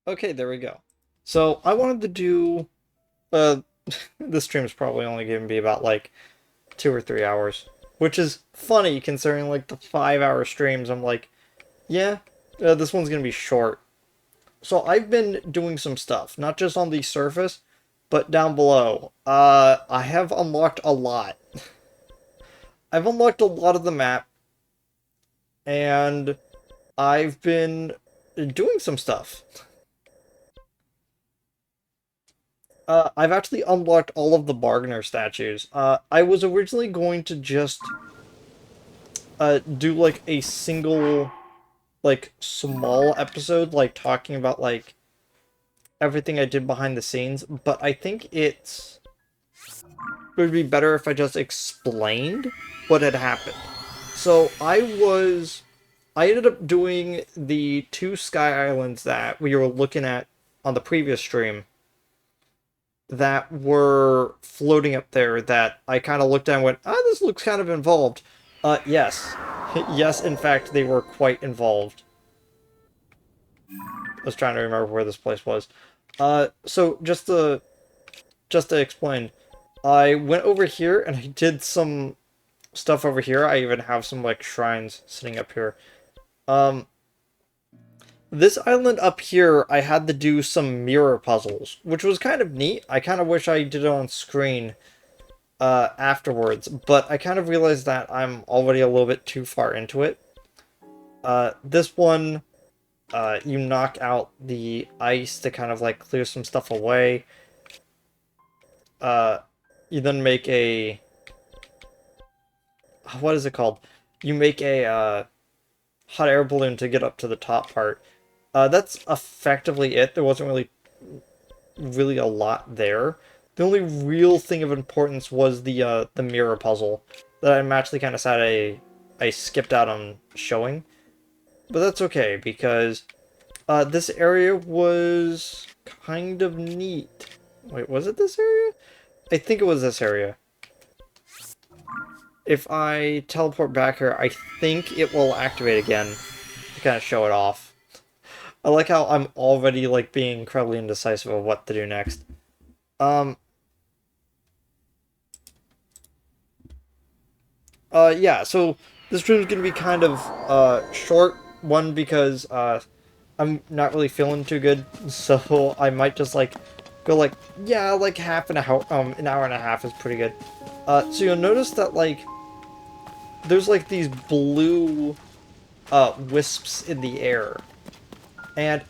Okay, there we go. So I wanted to do uh this stream's probably only going to be about like 2 or 3 hours, which is funny considering like the 5 hour streams. I'm like, yeah, this one's gonna be short. So I've been doing some stuff, not just on the surface, but down below. I have unlocked a lot. I've unlocked a lot of the map, and I've been doing some stuff. I've actually unlocked all of the bargainer statues. I was originally going to just do like a single, like small episode, like talking about like everything I did behind the scenes, but I think it would be better if I just explained what had happened. So I ended up doing the two sky islands that we were looking at on the previous stream that were floating up there that I kind of looked at and went, ah, this looks kind of involved. Yes. Yes, in fact, they were quite involved. I was trying to remember where this place was. So just to explain, I went over here and I did some stuff over here. I even have some like shrines sitting up here. Um, this island up here, I had to do some mirror puzzles, which was kind of neat. I kind of wish I did it on screen afterwards, but I kind of realized that I'm already a little bit too far into it. This one, you knock out the ice to kind of like clear some stuff away. Uh, you then make a what is it called? You make a hot air balloon to get up to the top part. That's effectively it. There wasn't really a lot there. The only real thing of importance was the mirror puzzle that I'm actually kind of sad I skipped out on showing, but that's okay because this area was kind of neat. Wait, was it this area? I think it was this area. If I teleport back here, I think it will activate again to kind of show it off. I like how I'm already like being incredibly indecisive of what to do next. Um, yeah, so this stream is gonna be kind of short. One because I'm not really feeling too good, so I might just like go like yeah, like half an hour and a half is pretty good. So you'll notice that like there's like these blue wisps in the air, and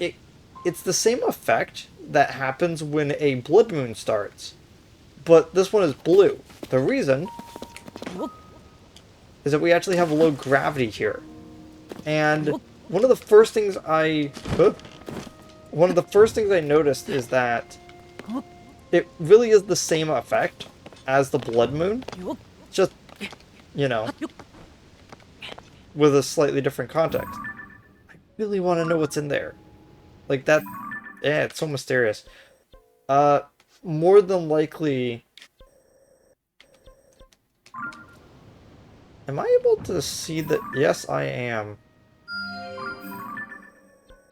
it's the same effect that happens when a blood moon starts, but this one is blue. The reason is that we actually have low gravity here, and one of the first things one of the first things I noticed is that it really is the same effect as the blood moon, just you know, with a slightly different context. I really want to know what's in there. Like that, yeah, it's so mysterious. Uh, More than likely, am I able to see that? Yes, I am.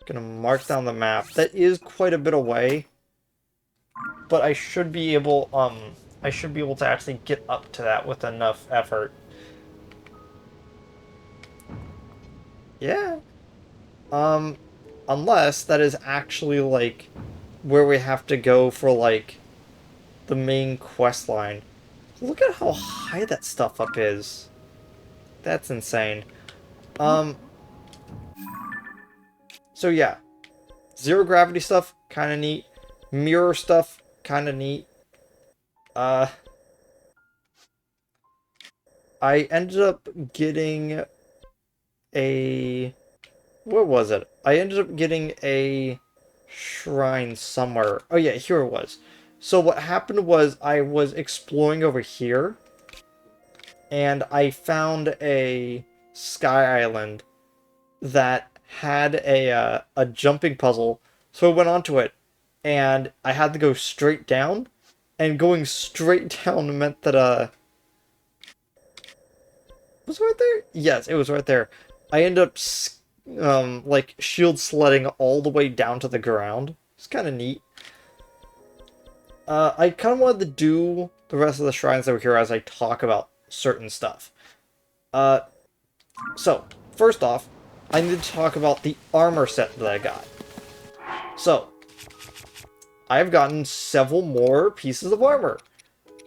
Gonna mark down the map. That is quite a bit away, but I should be able to actually get up to that with enough effort. Yeah. Um, Unless that is actually like where we have to go for like the main quest line. Look at how high that stuff up is. That's insane. Um, so yeah, zero gravity stuff, kind of neat. Mirror stuff, kind of neat. Uh, I ended up getting a... What was it? I ended up getting a shrine somewhere. Oh yeah, here it was. So what happened was I was exploring over here, and I found a sky island that had a jumping puzzle. So I went onto it, and I had to go straight down, and going straight down meant that was it right there? Yes, it was right there. I ended up like shield sledding all the way down to the ground. It's kind of neat. I kind of wanted to do the rest of the shrines over here as I talk about certain stuff. Uh, so, first off, I need to talk about the armor set that I got. So, I've gotten several more pieces of armor.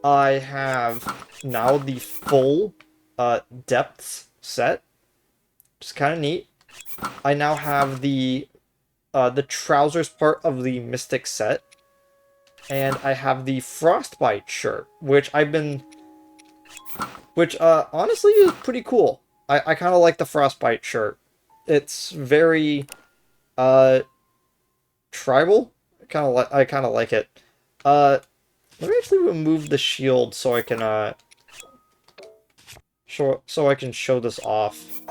I have now the full depths set, which is kind of neat. I now have the trousers part of the Mystic set, and I have the Frostbite shirt, which honestly is pretty cool. I kind of like the Frostbite shirt. It's very uh tribal. I kind of like it. Let me actually remove the shield so I can show this off.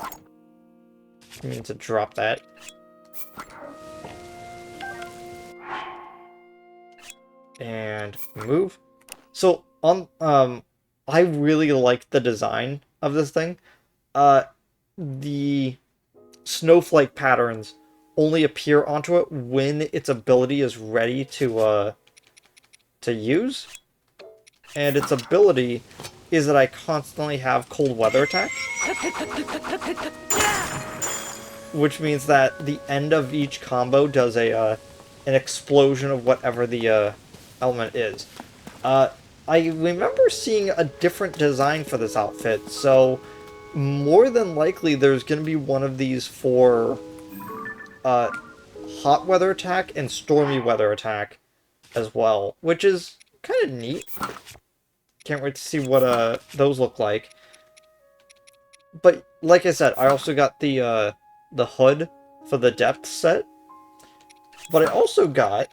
I mean to drop that. And move. So I really like the design of this thing. The snowflake patterns only appear onto it when its ability is ready to use. And its ability is that I constantly have cold weather attack. Which means that the end of each combo does an explosion of whatever the element is. I remember seeing a different design for this outfit, so more than likely there's going to be one of these for hot weather attack and stormy weather attack as well, which is kind of neat. Can't wait to see what those look like. But like I said, I also got the hood for the depth set. But I also got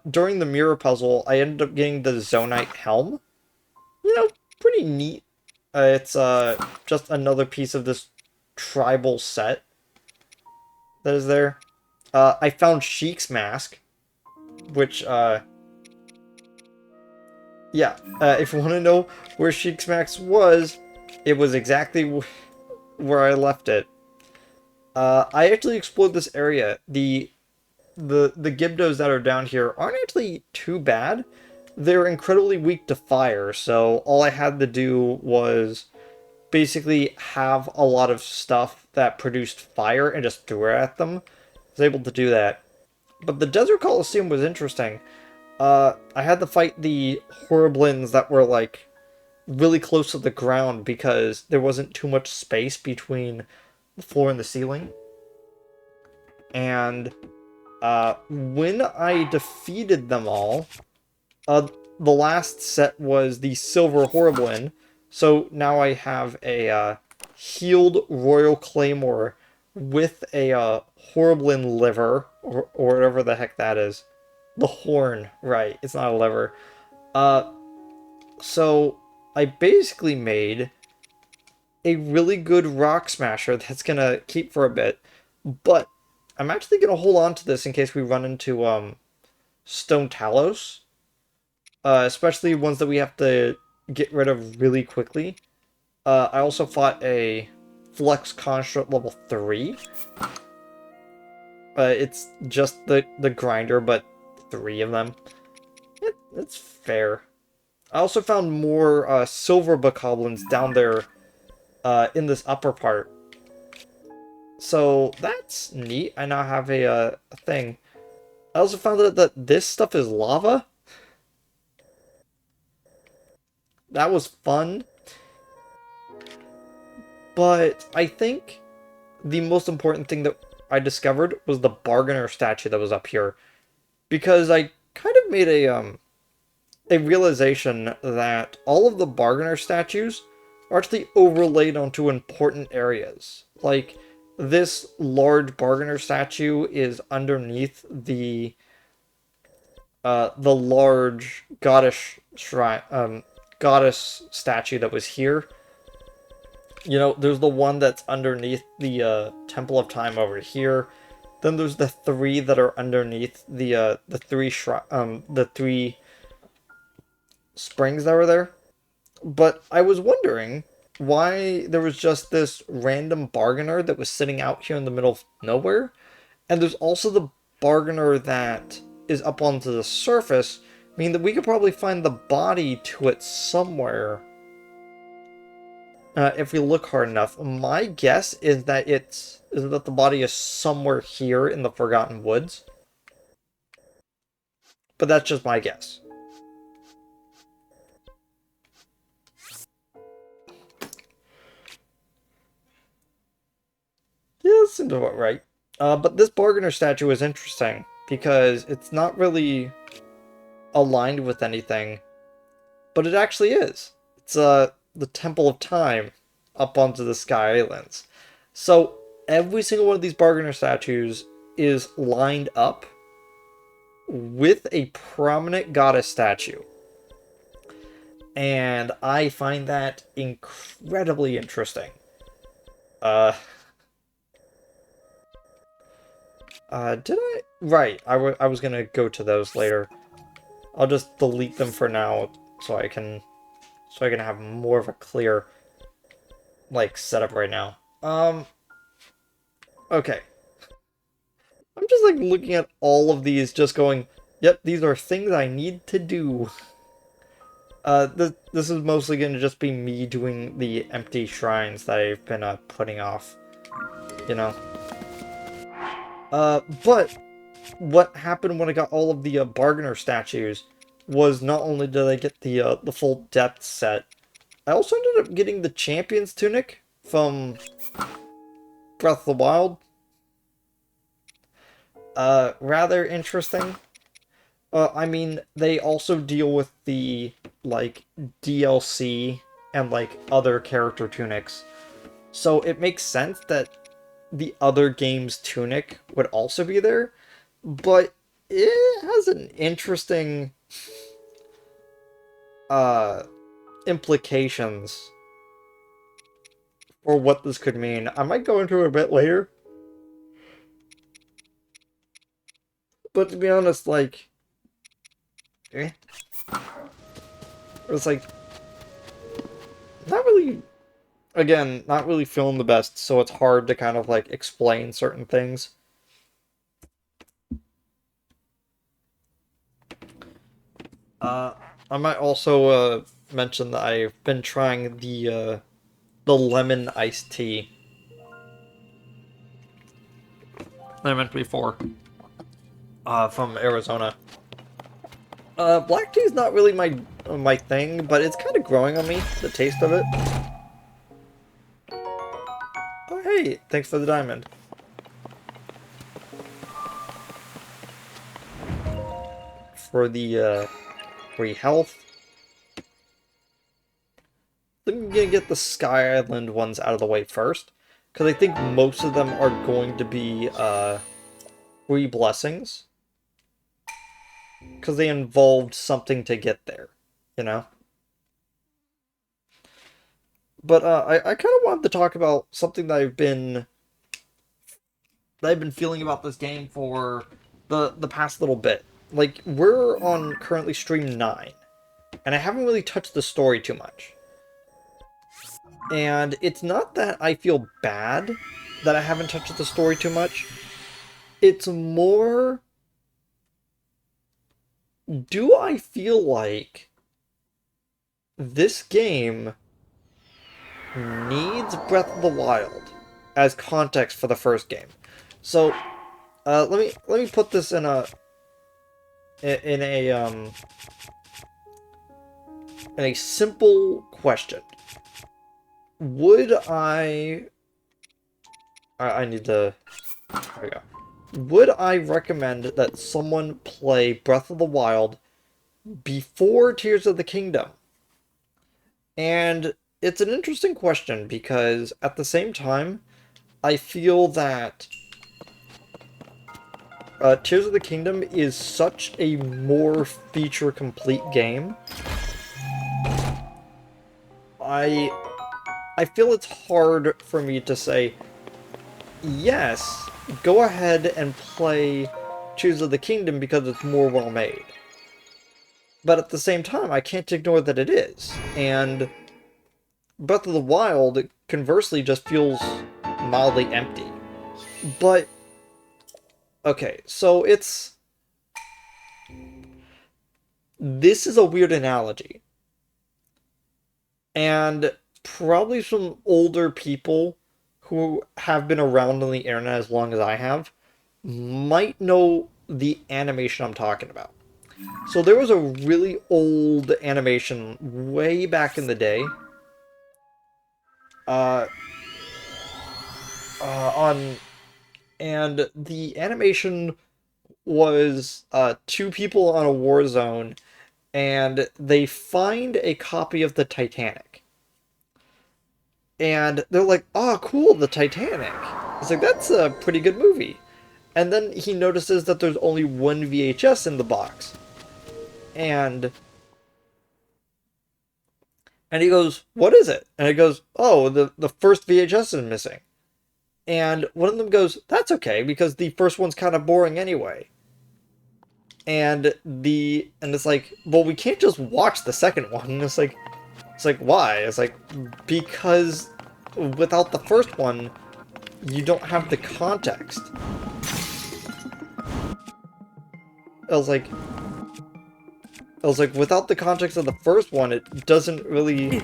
during the mirror puzzle, I ended up getting the Zonite helm. You know, pretty neat. It's just another piece of this tribal set that is there. I found Sheik's mask, which yeah, if you want to know where Sheik's mask was, it was exactly where I left it. I actually explored this area. The Gibdos that are down here aren't actually too bad. They're incredibly weak to fire, so all I had to do was basically have a lot of stuff that produced fire and just threw it at them. I was able to do that. But the Desert Coliseum was interesting. I had to fight the Horriblins that were, like, really close to the ground because there wasn't too much space between the floor and the ceiling. And when I defeated them all, the last set was the Silver Horriblin, so now I have a healed Royal Claymore with a Horriblin liver, or whatever the heck that is. The horn, right, it's not a liver. So I basically made a really good Rock Smasher that's gonna keep for a bit, but I'm actually gonna hold on to this in case we run into Stone Talos. Especially ones that we have to get rid of really quickly. I also fought a Flux Construct level 3. It's just the grinder, but 3 of them. It's fair. I also found more silver bokoblins down there in this upper part. So that's neat. I now have a thing. I also found out that this stuff is lava. That was fun. But I think the most important thing that I discovered was the bargainer statue that was up here. Because I kind of made a realization that all of the bargainer statues are actually overlaid onto important areas. Like, this large bargainer statue is underneath the large goddess shrine, goddess statue that was here. You know, there's the one that's underneath the Temple of Time over here. Then there's the 3 that are underneath the 3 springs that were there. But I was wondering, why there was just this random bargainer that was sitting out here in the middle of nowhere. And there's also the bargainer that is up onto the surface, meaning that we could probably find the body to it somewhere if we look hard enough. My guess is that the body is somewhere here in the Forgotten Woods, but that's just my guess. Yeah, that seems about right. But this bargainer statue is interesting because it's not really aligned with anything, but it actually is. It's the Temple of Time up onto the Sky Islands. So every single one of these bargainer statues is lined up with a prominent goddess statue. And I find that incredibly interesting. Uh, did I? Right, I was gonna go to those later. I'll just delete them for now so I can have more of a clear like setup right now. Okay. I'm just like looking at all of these just going, yep, these are things I need to do. This is mostly going to just be me doing the empty shrines that I've been putting off, you know. But what happened when I got all of the bargainer statues was not only did I get the full depth set, I also ended up getting the champion's tunic from Breath of the Wild. Rather interesting. I mean, they also deal with the, like, DLC and, like, other character tunics. So it makes sense that the other game's tunic would also be there, but it has an interesting, implications for what this could mean. I might go into it a bit later. But to be honest, like, eh. It's like, not really, again, not really feeling the best, so it's hard to kind of, like, explain certain things. I might also, mention that I've been trying the lemon iced tea that I mentioned before, from Arizona. Black tea is not really my thing, but it's kind of growing on me, the taste of it. Oh, hey, thanks for the diamond. For the, free health. I'm gonna get the Sky Island ones out of the way first, because I think most of them are going to be, free blessings. Because they involved something to get there, you know? But, I kind of wanted to talk about something that I've been feeling about this game for the past little bit. Like, we're on currently stream 9, and I haven't really touched the story too much. And it's not that I feel bad that I haven't touched the story too much. It's more, do I feel like this game needs Breath of the Wild as context for the first game? So, let me put this in a simple question. Would I need to, there we go. Would I recommend that someone play Breath of the Wild before Tears of the Kingdom? And it's an interesting question because at the same time, I feel that Tears of the Kingdom is such a more feature-complete game. I feel it's hard for me to say, yes, go ahead and play Tears of the Kingdom because it's more well-made. But at the same time, I can't ignore that it is. And Breath of the Wild, conversely, just feels mildly empty. But, okay, so this is a weird analogy. And probably some older people who have been around on the internet as long as I have might know the animation I'm talking about. So there was a really old animation way back in the day uh, on and the animation was two people on a war zone and they find a copy of the Titanic. And they're like, "Oh, cool, the Titanic." It's like, "That's a pretty good movie." And then he notices that there's only one VHS in the box. And he goes, "What is it?" And it goes, "Oh, the first VHS is missing." And one of them goes, "That's okay, because the first one's kind of boring anyway." And it's like, "Well, we can't just watch the second one." And it's like, why? It's like, because without the first one, you don't have the context. I was like, without the context of the first one, it doesn't really,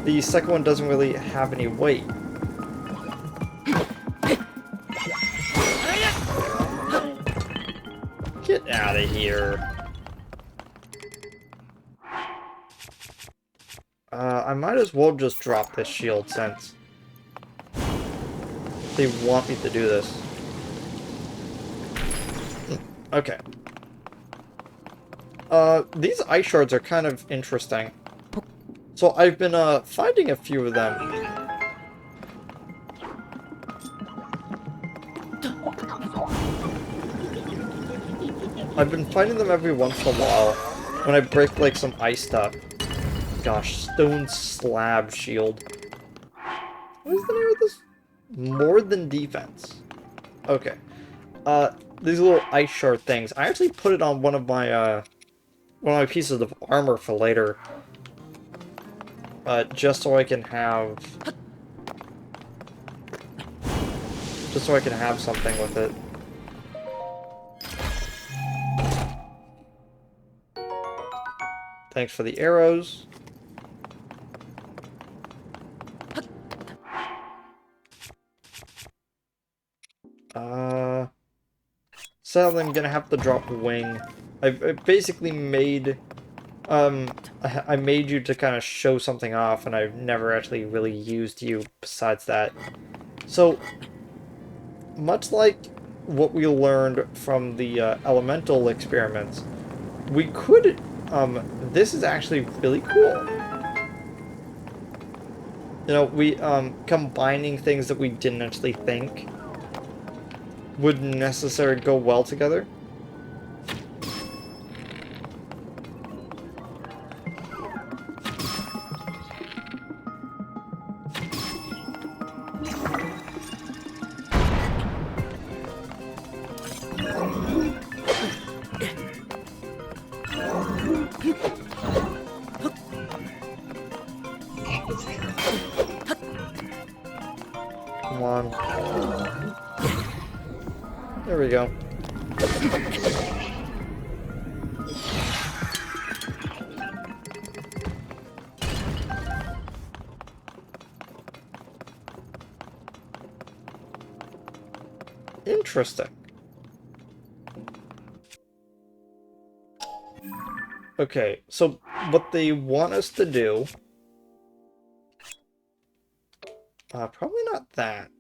the second one doesn't really have any weight. Get out of here. I might as well just drop this shield since they want me to do this. Okay. These ice shards are kind of interesting. So I've been, finding a few of them. I've been finding them every once in a while when I break, like, some ice stuff. Gosh, stone slab shield. What is the name of this? More than defense. Okay. These little ice shard things. I actually put it on one of my pieces of armor for later. Just so I can have... Just so I can have something with it. Thanks for the arrows. Sadly, I'm gonna have to drop a wing. I basically made... I made you to kind of show something off, and I've never actually really used you besides that. So, much like what we learned from the elemental experiments, we could... this is actually really cool. You know, we, combining things that we didn't actually think would necessarily go well together. Come on. There we go. Interesting. Okay, so what they want us to do... probably not that.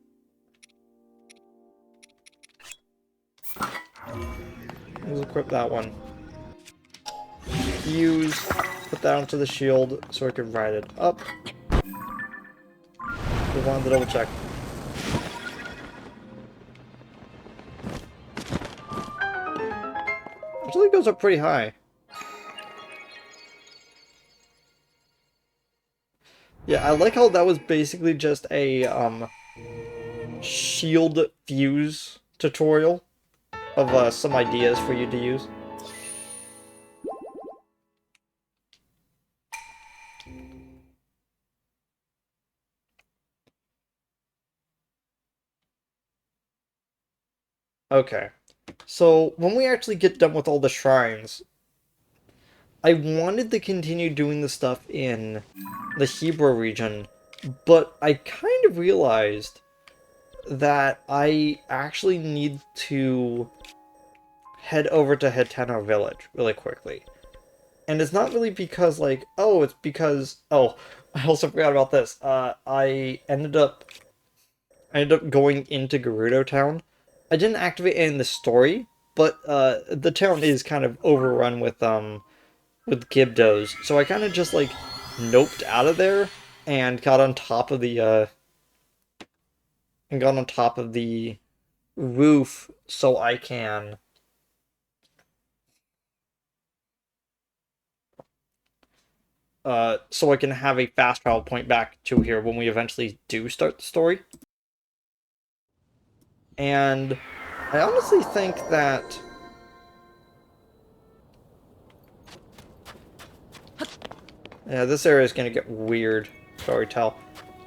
Let's equip that one. Use, put that onto the shield so I can ride it up. We wanted to double check. Actually, it goes up pretty high. Yeah, I like how that was basically just a shield fuse tutorial of some ideas for you to use. Okay. So, when we actually get done with all the shrines, I wanted to continue doing the stuff in the Hebrew region, but I kind of realized that I actually need to head over to Hitano Village really quickly. And it's not really because, like, oh, it's because, oh, I also forgot about this. I ended up going into Gerudo Town. I didn't activate it in the story, but the town is kind of overrun with Gibdos, so I kind of just like noped out of there and got on top of the roof so I can have a fast travel point back to here when we eventually do start the story. And I honestly think that yeah, this area is gonna get weird. Sorry, tell.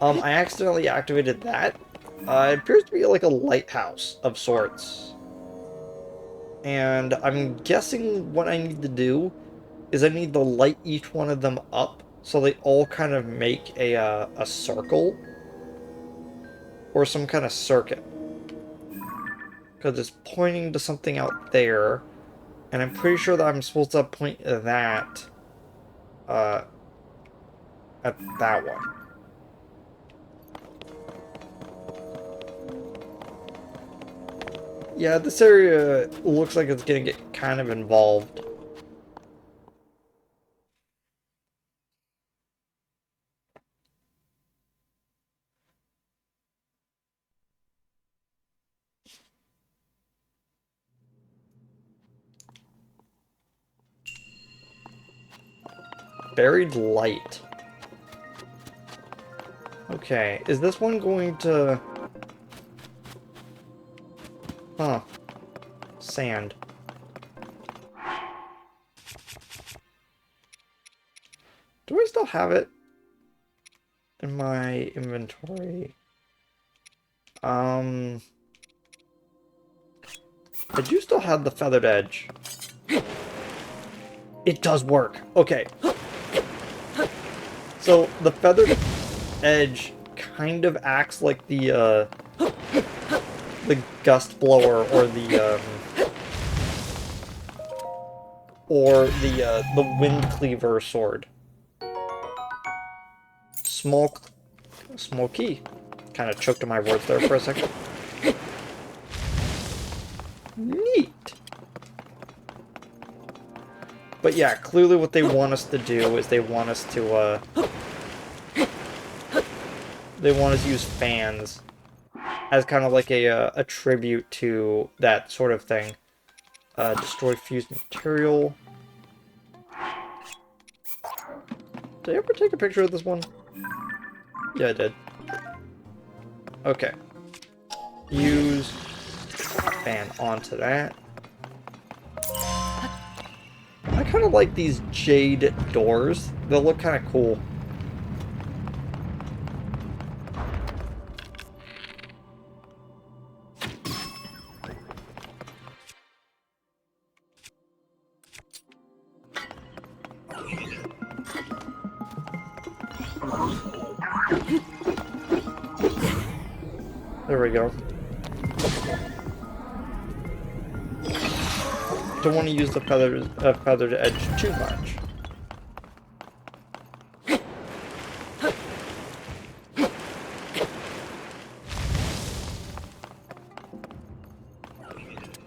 I accidentally activated that. It appears to be like a lighthouse of sorts. And I'm guessing what I need to do is I need to light each one of them up so they all kind of make a circle or some kind of circuit. Because it's pointing to something out there, and I'm pretty sure that I'm supposed to point that uh, at that one. Yeah, this area looks like it's gonna get kind of involved. Buried light. Okay, is this one going to... Huh. Sand. Do I still have it in my inventory? I do still have the feathered edge. It does work. Okay. So the feathered edge kind of acts like the gust blower or the wind cleaver sword. Smoky. Kind of choked on my words there for a second. Neat. But yeah, clearly what they want us to do is they want us to use fans as kind of like a tribute to that sort of thing. Destroy fused material. Did I ever take a picture of this one? Yeah, I did. Okay. Use fan onto that. I kind of like these jade doors. They'll look kind of cool. There we go. Don't want to use the feathered edge too much.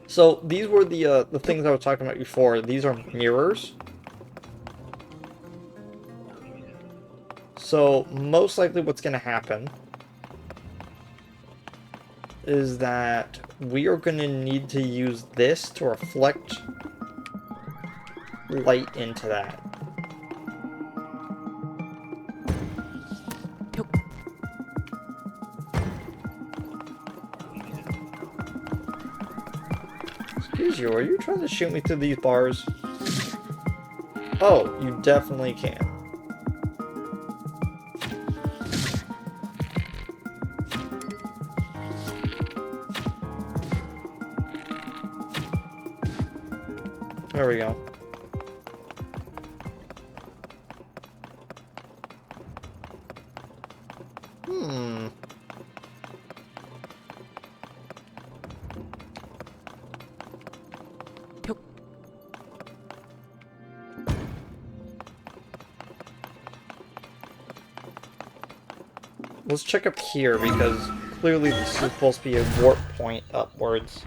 So these were the things I was talking about before. These are mirrors. So most likely what's going to happen is that we are going to need to use this to reflect light into that. Excuse you, are you trying to shoot me through these bars? Oh, you definitely can. There we go. Hmm. Let's check up here, because clearly this is supposed to be a warp point upwards.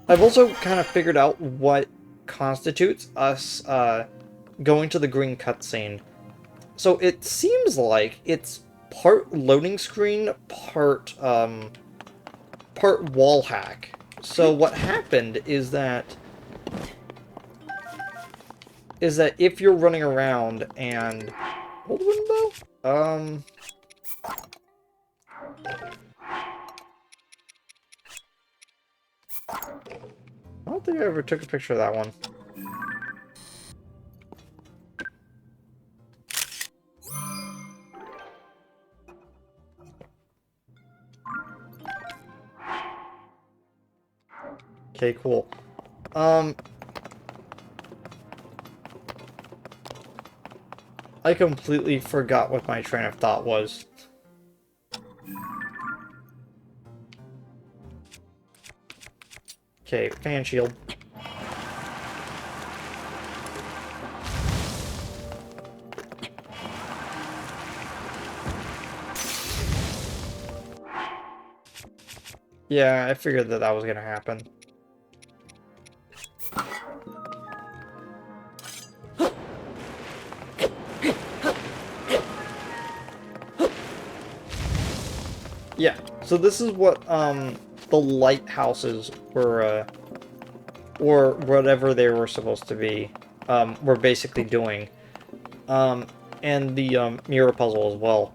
I've also kind of figured out what constitutes us going to the green cutscene. So it seems like it's part loading screen, part wall hack. So what happened is that if you're running around and hold the window? I don't think I ever took a picture of that one. Okay, cool. I completely forgot what my train of thought was. Okay, fan shield. Yeah, I figured that was gonna happen. Yeah, so this is what, the lighthouses were, or whatever they were supposed to be, were basically doing. And the, mirror puzzle as well.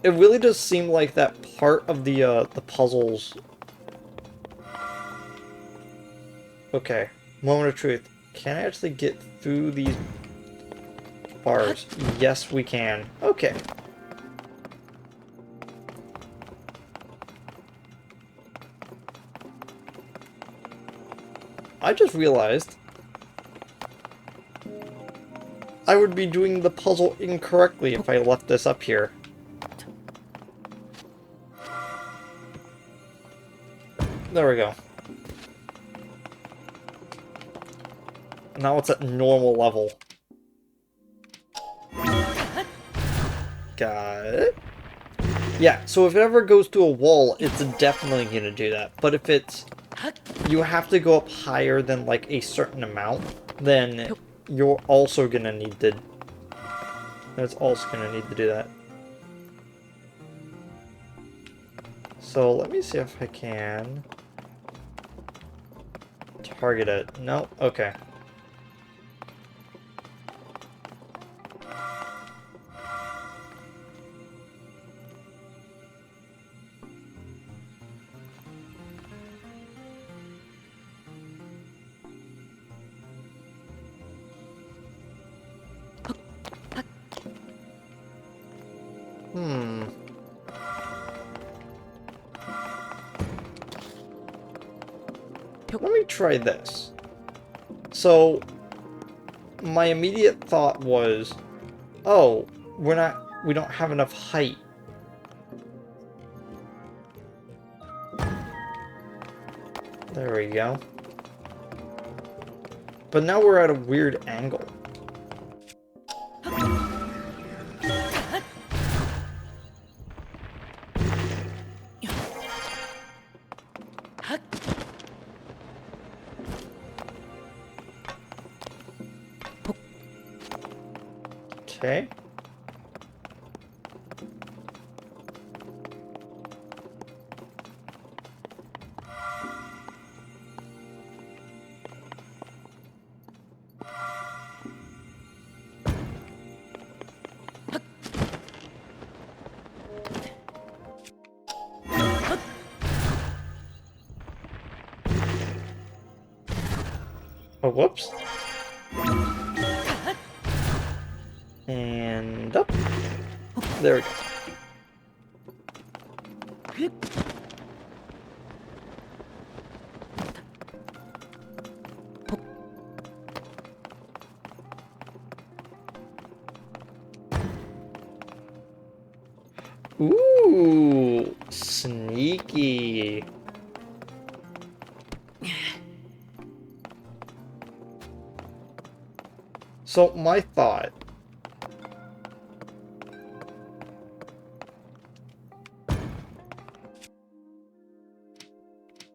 It really does seem like that part of the puzzles... Okay, moment of truth. Can I actually get through these bars? Yes, we can. Okay. I just realized I would be doing the puzzle incorrectly if I left this up here. There we go. Now it's at normal level. Got it. Yeah, so if it ever goes to a wall, it's definitely gonna do that. But if it's... you have to go up higher than, like, a certain amount, then you're also gonna need to... it's also gonna need to do that. So let me see if I can... target it. No? Okay. Let me try this. So, my immediate thought was, oh, we don't have enough height. There we go. But now we're at a weird angle. Okay. Oh, whoops. And up. There we go. Ooh, sneaky. So my thought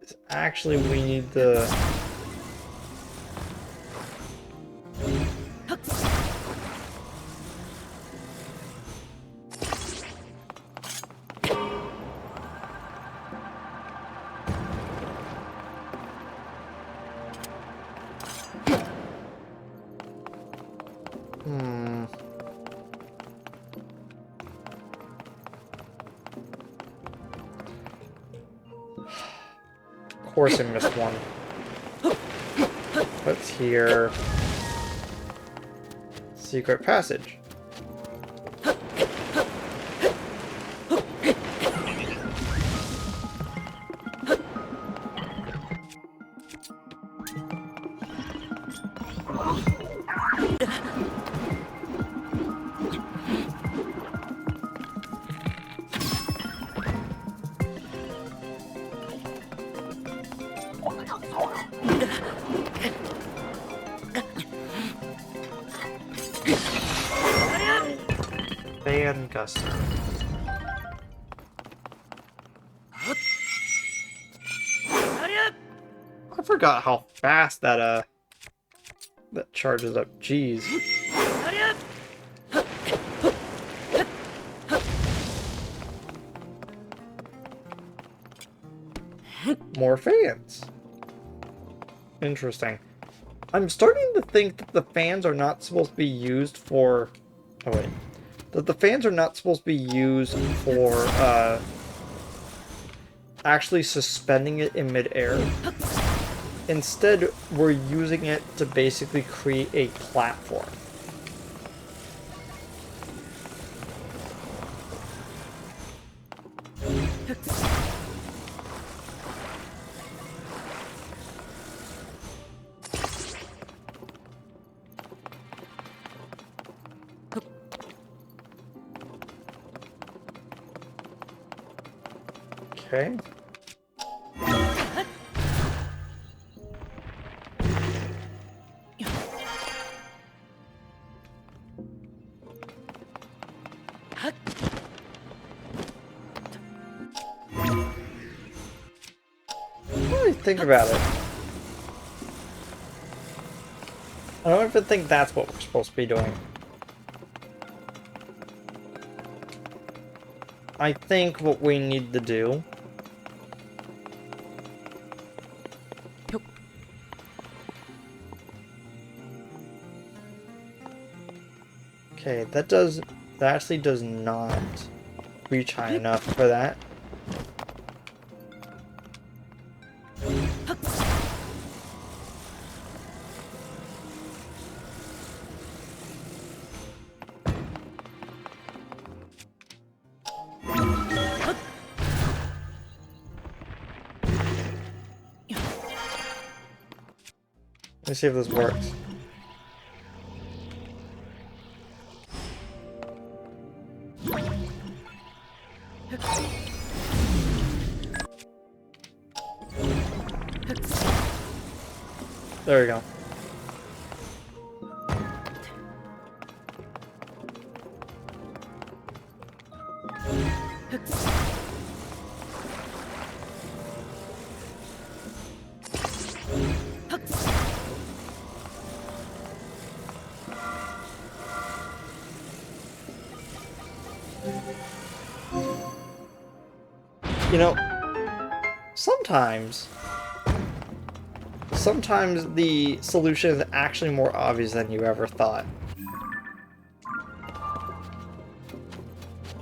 is actually we need the Of course I missed one. What's here? Secret passage. Fan guster. I forgot how fast that that charges up. Jeez. More fans. Interesting. I'm starting to think that the fans are not supposed to be used for... Oh, wait. That the fans are not supposed to be used for, actually suspending it in midair. Instead, we're using it to basically create a platform. Okay. Really think about it. I don't even think that's what we're supposed to be doing. I think what we need to do okay, that actually does not reach high enough for that. Let me see if this works. There we go. You know, sometimes the solution is actually more obvious than you ever thought.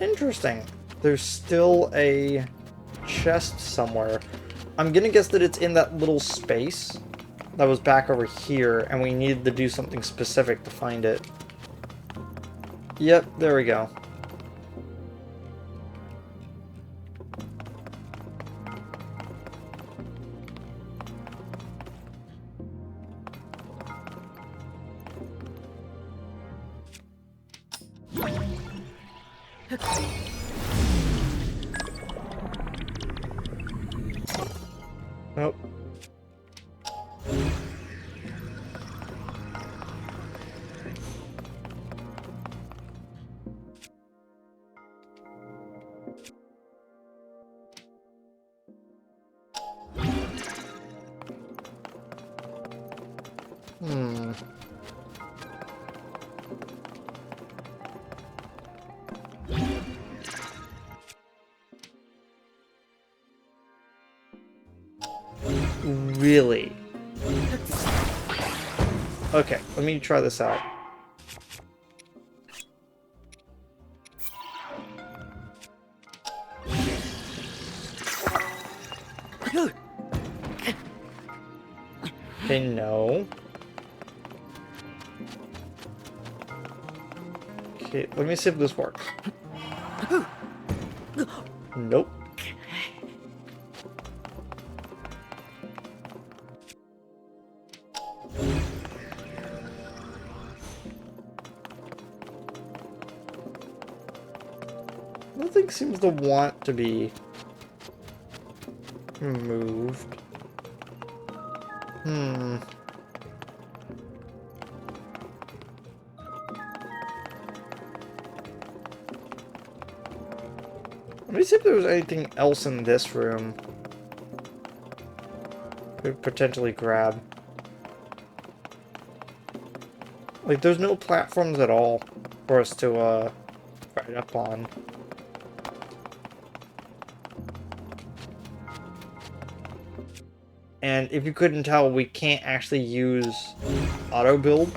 Interesting. There's still a chest somewhere. I'm gonna guess that it's in that little space that was back over here, and we needed to do something specific to find it. Yep, there we go. Nope. Hmm. Really? Okay, let me try this out. Okay, no. Okay, let me see if this works. Nope. Nothing seems to want to be removed. Hmm. Let me see if there was anything else in this room could potentially grab. Like, there's no platforms at all for us to, ride up on. And if you couldn't tell, we can't actually use auto build.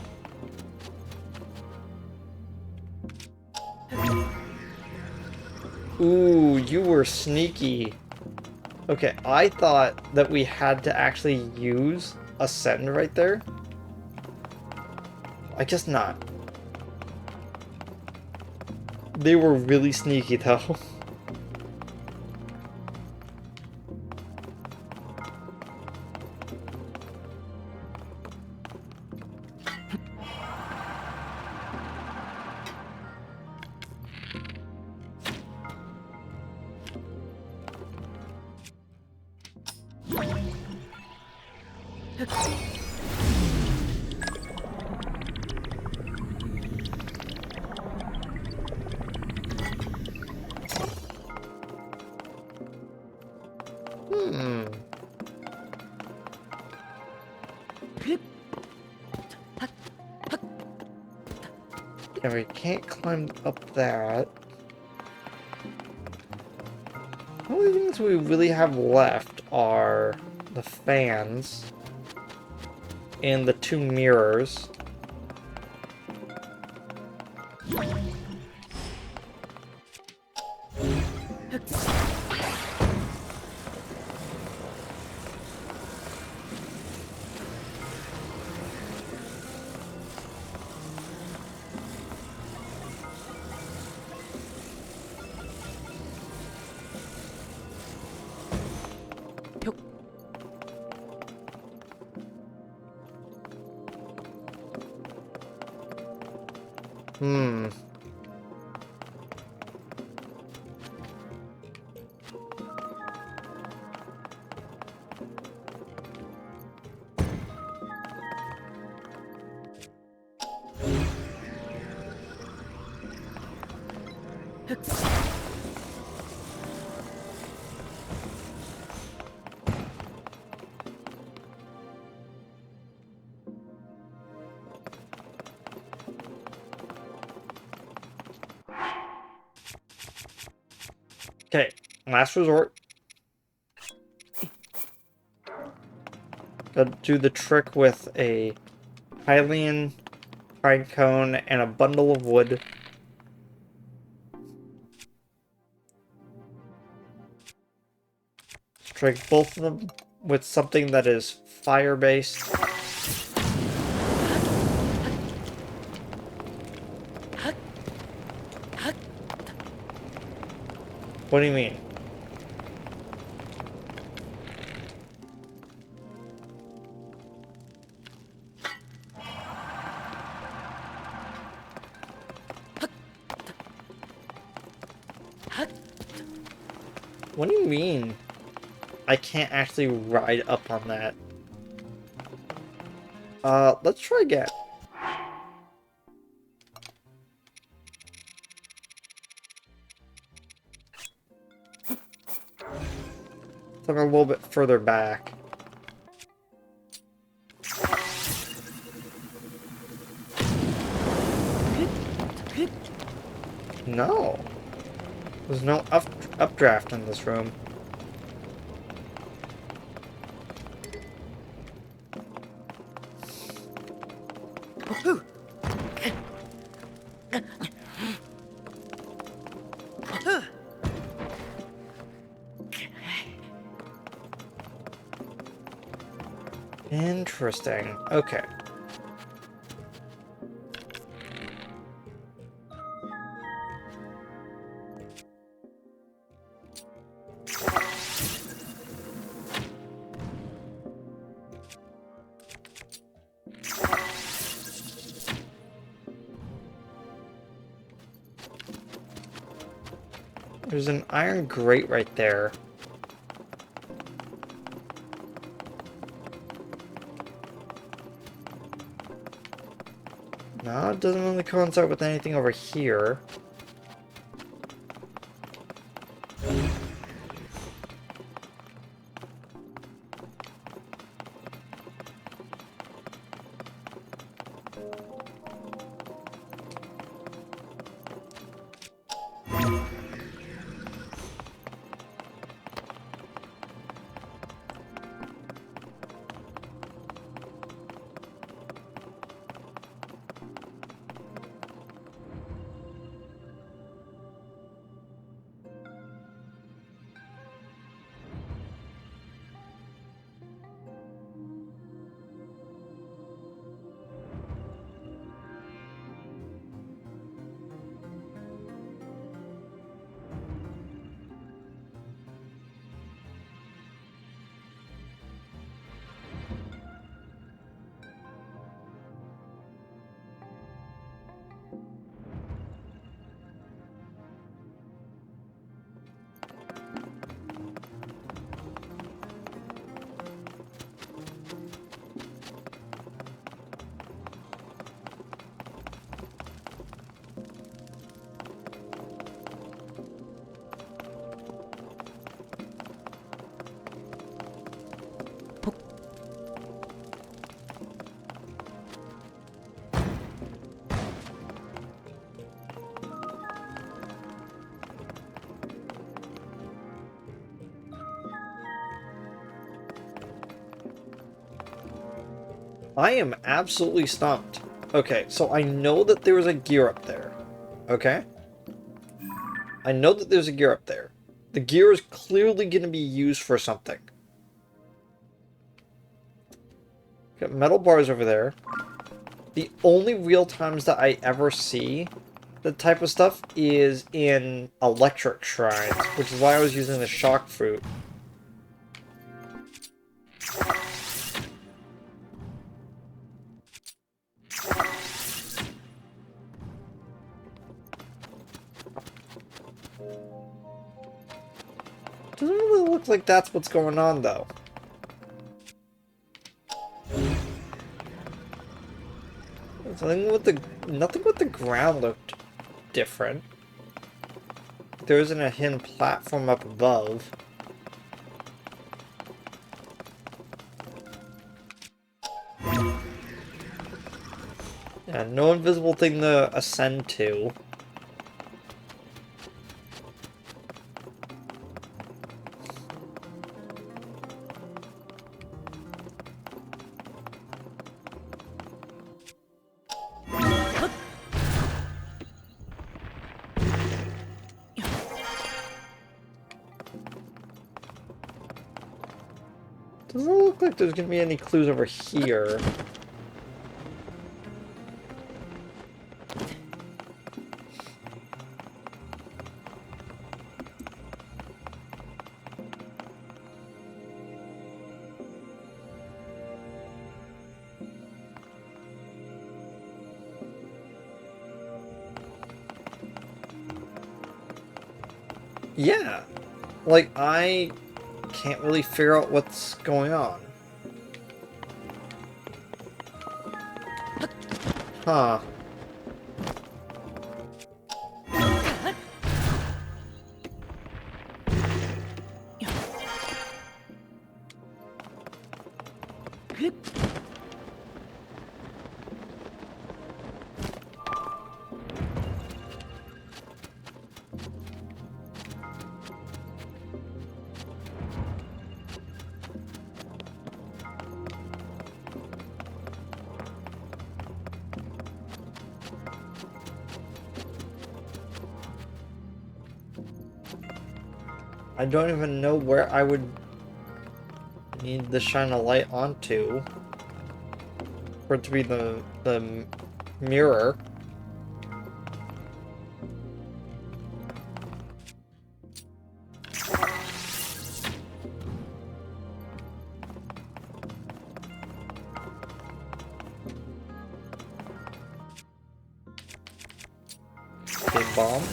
Ooh, you were sneaky. Okay, I thought that we had to actually use Ascend right there. I guess not. They were really sneaky though. Hmm. And we can't climb up that. The only things we really have left are the fans and the two mirrors. Hmm. Okay, last resort. Gotta do the trick with a Hylian pine cone and a bundle of wood. Strike both of them with something that is fire-based. What do you mean? What do you mean? I can't actually ride up on that. Let's try again. So I'm a little bit further back. No. There's no updraft in this room. Interesting. Okay. There's an iron grate right there. No, it doesn't really coincide with anything over here. I am absolutely stumped. Okay, so I know that there was a gear up there. Okay? I know that there's a gear up there. The gear is clearly going to be used for something. Got metal bars over there. The only real times that I ever see that type of stuff is in electric shrines, which is why I was using the shock fruit. Doesn't really look like that's what's going on, though. Nothing with the ground looked different. There isn't a hidden platform up above. Yeah, no invisible thing to ascend to. Doesn't look like there's gonna be any clues over here. Yeah. Like, I can't really figure out what's going on. Huh. I don't even know where I would need to shine a light onto for it to be the mirror. Big bomb.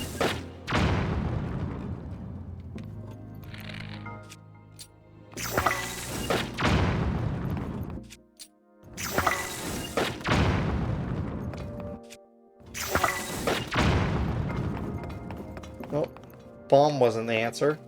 Nope. Bomb wasn't the answer.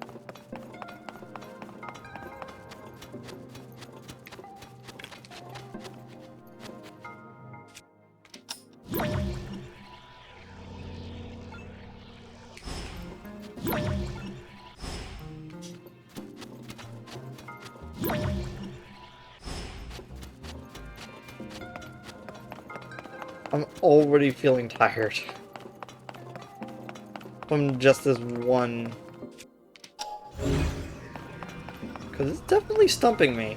I'm already feeling tired from just this one. Because it's definitely stumping me.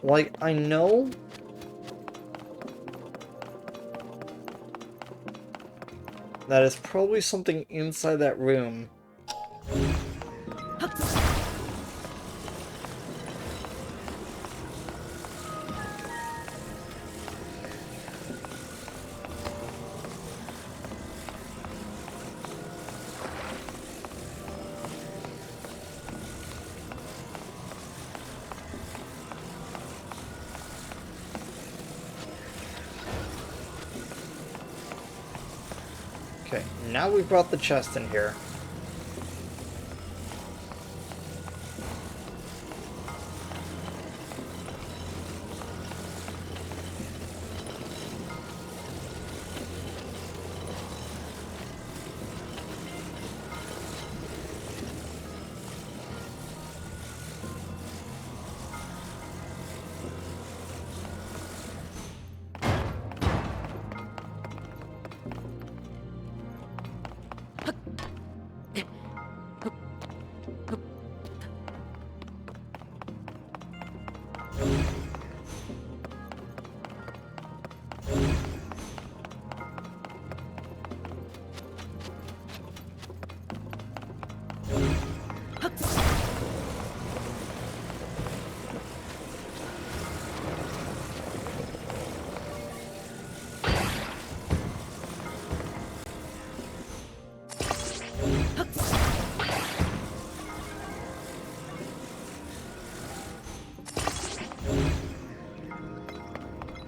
Like, I know that it's probably something inside that room. Okay, now we've brought the chest in here.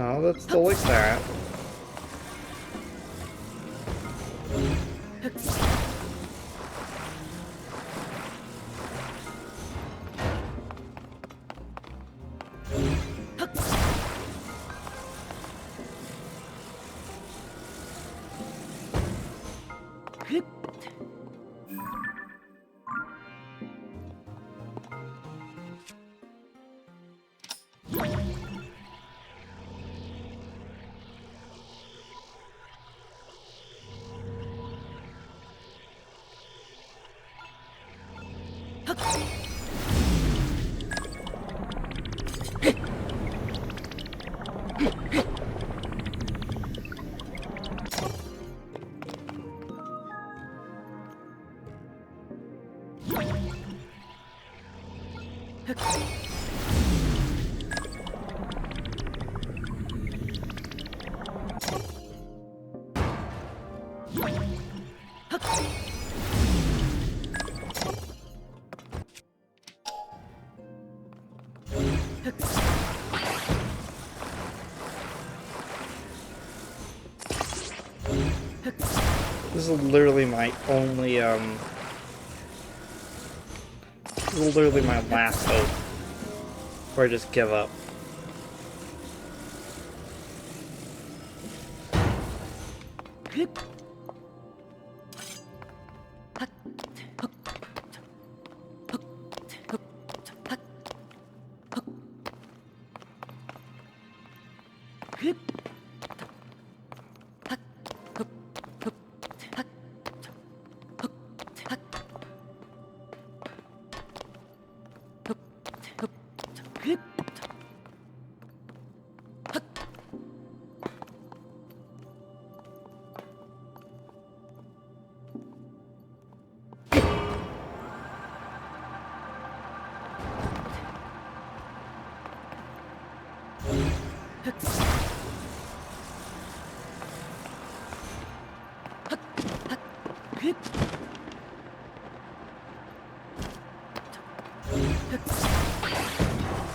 Oh, that's still like that. This is literally my only, this is literally my last hope. Before I just give up.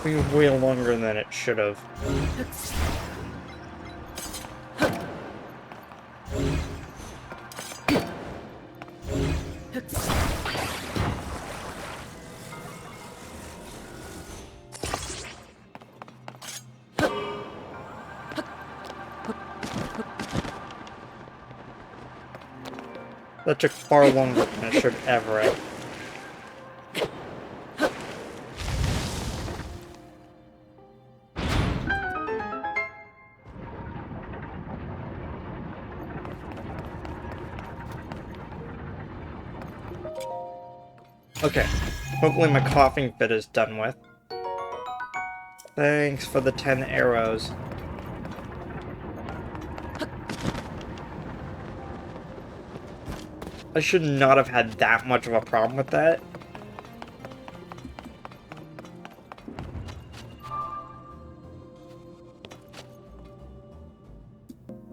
It was way longer than it should have. That took far longer than it should ever have. Okay, hopefully my coughing fit is done with. Thanks for the 10 arrows. I should not have had that much of a problem with that.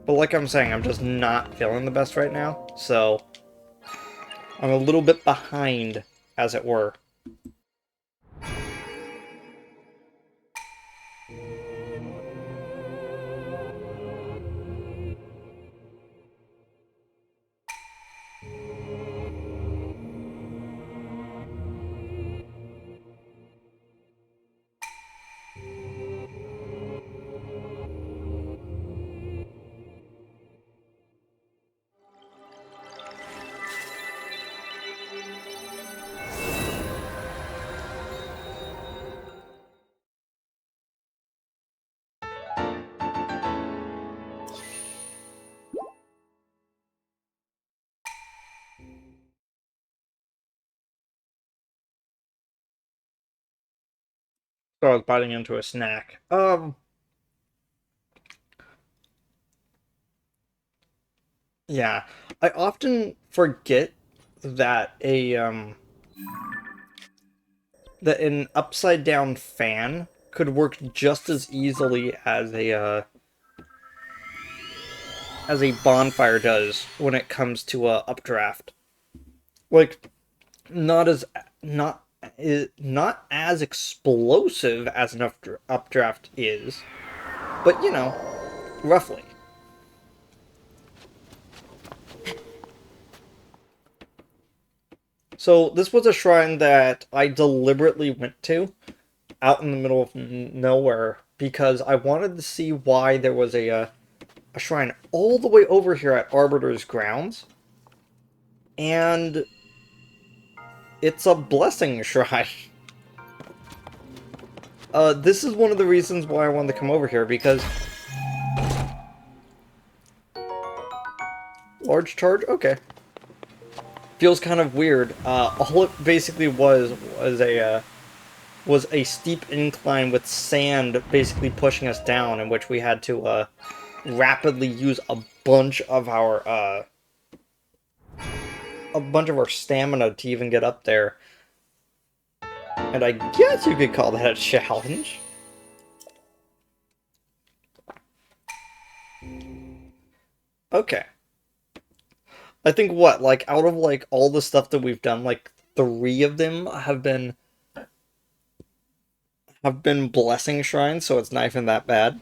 But like I'm saying, I'm just not feeling the best right now, so I'm a little bit behind, as it were. So I was biting into a snack. Yeah. I often forget that that an upside down fan could work just as easily as a bonfire does when it comes to updraft. Like, not as not not as explosive as an updraft is, but you know, roughly. So this was a shrine that I deliberately went to out in the middle of nowhere because I wanted to see why there was a shrine all the way over here at Arbiter's grounds, and it's a blessing shrine. This is one of the reasons why I wanted to come over here, because... Large charge? Okay. Feels kind of weird. All it basically was a steep incline with sand basically pushing us down, in which we had to, rapidly use a bunch of our stamina to even get up there. And I guess you could call that a challenge. Okay. I think what, like out of like all the stuff that we've done, like three of them have been blessing shrines, so it's not even that bad.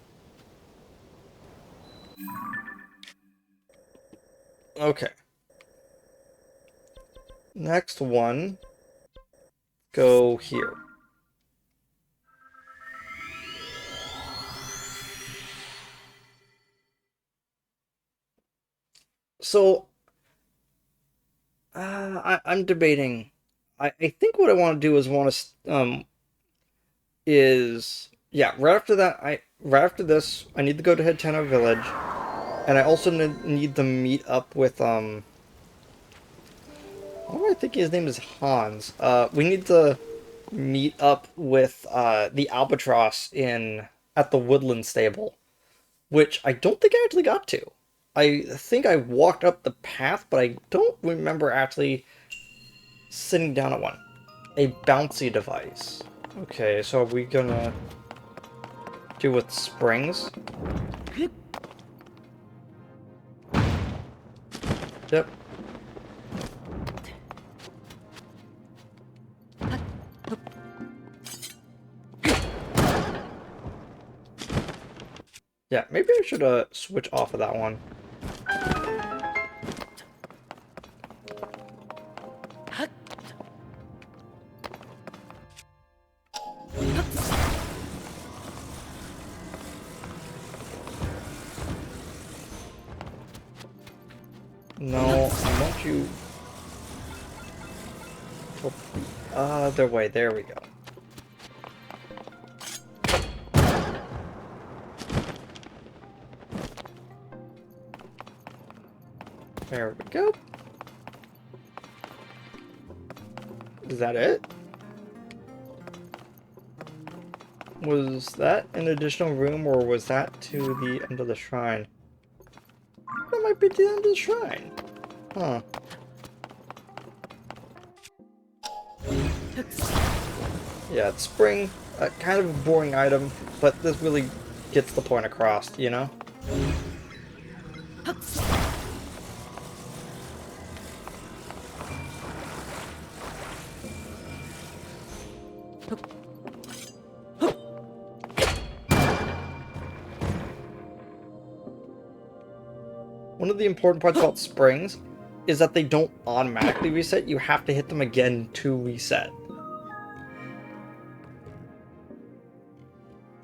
Okay. Next one, go here. So, I'm debating. I think what I want to do is yeah, right after this, I need to go to Hitano Village, and I also need to meet up with why am I thinking his name is Hans? We need to meet up with the Albatross in at the Woodland Stable, which I don't think I actually got to. I think I walked up the path, but I don't remember actually sitting down at one. A bouncy device. Okay, so are we gonna do with springs? Yep. Yeah, maybe I should switch off of that one. No, I want you. Oh, other way. There we go. There we go. Is that it? Was that an additional room, or was that to the end of the shrine? That might be to the end of the shrine. Huh. Yeah, it's spring. Kind of a boring item, but this really gets the point across, you know? One of the important parts about springs is that they don't automatically reset. You have to hit them again to reset.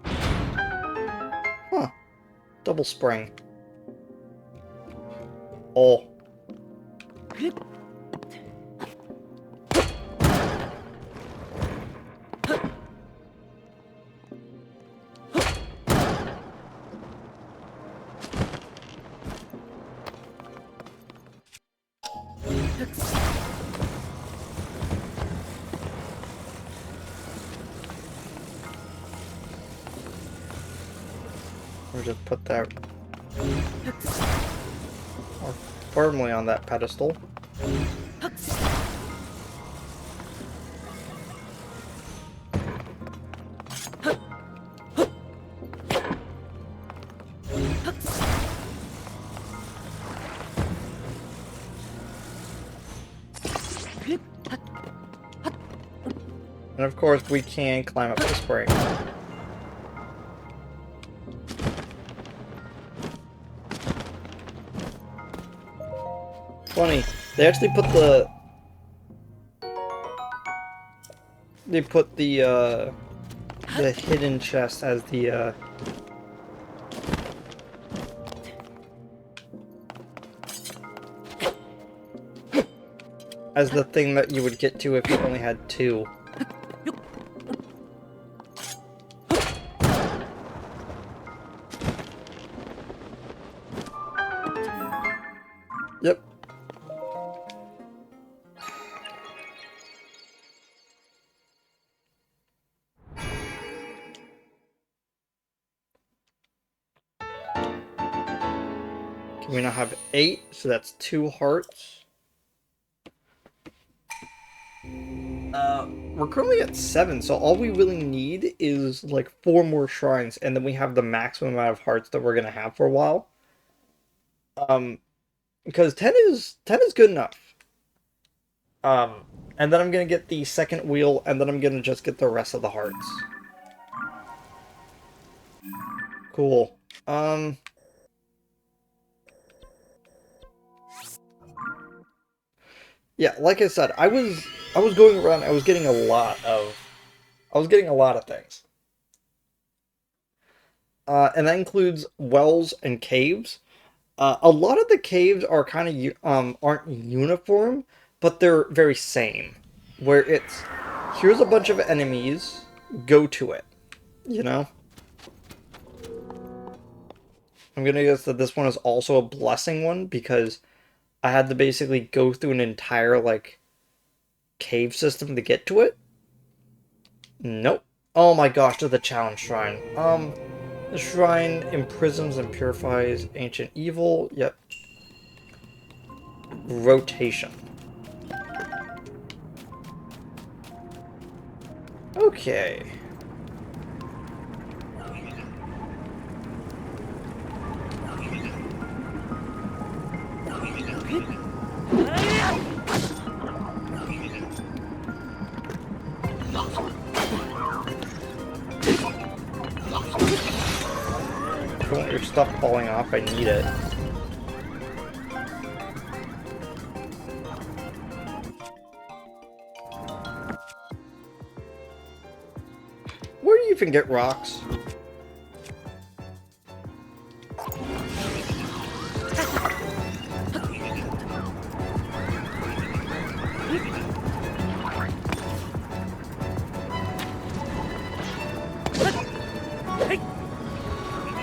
Huh. Double spring. Oh. Or just put that more firmly on that pedestal. And of course, we can climb up the spring. Funny, they actually put the hidden chest as the thing that you would get to if you only had two. Yep. Can we now have 8? So that's 2 hearts. We're currently at 7, so all we really need is like 4 more shrines, and then we have the maximum amount of hearts that we're gonna have for a while. Um, because 10 is good enough. Um, and then I'm gonna get the second wheel, and then I'm gonna just get the rest of the hearts. Cool. Yeah, like I said, I was going around. I was getting a lot of things. And that includes wells and caves. A lot of the caves are kind of aren't uniform, but they're very same. Where it's here's a bunch of enemies, go to it. You know, I'm gonna guess that this one is also a blessing one because I had to basically go through an entire like cave system to get to it. Nope. Oh my gosh, to the challenge shrine. The shrine imprisons and purifies ancient evil. Yep. Rotation. Okay. If you want your stuff falling off, I need it. Where do you even get rocks?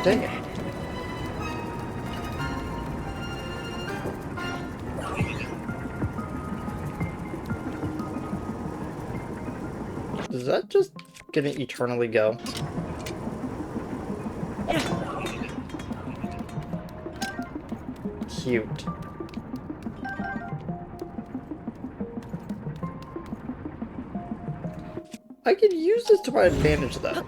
Dang it. Does that just gonna eternally go? Cute. I could use this to my advantage, though.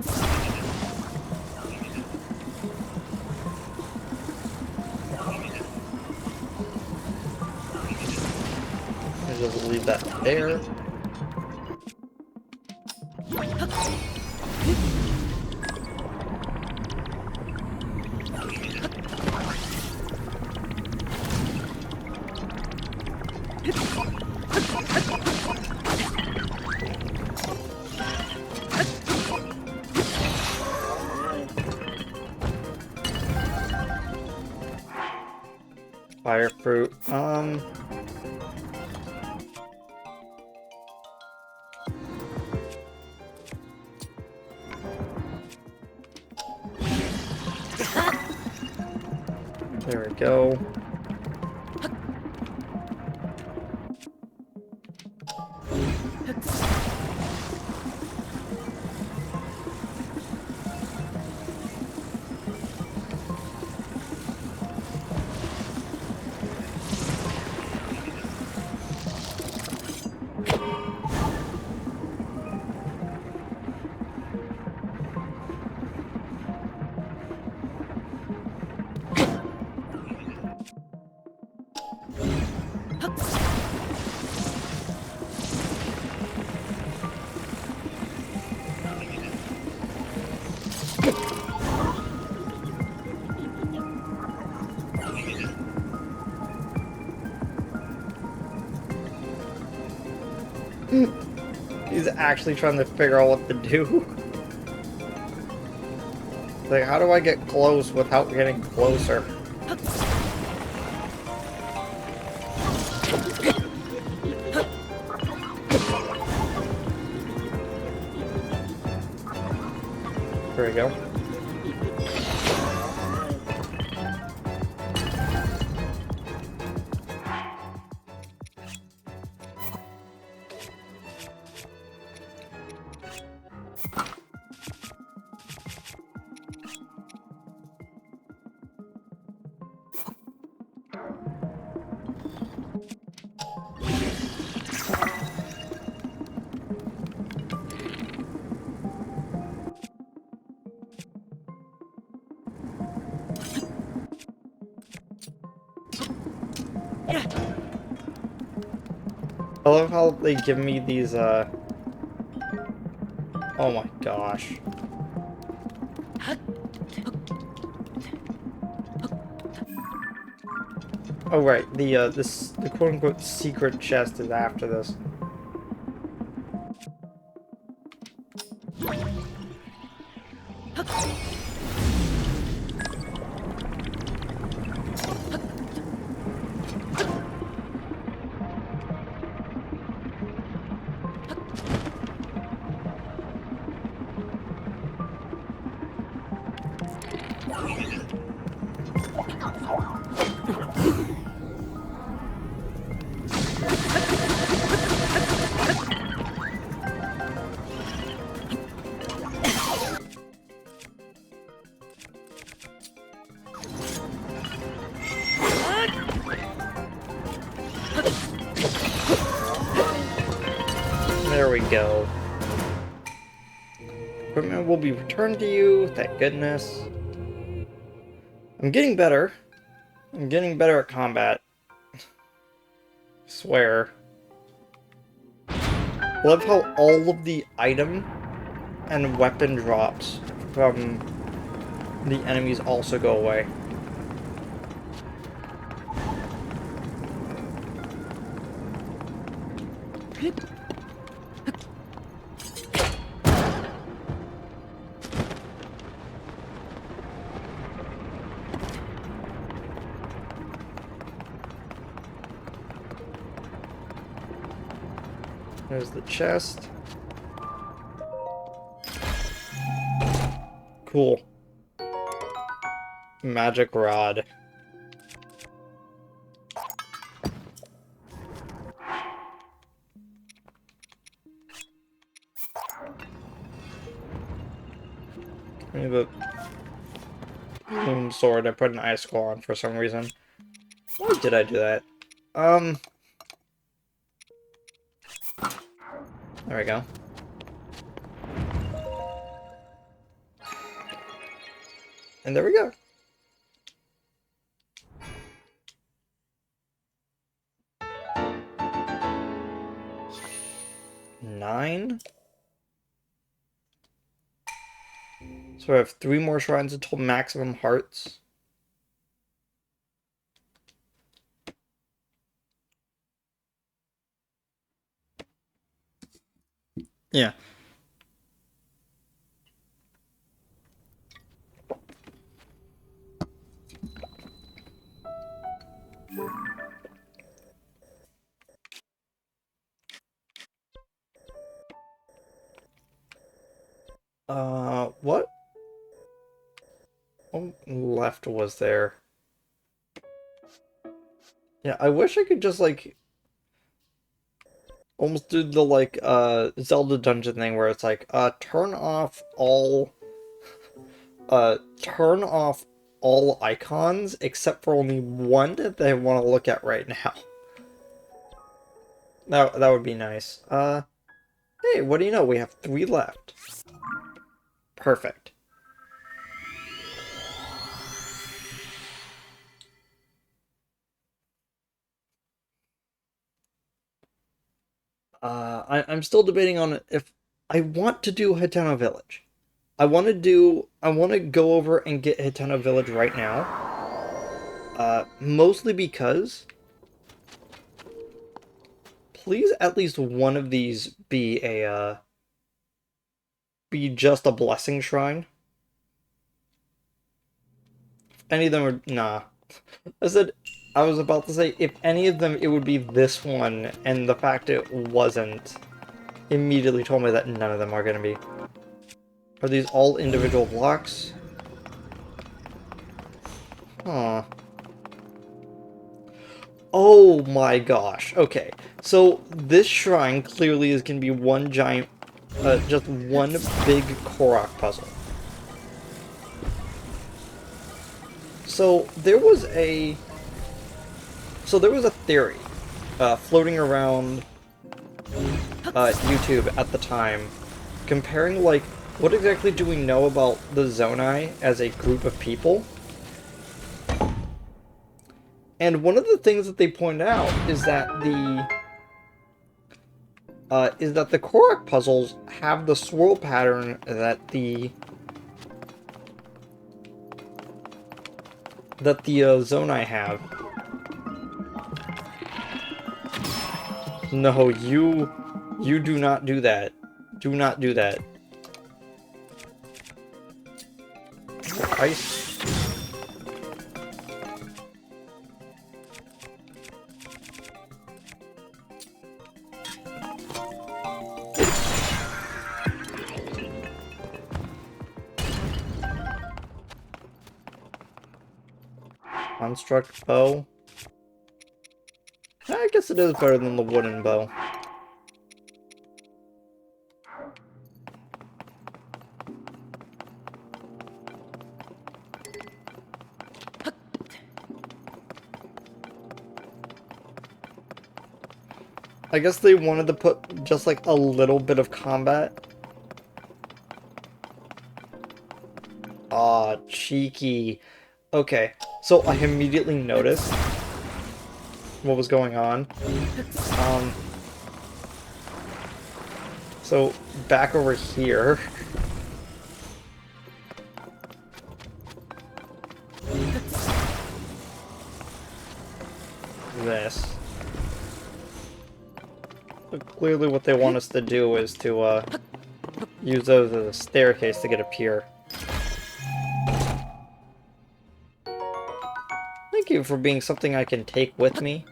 I just leave that there. Fire fruit. There we go. He's actually trying to figure out what to do. Like, how do I get close without getting closer? There we go. I love how they give me these, oh my gosh. Oh right, the quote-unquote secret chest is after this. There we go. Equipment will be returned to you, thank goodness. I'm getting better. I'm getting better at combat. I swear. Love how all of the item and weapon drops from the enemies also go away. There's the chest. Cool. Magic rod. I have a boom sword I put an icicle on for some reason. Why did I do that? There we go. And there we go. Nine? So I have 3 more shrines until maximum hearts. Yeah. What? What left was there? Yeah, I wish I could just, like, almost do the, like, Zelda dungeon thing where it's like, turn off all icons except for only one that I want to look at right now. That would be nice. Hey, what do you know? We have 3 left. Perfect. I'm still debating on if I want to do Hitano Village. I want to go over and get Hitano Village right now. Mostly because please at least one of these be be just a blessing shrine. If any of them are nah. I was about to say if any of them it would be this one, and the fact it wasn't immediately told me that none of them are gonna be. Are these all individual blocks? Huh. Oh my gosh. Okay. So this shrine clearly is going to be one giant, just one big Korok puzzle. So there was a theory floating around YouTube at the time, comparing like what exactly do we know about the Zonai as a group of people. And one of the things that they point out is that the Korok puzzles have the swirl pattern that the Zonai have. No, you do not do that. Do not do that. Ice. Construct bow. I guess it is better than the wooden bow. I guess they wanted to put just like a little bit of combat. Aw, cheeky. Okay, so I immediately noticed what was going on. So back over here. This. So clearly what they want us to do is to use those as a staircase to get up here. Thank you for being something I can take with me.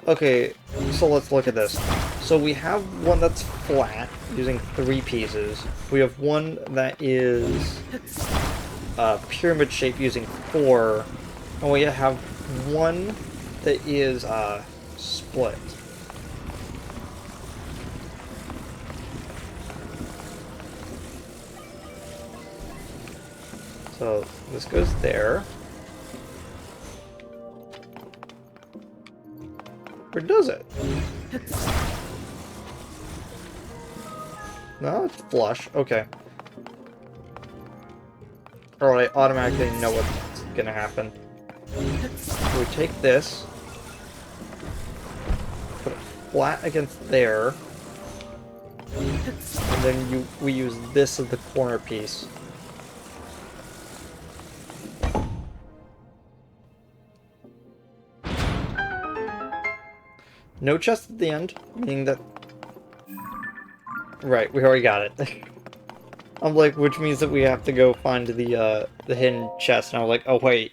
Okay, so let's look at this. So we have one that's flat, using 3 pieces. We have one that is pyramid shape using 4. And we have one that is split. So this goes there. Or does it? No, it's flush. Okay. Alright, I automatically know what's gonna happen. So we take this, put it flat against there, and then we use this as the corner piece. No chest at the end, meaning that... Right, we already got it. I'm like, which means that we have to go find the hidden chest, and I was like, oh wait.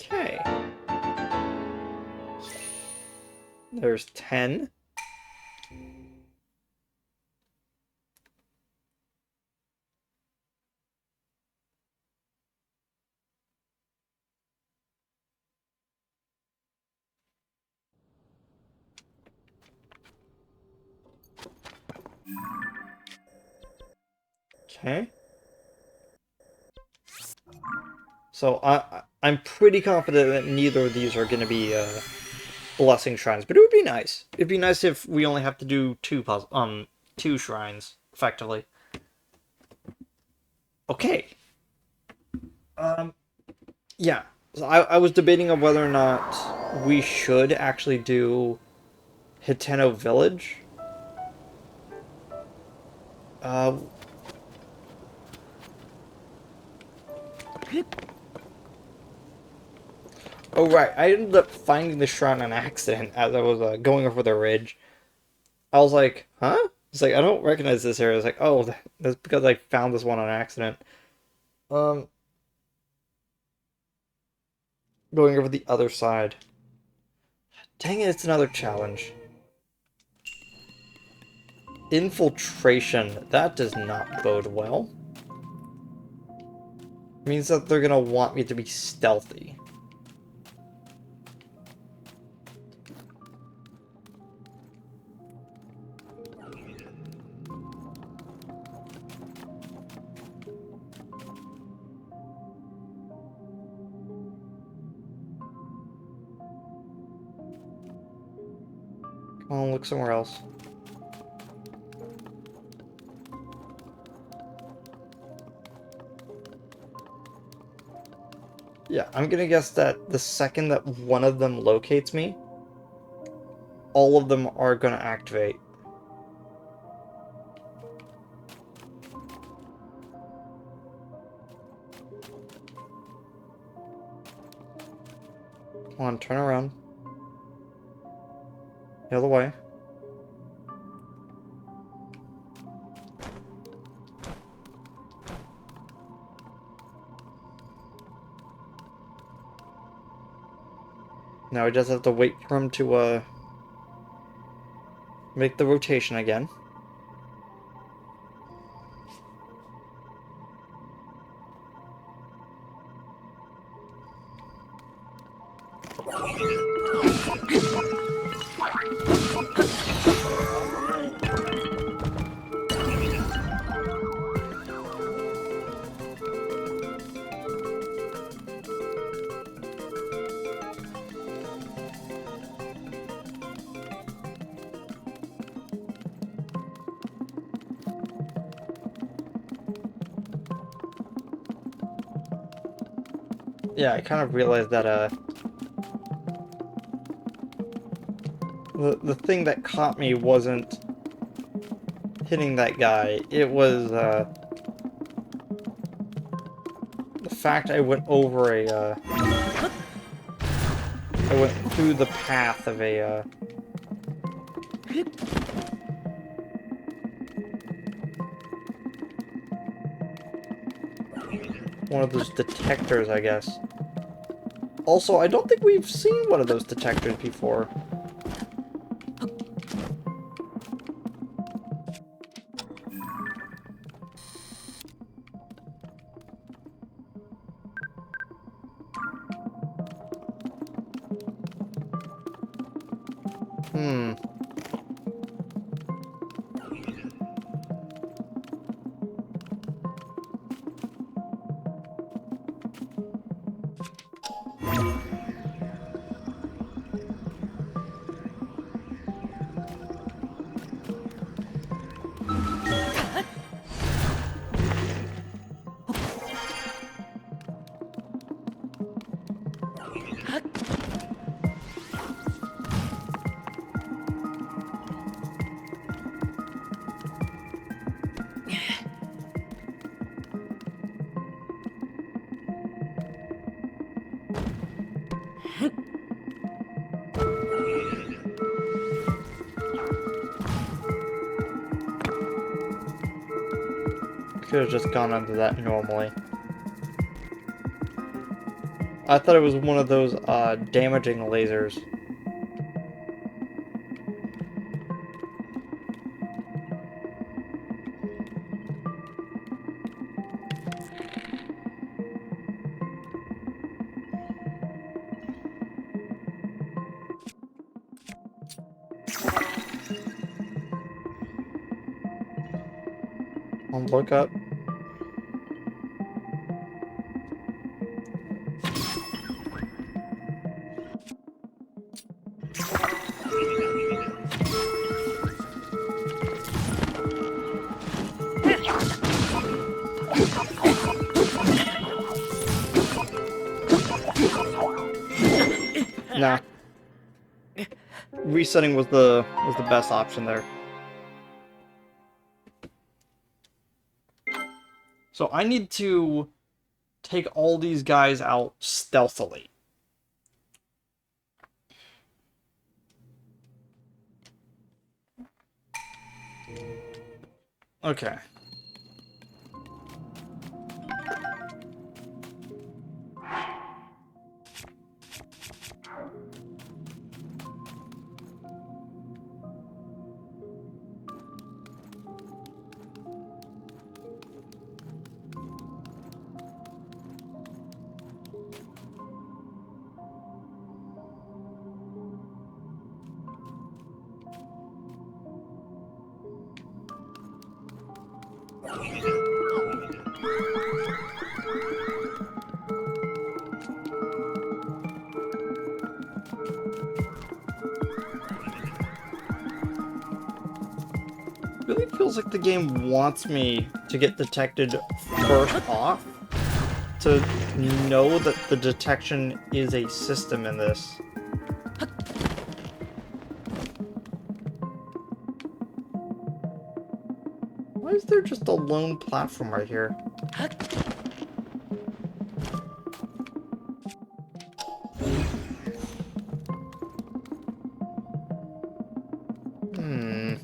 Okay. There's 10. Okay. So I'm pretty confident that neither of these are going to be blessing shrines, but it would be nice. It'd be nice if we only have to do 2 shrines effectively. Okay. Yeah. So I was debating on whether or not we should actually do Hiteno Village. Uh, oh, right. I ended up finding the shrine on accident as I was going over the ridge. I was like, huh? It's like, I don't recognize this area. I was like, oh, that's because I found this one on accident. Um, Going over the other side. Dang it, it's another challenge. Infiltration. That does not bode well. It means that they're gonna want me to be stealthy. Come on, look somewhere else. Yeah, I'm gonna guess that the second that one of them locates me, all of them are gonna activate. Come on, turn around. The other way. Now we just have to wait for him to, make the rotation again. Yeah, I kind of realized that, the thing that caught me wasn't hitting that guy. It was, the fact I went over I went through the path of one of those detectors, I guess. Also, I don't think we've seen one of those detectors before. Hmm. Could have just gone under that normally. I thought it was one of those, damaging lasers. Look up. Nah. Resetting was the best option there. So I need to take all these guys out stealthily. Okay. Really feels like the game wants me to get detected first off. to know that the detection is a system in this. Why is there just a lone platform right here? Hmm.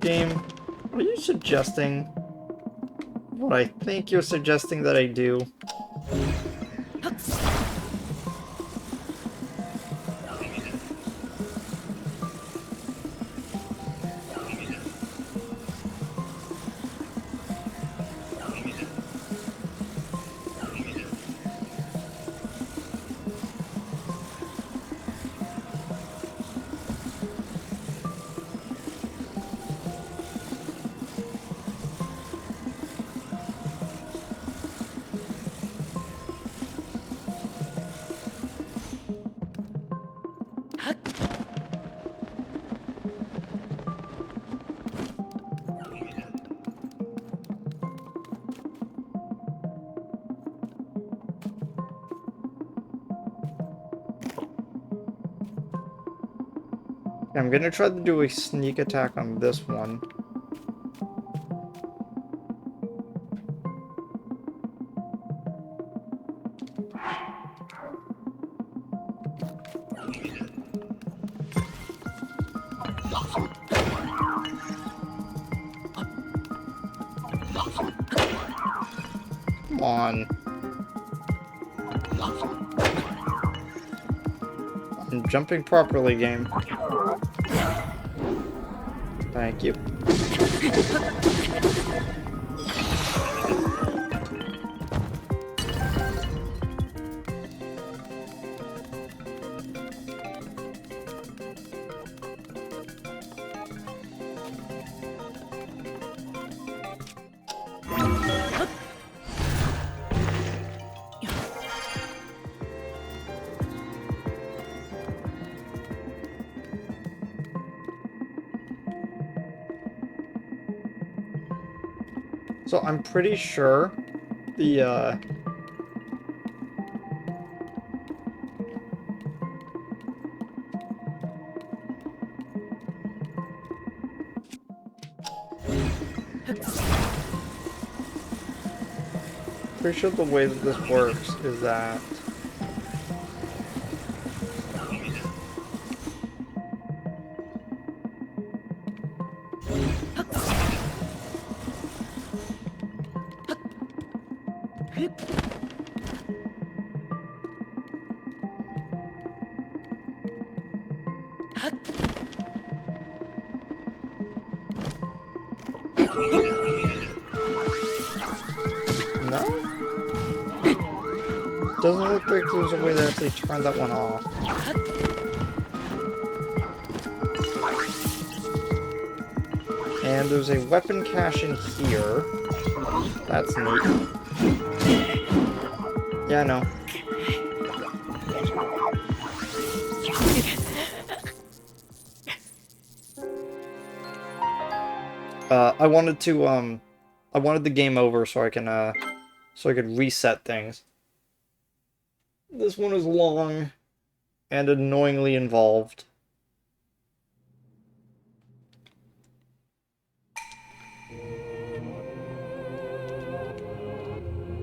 Game, are you suggesting what I think you're suggesting that I do? I'm gonna try to do a sneak attack on this one. Come on. I'm jumping properly, game. Thank you. So I'm pretty sure the pretty sure the way that this works is that no? Doesn't look like there's a way to actually turn that one off. And there's a weapon cache in here. That's neat. Yeah, I know. I wanted the game over so I could reset things. This one is long and annoyingly involved.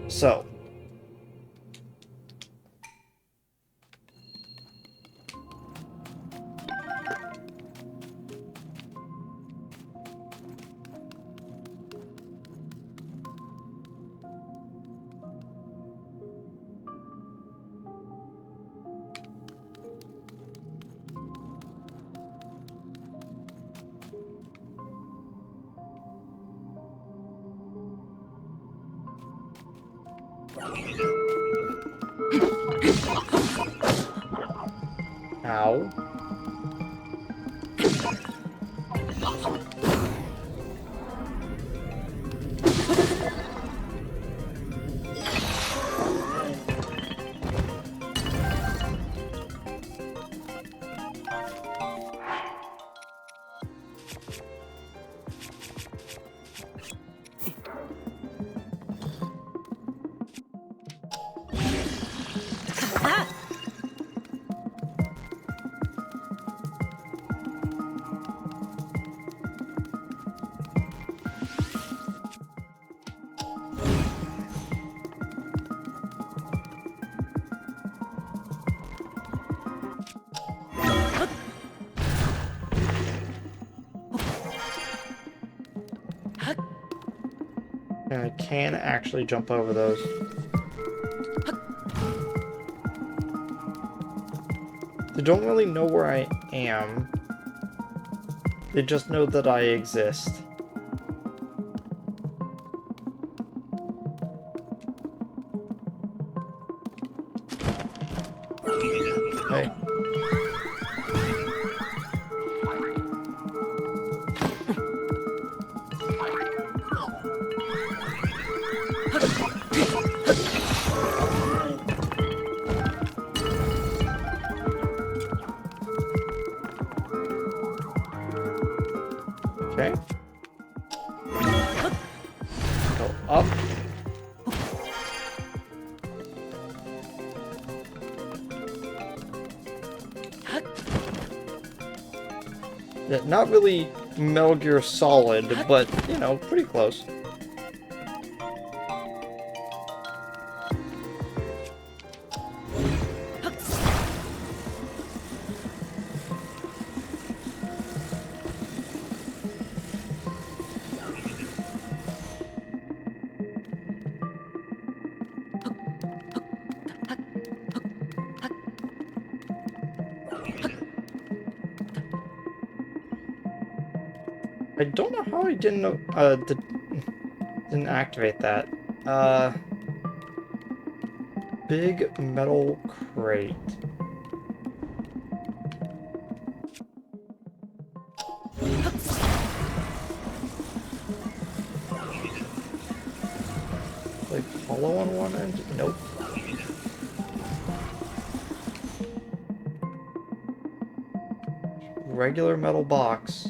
So, Ow. And I can actually jump over those. They don't really know where I am. They just know that I exist. Okay. Okay. Go up. Yeah, not really Metal Gear Solid, but, you know, pretty close. I don't know how I didn't know, didn't activate that. Big metal crate. Like hollow on one end? Nope. Regular metal box.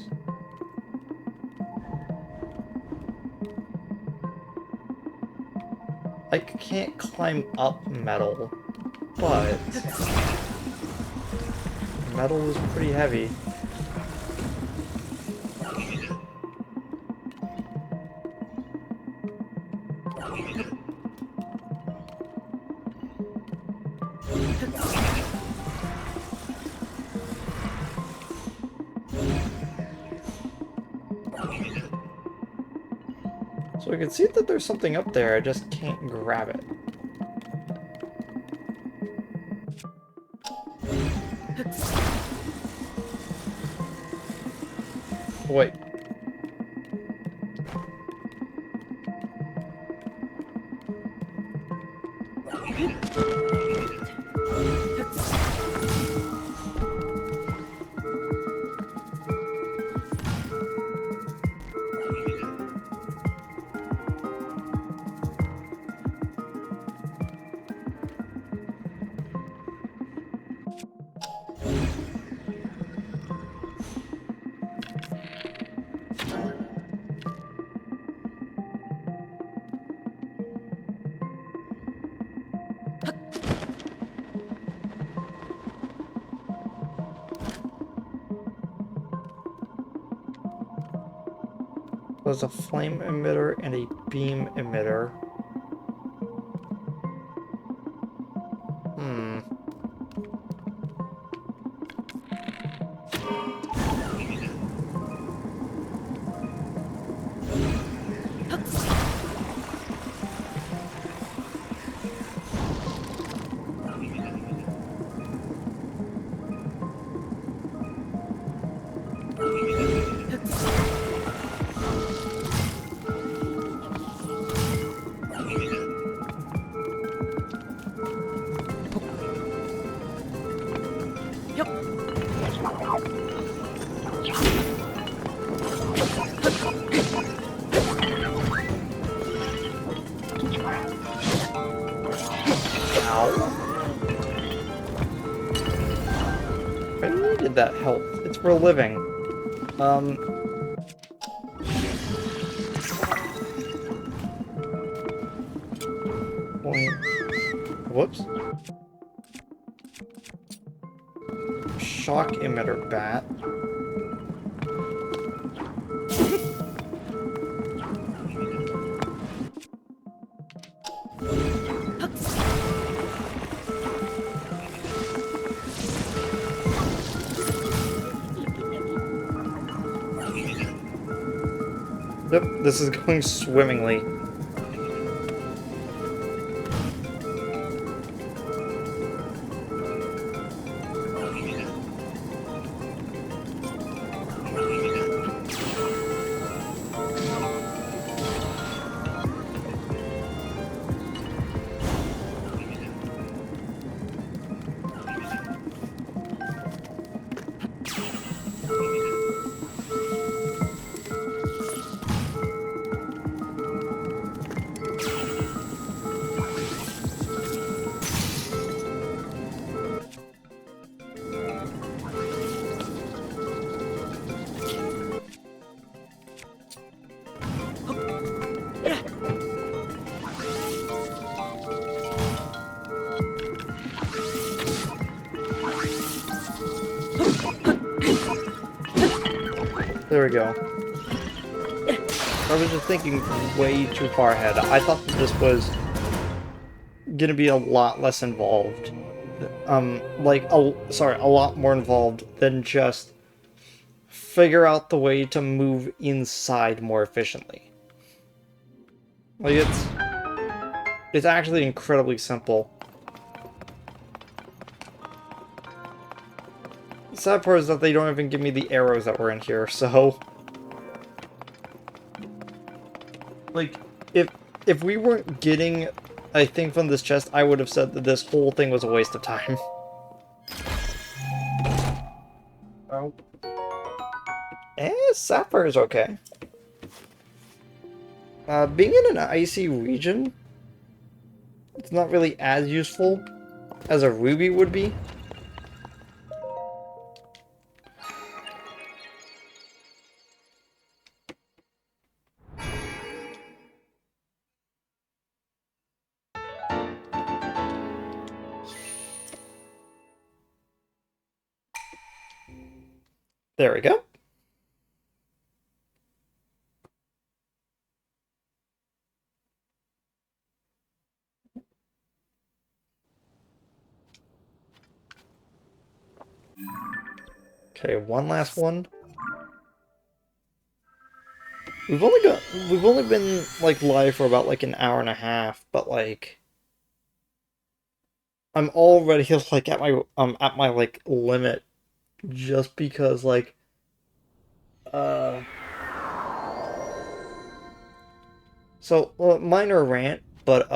I can't climb up metal, but metal is pretty heavy. So I can see that there's something up there, I just can't grab it. Wait. There's a flame emitter and a beam emitter. Hmm. Ow. I needed that help. It's for a living. Point. Whoops. Shock emitter bat. Yep, this is going swimmingly. There we go. I was just thinking way too far ahead. I thought that this was gonna be a lot less involved. Sorry, a lot more involved than just figure out the way to move inside more efficiently. Like, it's actually incredibly simple. The sad part is that they don't even give me the arrows that were in here, so... Like, if we weren't getting a thing from this chest, I would have said that this whole thing was a waste of time. Oh. Sapphire's okay. Being in an icy region, it's not really as useful as a ruby would be. There we go. Okay, one last one. We've only been like live for about like an hour and a half, but like I'm already like at my like limit just because like uh minor rant, but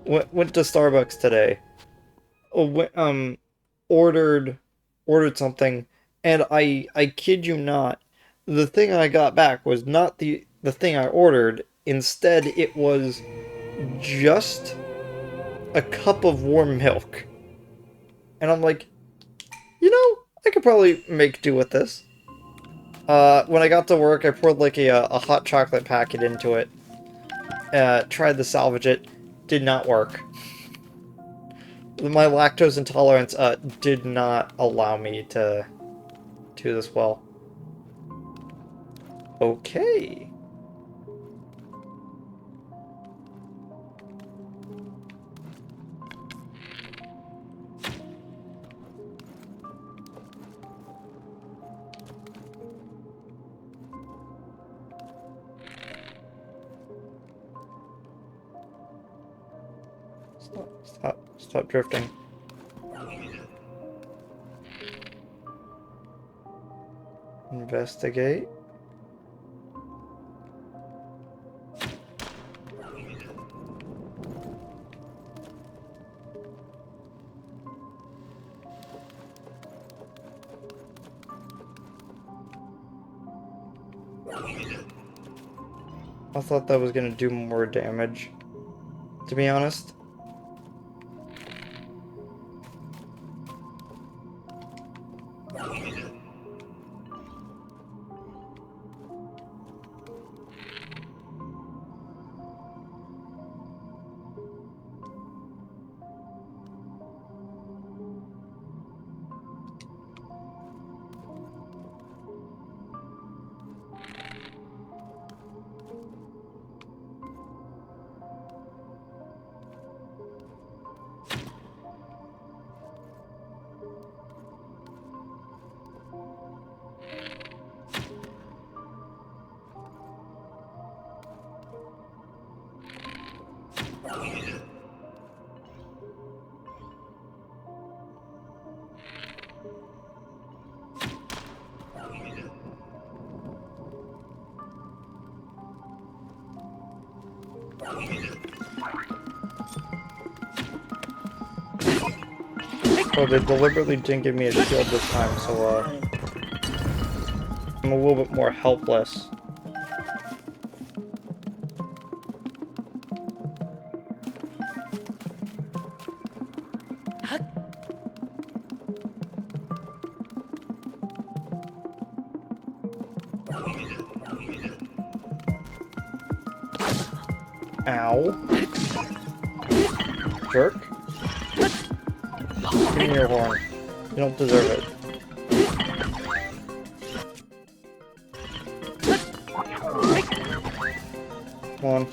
went to Starbucks today. Ordered something, and I kid you not, the thing I got back was not the thing I ordered. Instead, it was just a cup of warm milk. And I'm like, you know, I could probably make do with this. When I got to work, I poured like a hot chocolate packet into it. Tried to salvage it. Did not work. My lactose intolerance did not allow me to do this well. Okay. Stop drifting. Investigate. I thought that was gonna do more damage, to be honest. Oh, they deliberately didn't give me a shield this time, so, I'm a little bit more helpless. Ow. Jerk. Give me your horn. You don't deserve it. Come on.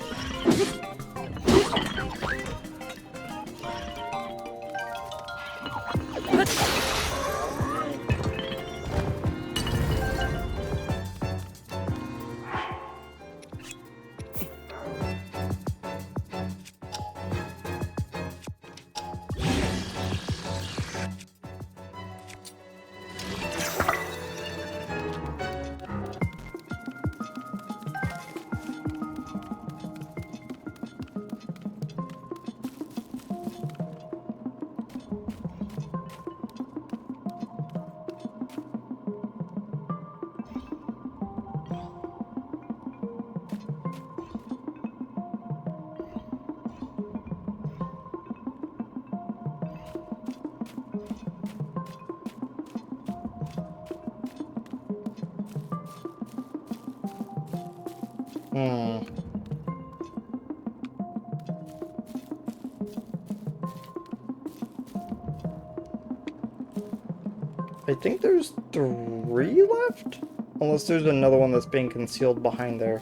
I think there's 3 left? Unless there's another one that's being concealed behind there.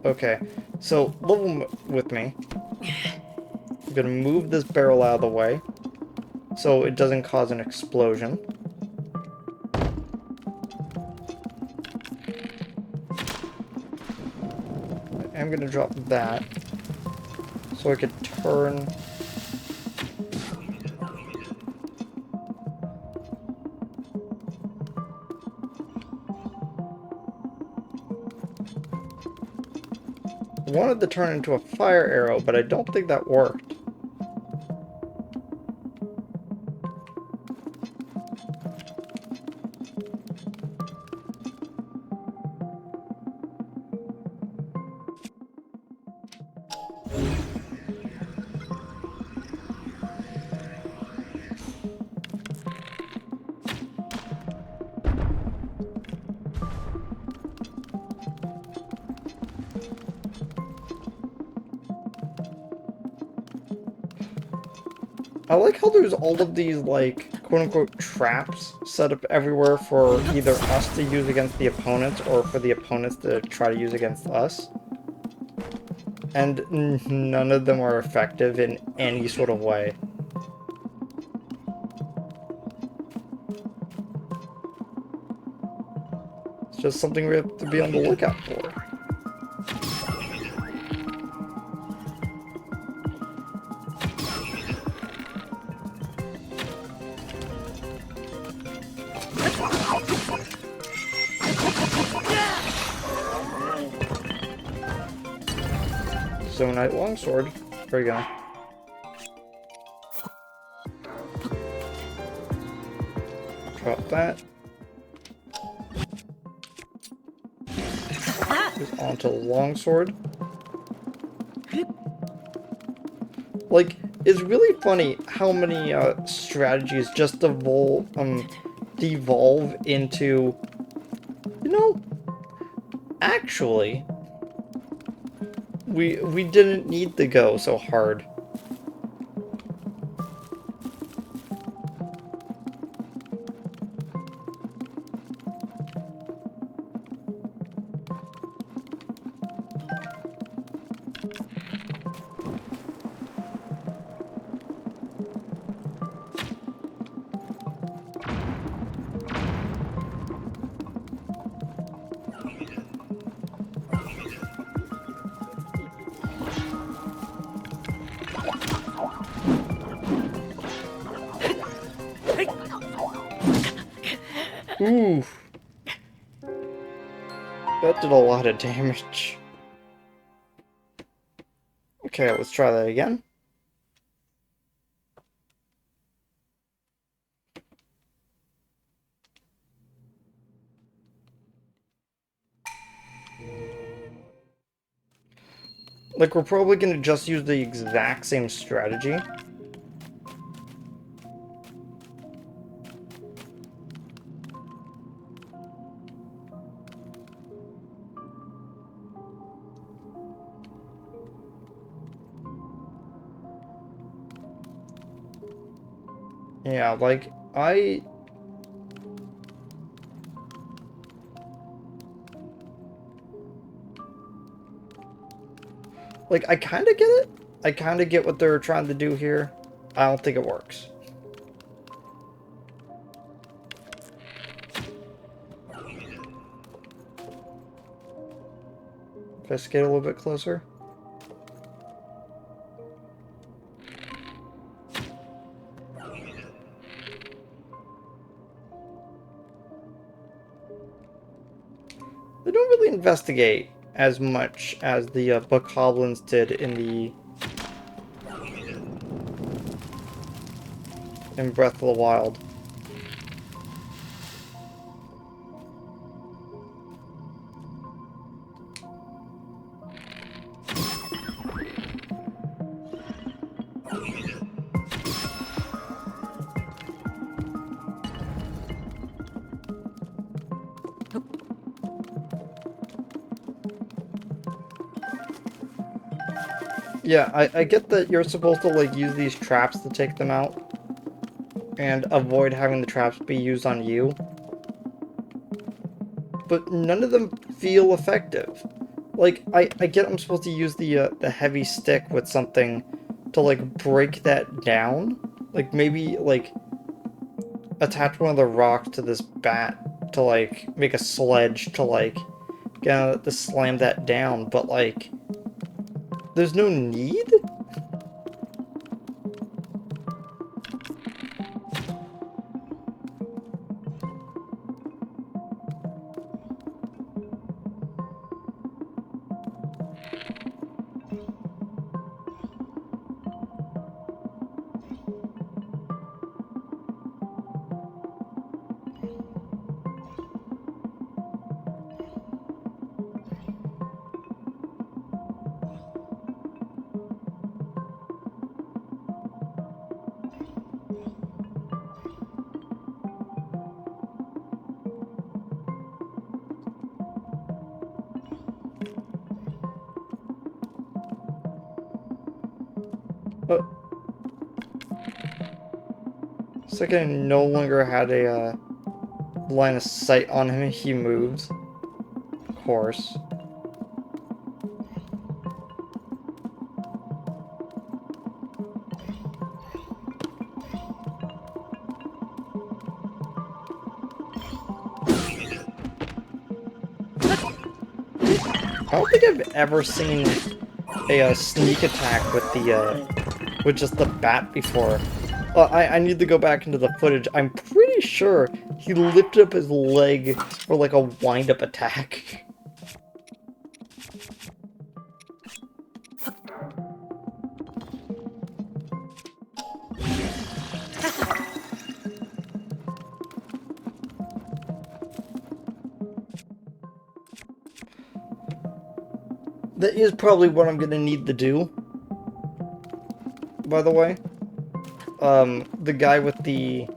Okay, so level with me. I'm gonna move this barrel out of the way so it doesn't cause an explosion. I'm gonna drop that so I could turn. I wanted to turn into a fire arrow, but I don't think that worked. I like how there's all of these, like, quote-unquote traps set up everywhere for either us to use against the opponents or for the opponents to try to use against us. And none of them are effective in any sort of way. It's just something we have to be on the lookout for. Zonaite longsword. There we go. Drop that. He's onto the longsword. Like, it's really funny how many strategies just devolve into, you know, actually, we didn't need to go so hard. Ooh, that did a lot of damage. Okay, let's try that again. Like, we're probably gonna just use the exact same strategy. Yeah, like, I kinda get it. I kinda get what they're trying to do here. I don't think it works. Let's get a little bit closer. They don't really investigate as much as the bokoblins did in Breath of the Wild. Yeah, I get that you're supposed to, like, use these traps to take them out and avoid having the traps be used on you. But none of them feel effective. Like, I get I'm supposed to use the heavy stick with something to, like, break that down. Like, maybe, like, attach one of the rocks to this bat to, like, make a sledge to, like, get to slam that down. But, like, there's no need? Uh, it's like I no longer had a line of sight on him. He moves. Of course. I don't think I've ever seen a sneak attack with with just the bat before. I need to go back into the footage. I'm pretty sure he lifted up his leg for like a wind-up attack. That is probably what I'm gonna need to do, by the way. The guy with the,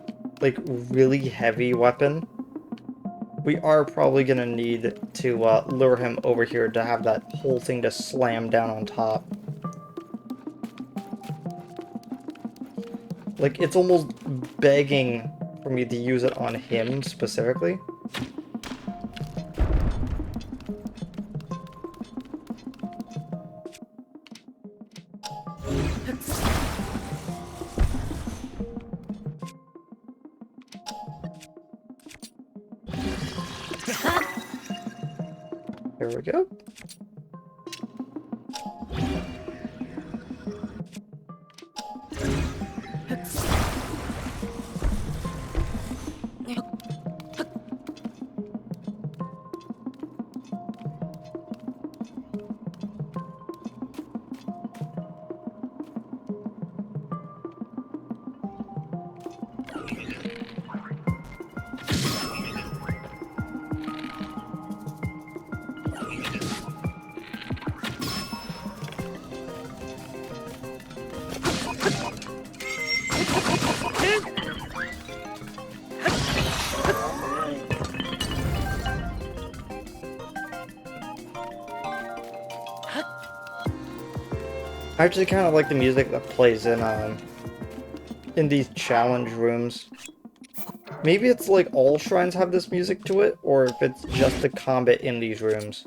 like, really heavy weapon, we are probably gonna need to, lure him over here to have that whole thing to slam down on top. Like, it's almost begging for me to use it on him, specifically. There we go. I actually kind of like the music that plays in these challenge rooms. Maybe it's like all shrines have this music to it, or if it's just the combat in these rooms.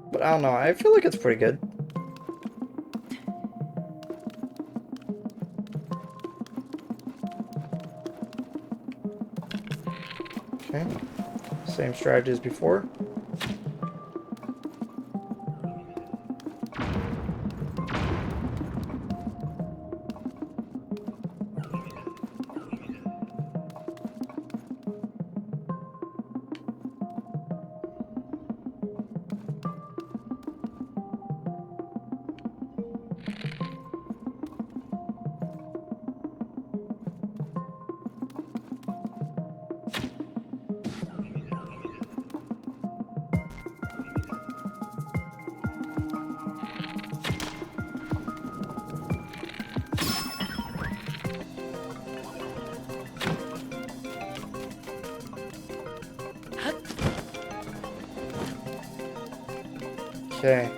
But I don't know, I feel like it's pretty good. Okay, same strategy as before. Okay.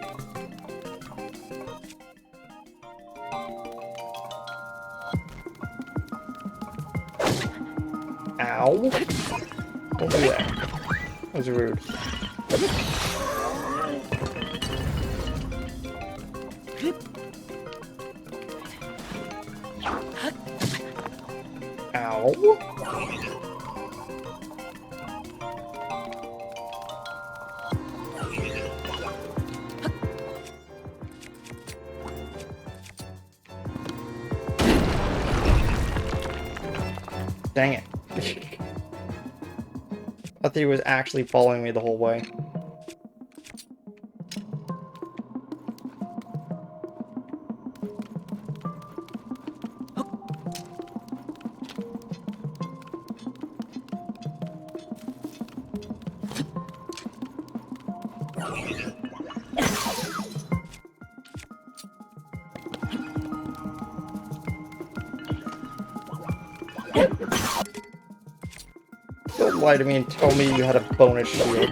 Ow. Don't do that. That was rude. Ow. Dang it. I thought he was actually following me the whole way. Don't lie to me and tell me you had a bonus shield.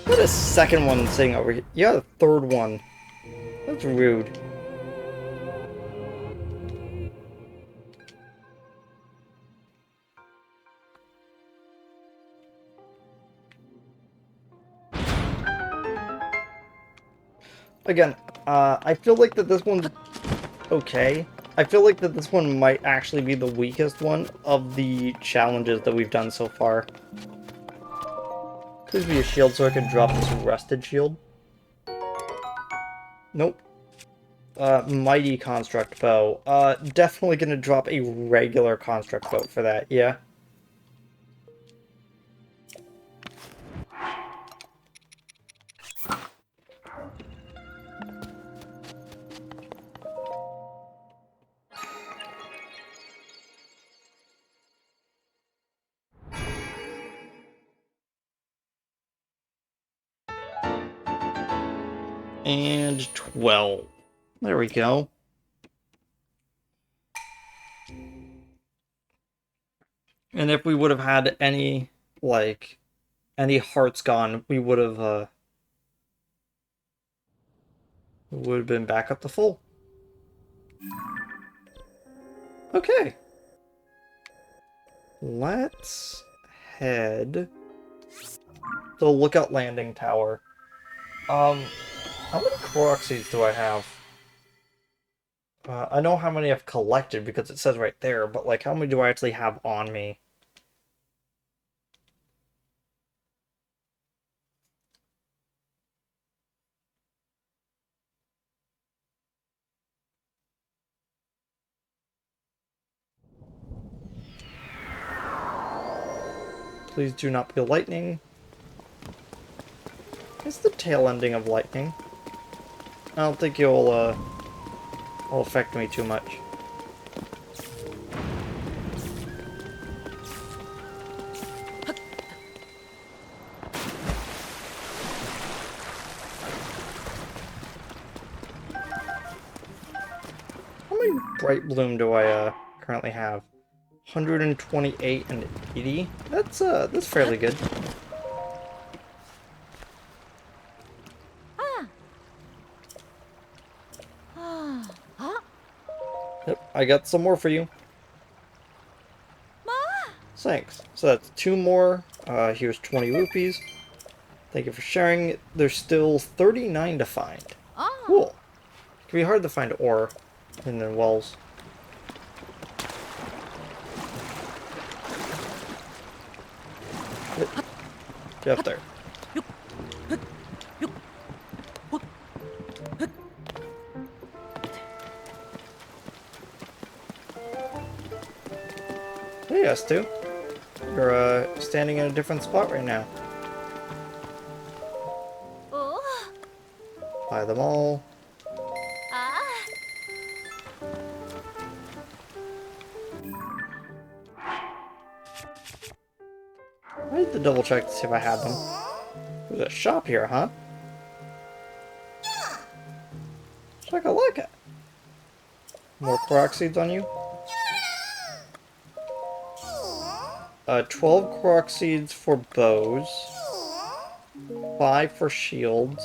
What a second one sitting over here. You got a third one. That's rude. Again, I feel like that this one's okay. I feel like that this one might actually be the weakest one of the challenges that we've done so far. Please be a shield so I can drop this rusted shield. Nope. Mighty construct bow. Definitely gonna drop a regular construct bow for that, yeah. And 12. There we go. And if we would have had any, like, any hearts gone, we would have been back up to full. Okay. Let's head to the Lookout Landing Tower. How many Korok seeds do I have? I know how many I've collected because it says right there, but like, how many do I actually have on me? Please do not be lightning. It's the tail ending of lightning. I don't think will affect me too much. How many Bright Bloom do I currently have? 128 and 80. That's fairly good. Yep, I got some more for you. Thanks. So that's 2 more. Here's 20 rupees. Thank you for sharing. There's still 39 to find. Cool. It can be hard to find ore in the wells. Get up there. Hey, S2. You're standing in a different spot right now. Buy them all. I had to double check to see if I had them. There's a shop here, huh? Take a look at. More Korok seeds on you. 12 Korok seeds for bows. 5 for shields.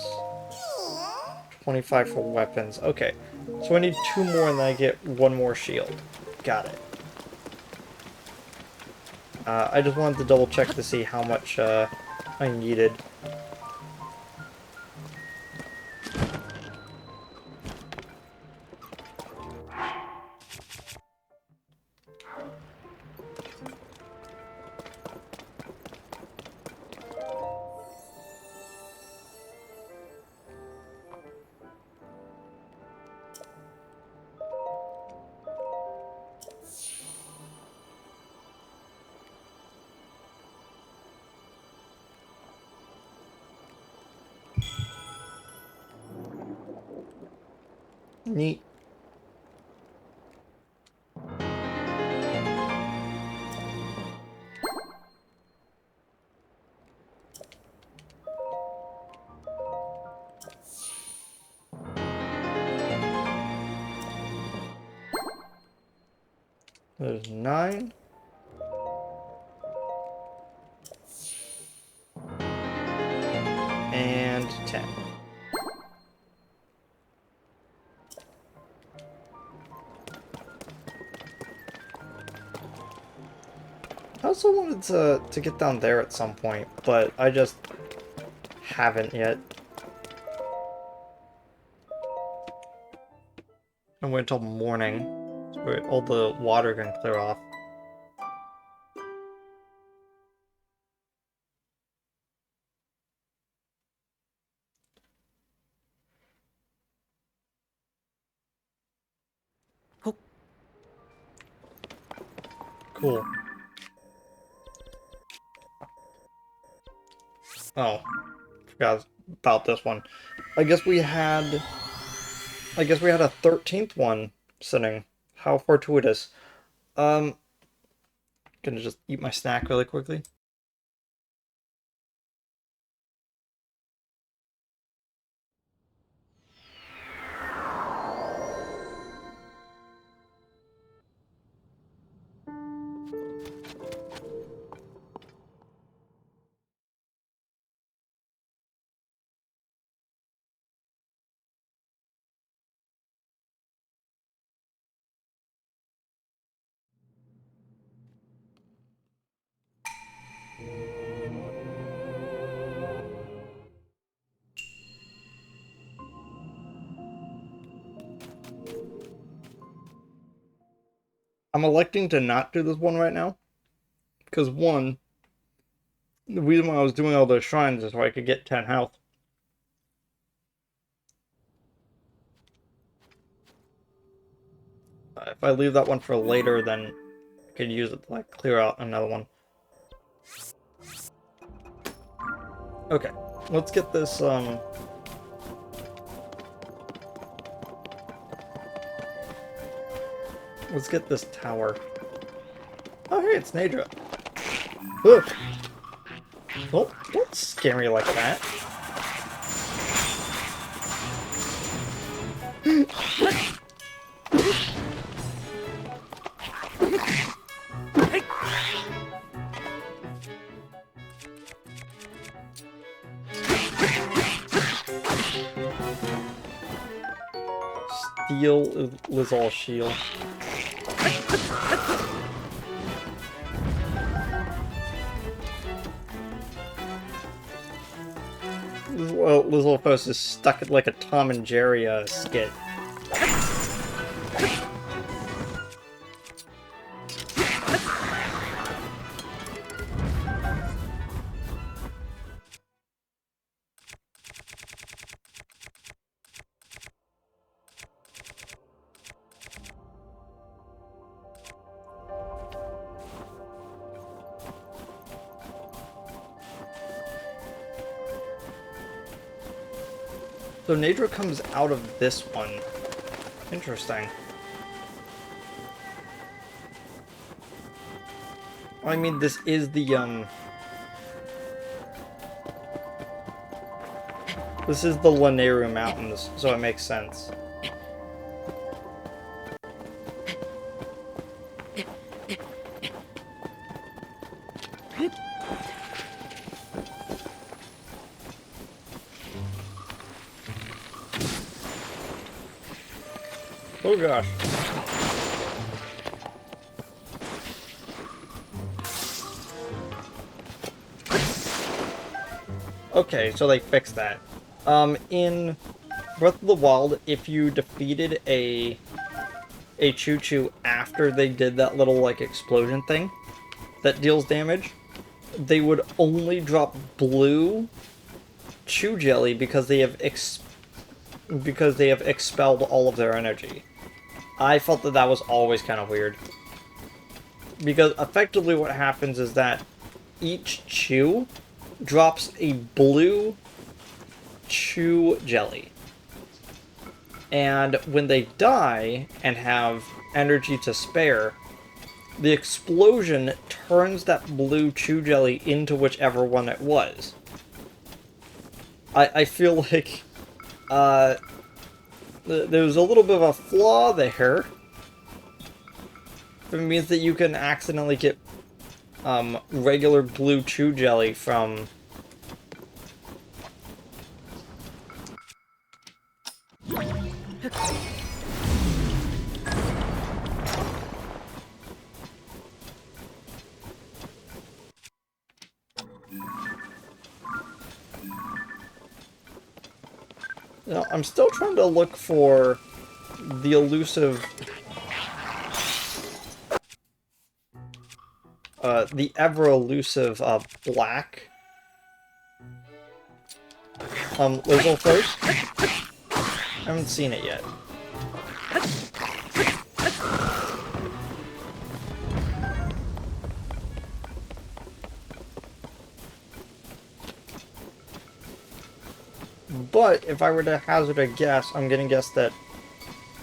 25 for weapons. Okay, so I need 2 more and then I get 1 more shield. Got it. I just wanted to double check to see how much I needed. Neat. There's 9. And 10. I also wanted to get down there at some point, but I just haven't yet. I'm wait until morning, so all the water can clear off. Cool. Oh, forgot about this one. I guess we had a 13th one sitting. How fortuitous. Um, gonna just eat my snack really quickly. I'm electing to not do this one right now. Because one, the reason why I was doing all those shrines is so I could get 10 health. If I leave that one for later, then I could use it to like clear out another one. Okay, let's get this let's get this tower. Oh hey, it's Nadra. Ugh. Oh, don't scare me like that. Steel Lizal shield. Lizalfos is stuck at like a Tom and Jerry skit. So Nadra comes out of this one. Interesting. I mean, this is the, this is the Lanayru Mountains, so it makes sense. Oh gosh. Okay, so they fixed that. In Breath of the Wild, if you defeated a Choo-Choo after they did that little, like, explosion thing that deals damage, they would only drop blue Chew Jelly because they have expelled all of their energy. I felt that that was always kind of weird. Because effectively what happens is that each Chew drops a blue Chew Jelly. And when they die and have energy to spare, the explosion turns that blue Chew Jelly into whichever one it was. I feel like there's a little bit of a flaw there. It means that you can accidentally get regular blue Chew Jelly from... Now, I'm still trying to look for the elusive... the ever-elusive, black... Lizalfos. I haven't seen it yet. But if I were to hazard a guess, I'm gonna guess that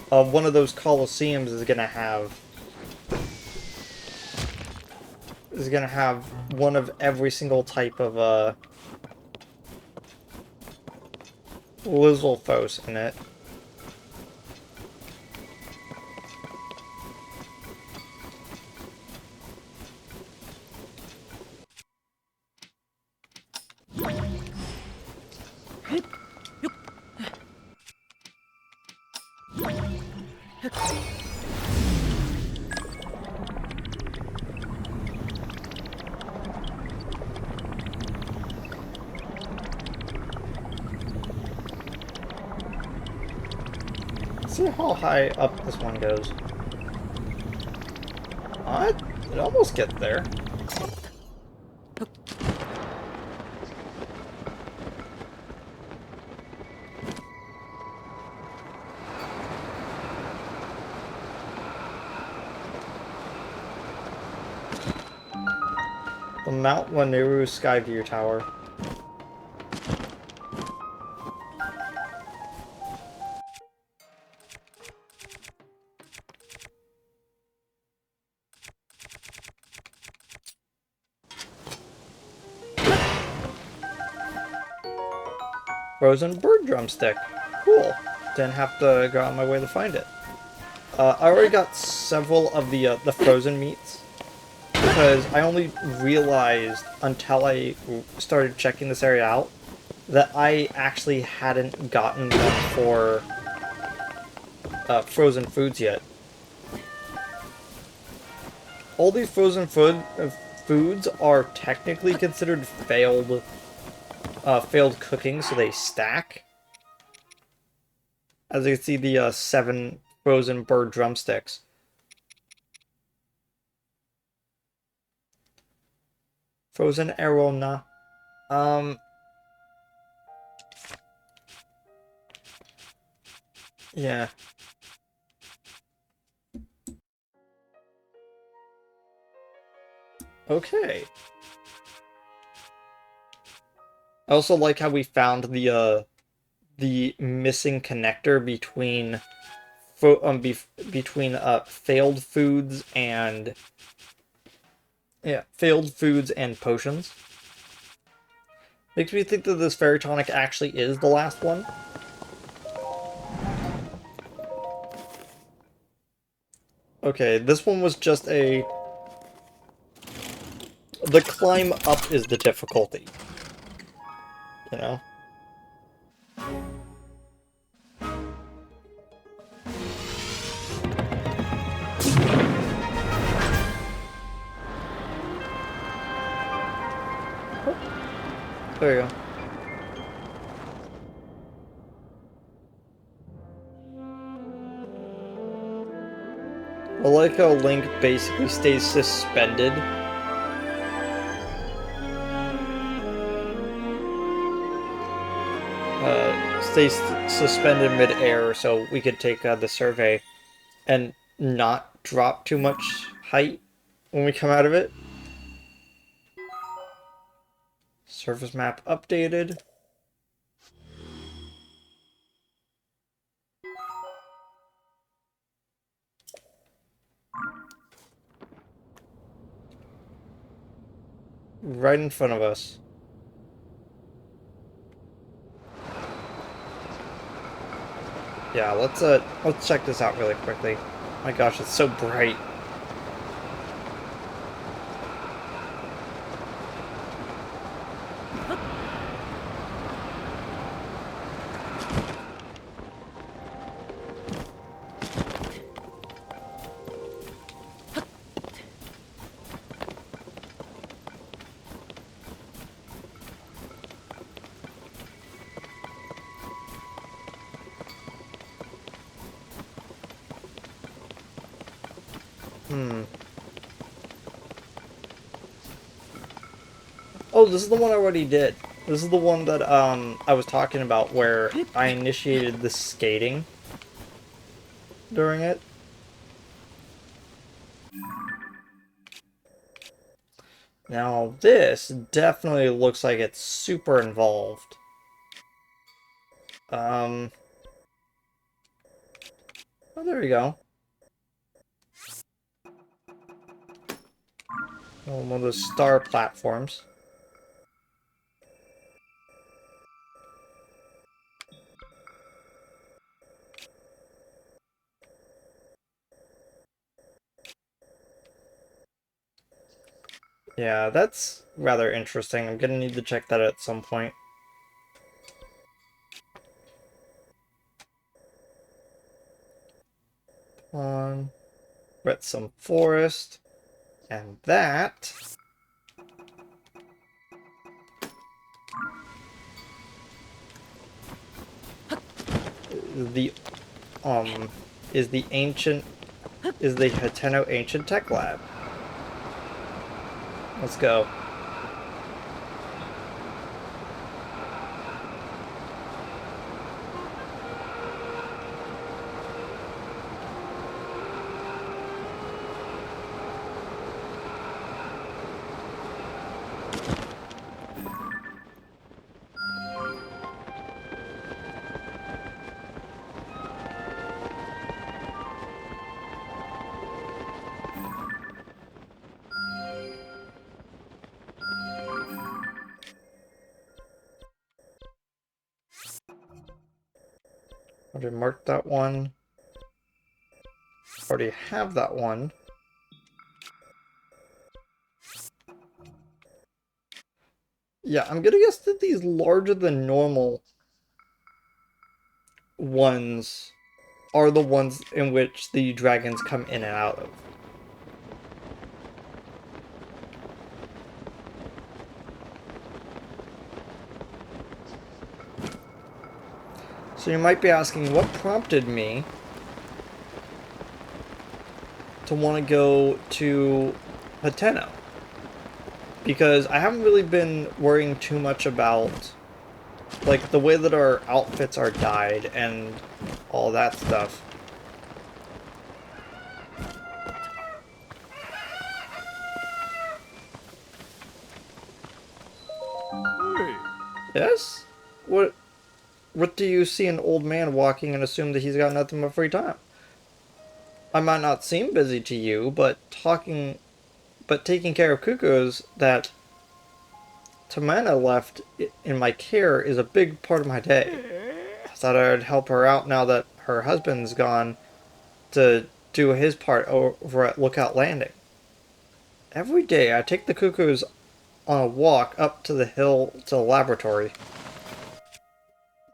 one of those Colosseums is gonna have one of every single type of Lizalfos in it. See how high up this one goes. It almost gets there. The Mount Wanuru Skyview Tower. Frozen bird drumstick. Cool. Didn't have to go out of my way to find it. I already got several of the frozen meats because I only realized until I started checking this area out that I actually hadn't gotten them for frozen foods yet. All these frozen foods are technically considered failed cooking, so they stack. As you can see, the 7 frozen bird drumsticks. Frozen arona. Yeah. Okay. I also like how we found the missing connector between failed foods and failed foods and potions. Makes me think that this fairy tonic actually is the last one. Okay, this one was just a... The climb up is the difficulty. You know? There you go. I like how Link basically stays suspended. Stays suspended mid-air so we could take the survey and not drop too much height when we come out of it. Surface map updated. Right in front of us. Yeah, let's check this out really quickly. My gosh, it's so bright. Oh, this is the one I already did. This is the one that I was talking about where I initiated the skating during it. Now this definitely looks like it's super involved. Oh, there we go. One of those star platforms. Yeah, that's rather interesting. I'm gonna need to check that out at some point. We're at some forest. And that... the is the Hateno Ancient Tech Lab. Let's go. Already marked that one. Already have that one. Yeah, I'm gonna guess that these larger than normal ones are the ones in which the dragons come in and out of. So you might be asking, what prompted me to want to go to Hateno? Because I haven't really been worrying too much about, like, the way that our outfits are dyed and all that stuff. Yes? What do you see an old man walking and assume that he's got nothing but free time? I might not seem busy to you, but taking care of cuckoos that Tamana left in my care is a big part of my day. I thought I'd help her out now that her husband's gone to do his part over at Lookout Landing. Every day I take the cuckoos on a walk up to the hill to the laboratory.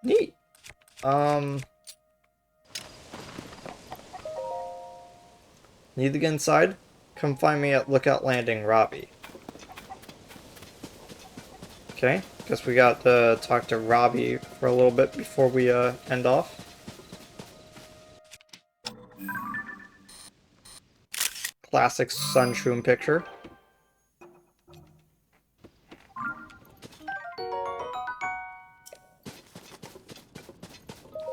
Neat. Need to get inside? Come find me at Lookout Landing, Robbie. Okay, guess we got to talk to Robbie for a little bit before we end off. Classic Sunshroom picture.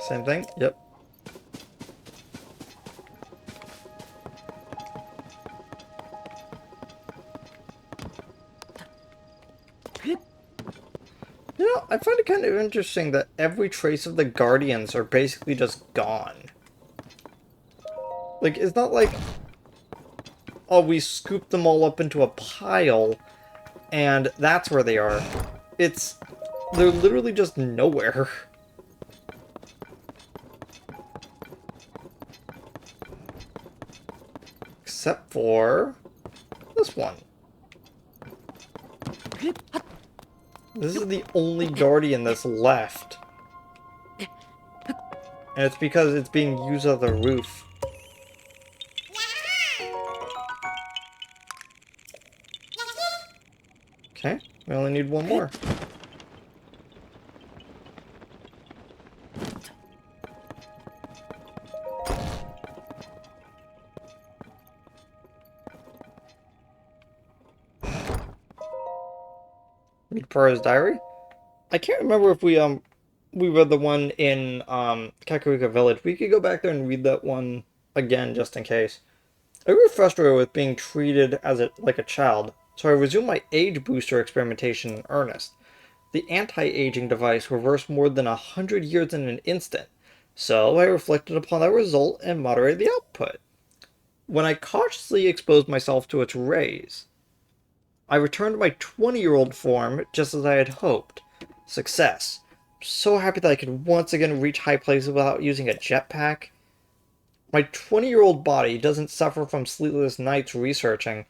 Same thing, yep. You know, I find it kind of interesting that every trace of the Guardians are basically just gone. Like, it's not like, oh, we scooped them all up into a pile, and that's where they are. They're literally just nowhere. Except for this one. This is the only Guardian that's left. And it's because it's being used as a roof. Okay, we only need one more. Read Pura's diary? I can't remember if we read the one in Kakariko Village. We could go back there and read that one again just in case. I grew frustrated with being treated as like a child, so I resumed my age booster experimentation in earnest. The anti-aging device reversed more than 100 years in an instant, so I reflected upon that result and moderated the output. When I cautiously exposed myself to its rays, I returned to my 20-year-old form just as I had hoped. Success. So happy that I could once again reach high places without using a jetpack. My 20-year-old body doesn't suffer from sleepless nights researching,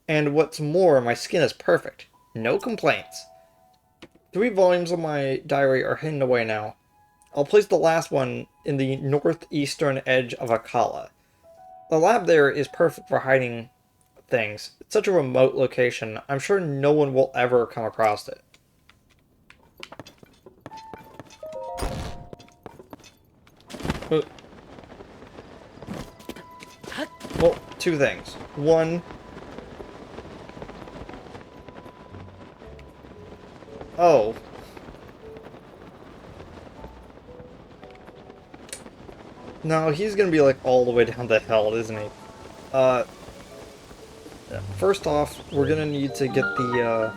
and what's more, my skin is perfect. No complaints. 3 volumes of my diary are hidden away now. I'll place the last one in the northeastern edge of Akala. The lab there is perfect for hiding things. It's such a remote location, I'm sure no one will ever come across it. Well, 2 things. One, Oh. No, he's gonna be like all the way down the hill, isn't he? Uh, First off, we're gonna need to get the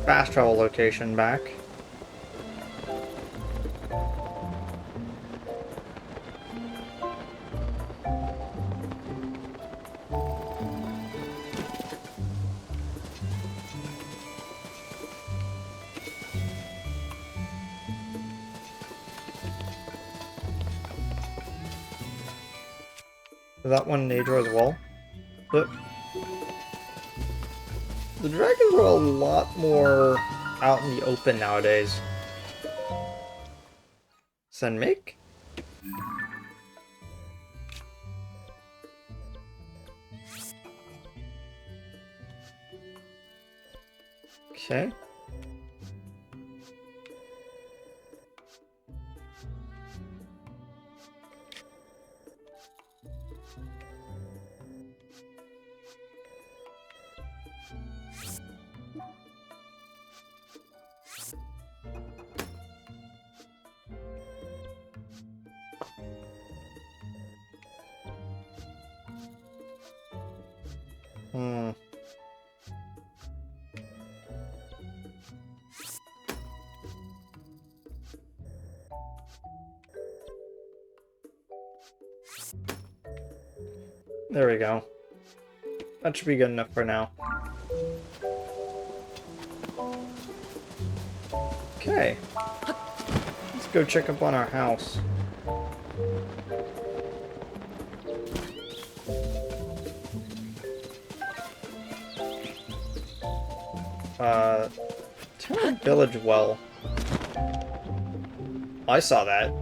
fast travel location back. That one Nadra as well. But the dragons are a lot more out in the open nowadays. Send make? Okay. Hmm. There we go. That should be good enough for now. Okay. Let's go check up on our house. Town Village Well. I saw that.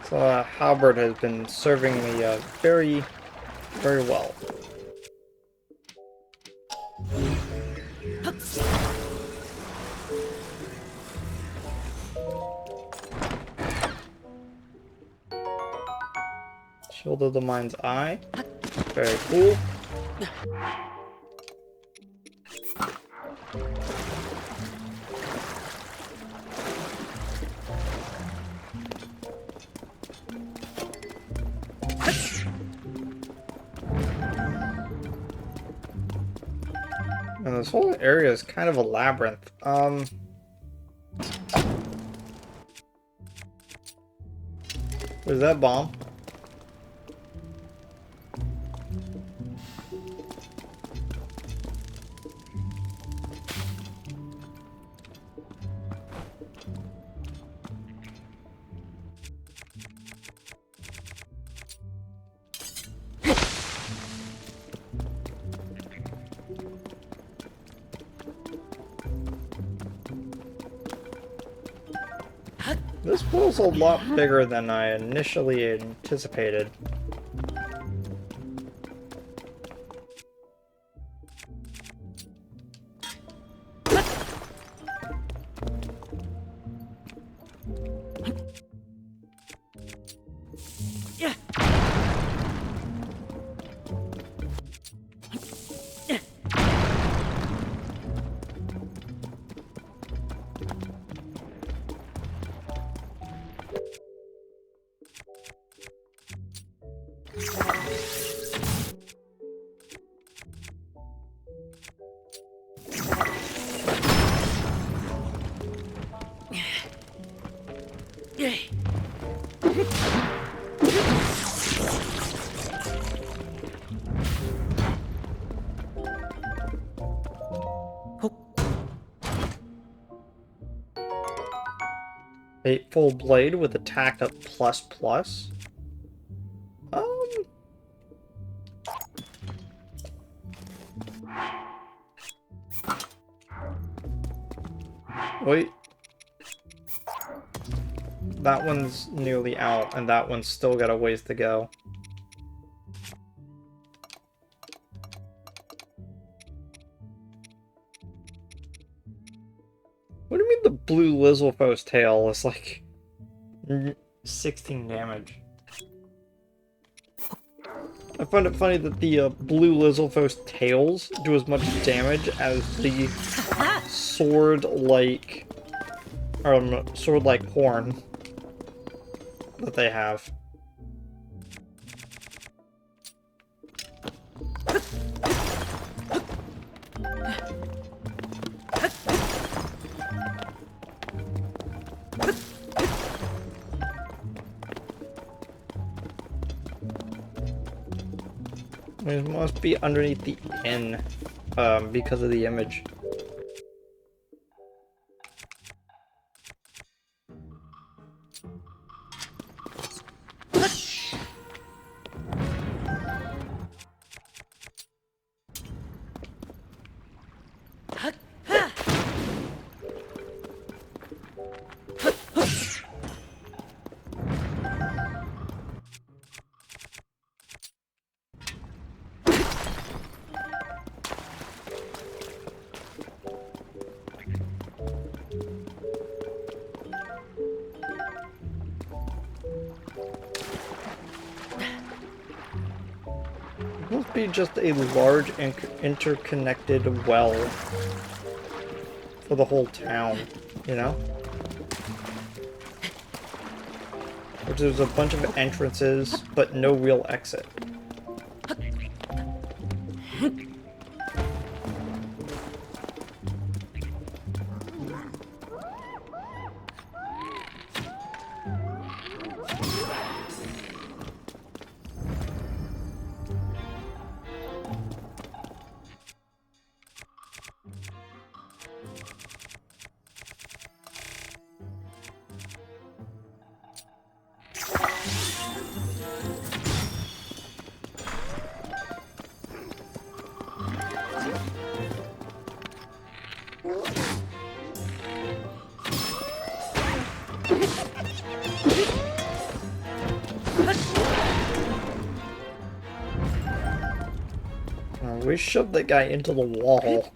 So, Halberd has been serving me very, very well. Shield of the Mind's Eye. Very cool. And this whole area is kind of a labyrinth. Where's that bomb? This was a lot bigger than I initially anticipated. Fateful Blade with attack up ++. Um, wait. That one's nearly out, and that one's still got a ways to go. What do you mean the blue Lizalfo's tail is like 16 damage? I find it funny that the blue Lizalfo's tails do as much damage as the sword-like horn that they have. It must be underneath the N, because of the image. It must be just a large interconnected well for the whole town, you know? Which there's a bunch of entrances, but no real exit. We shoved that guy into the wall.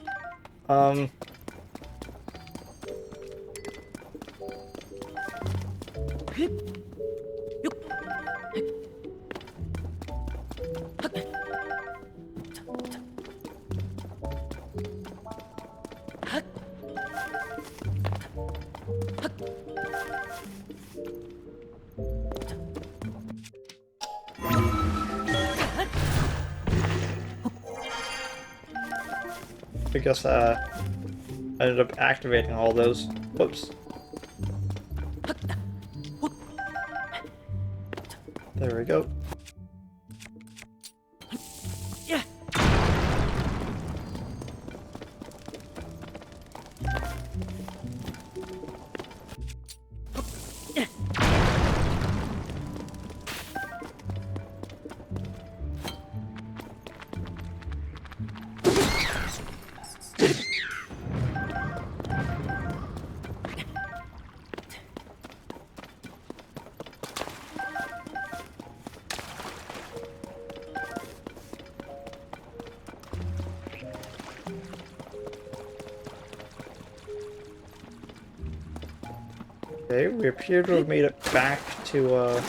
I guess, I ended up activating all those. Whoops. There we go. Okay, we appear to have made it back to,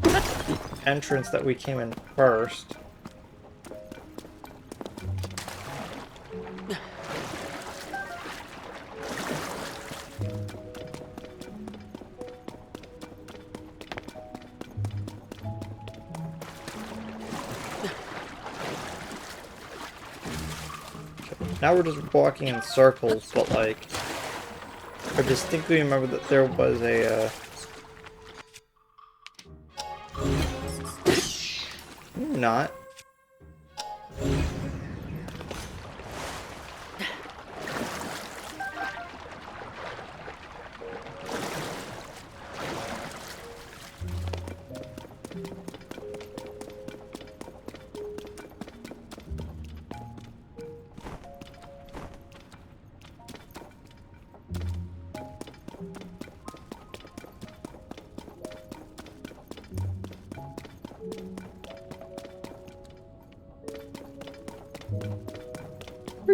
the entrance that we came in first. Now we're just walking in circles, but like, I distinctly remember that there was a, not.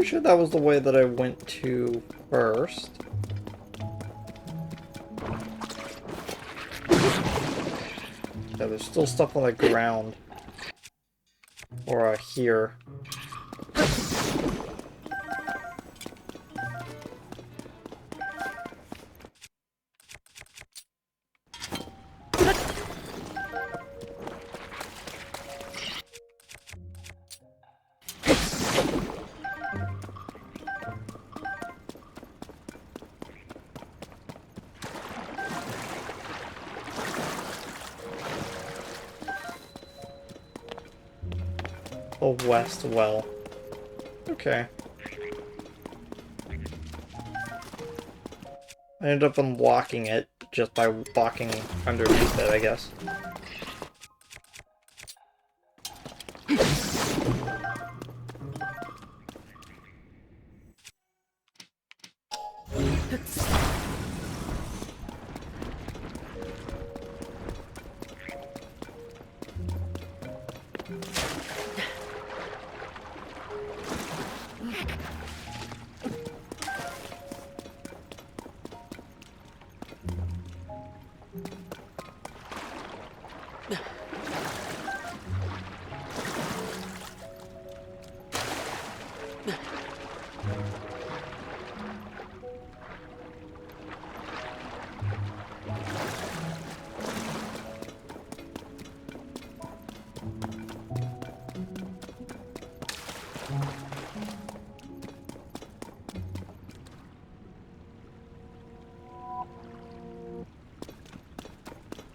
pretty sure that was the way that I went to first. Yeah, there's still stuff on the ground. Or here. The west well. Okay. I ended up unlocking it just by walking underneath it, I guess.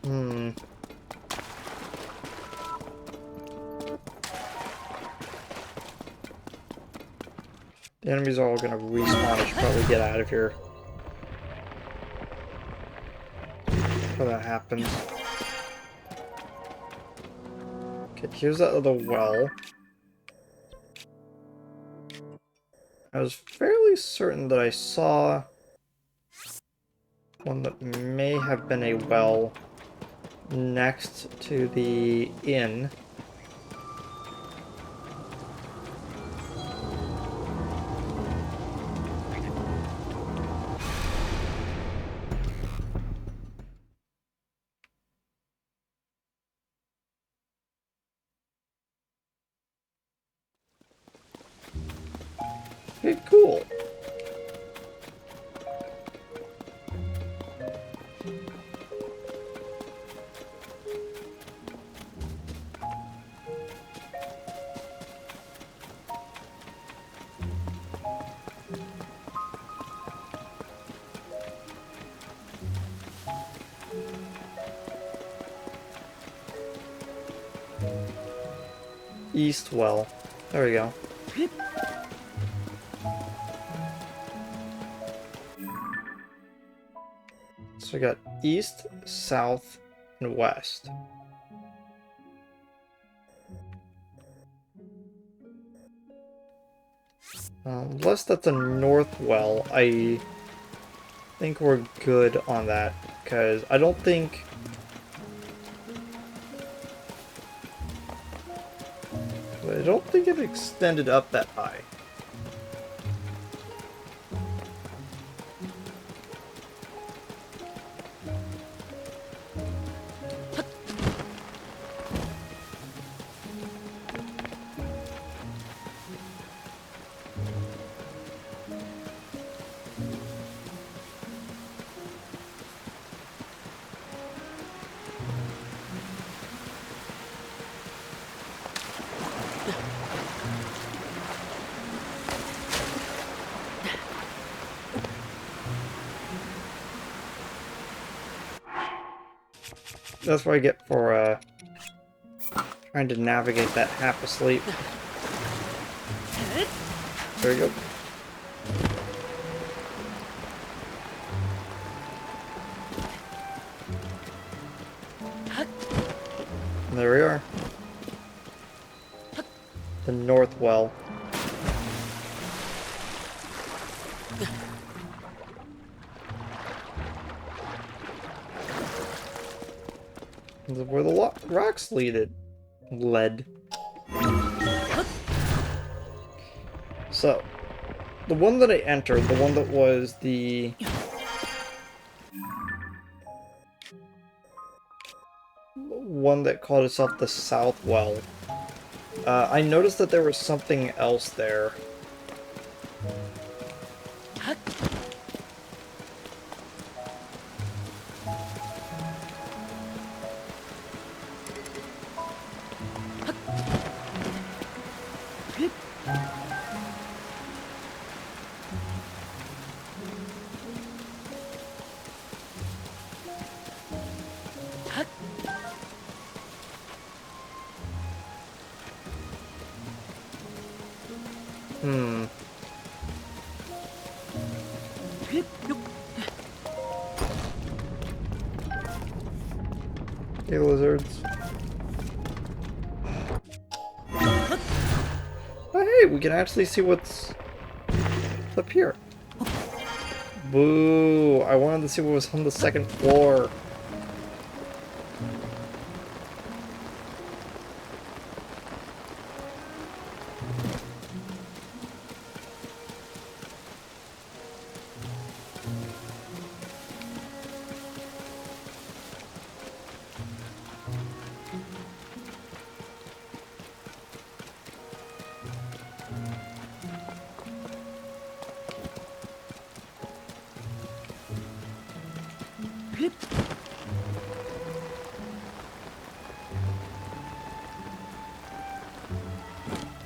Hmm. The enemies are all gonna respawn. I should probably get out of here before that happens. Okay, here's that other well. I was fairly certain that I saw one that may have been a well next to the inn. Okay, cool. East well. There we go. So we got east, south, and west. Unless that's a north well, I think we're good on that, because I don't think... it extended up that high. That's what I get for, trying to navigate that half asleep. There we go. And there we are. The north well. This is where the rocks led. So, the one that I entered, the one that was the one that called itself the Southwell. I noticed that there was something else there. Hmm. Hey, lizards. Oh, hey, we can actually see what's up here. Boo! I wanted to see what was on the second floor.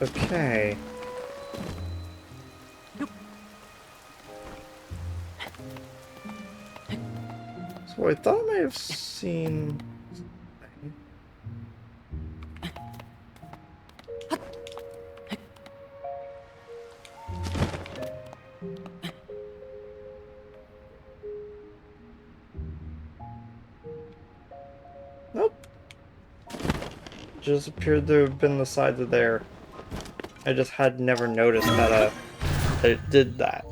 Okay. So I thought I may have seen... Nope. Just appeared to have been the sides of there. I just had never noticed that it did that.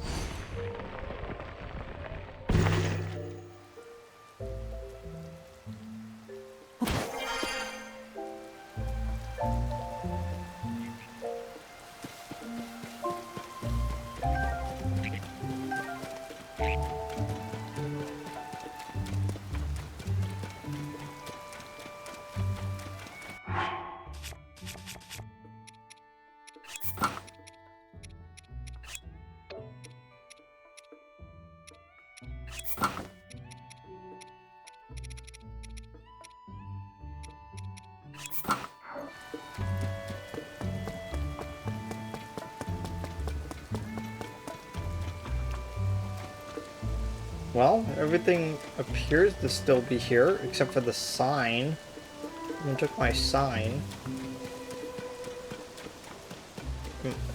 Well, everything appears to still be here, except for the sign. I took my sign.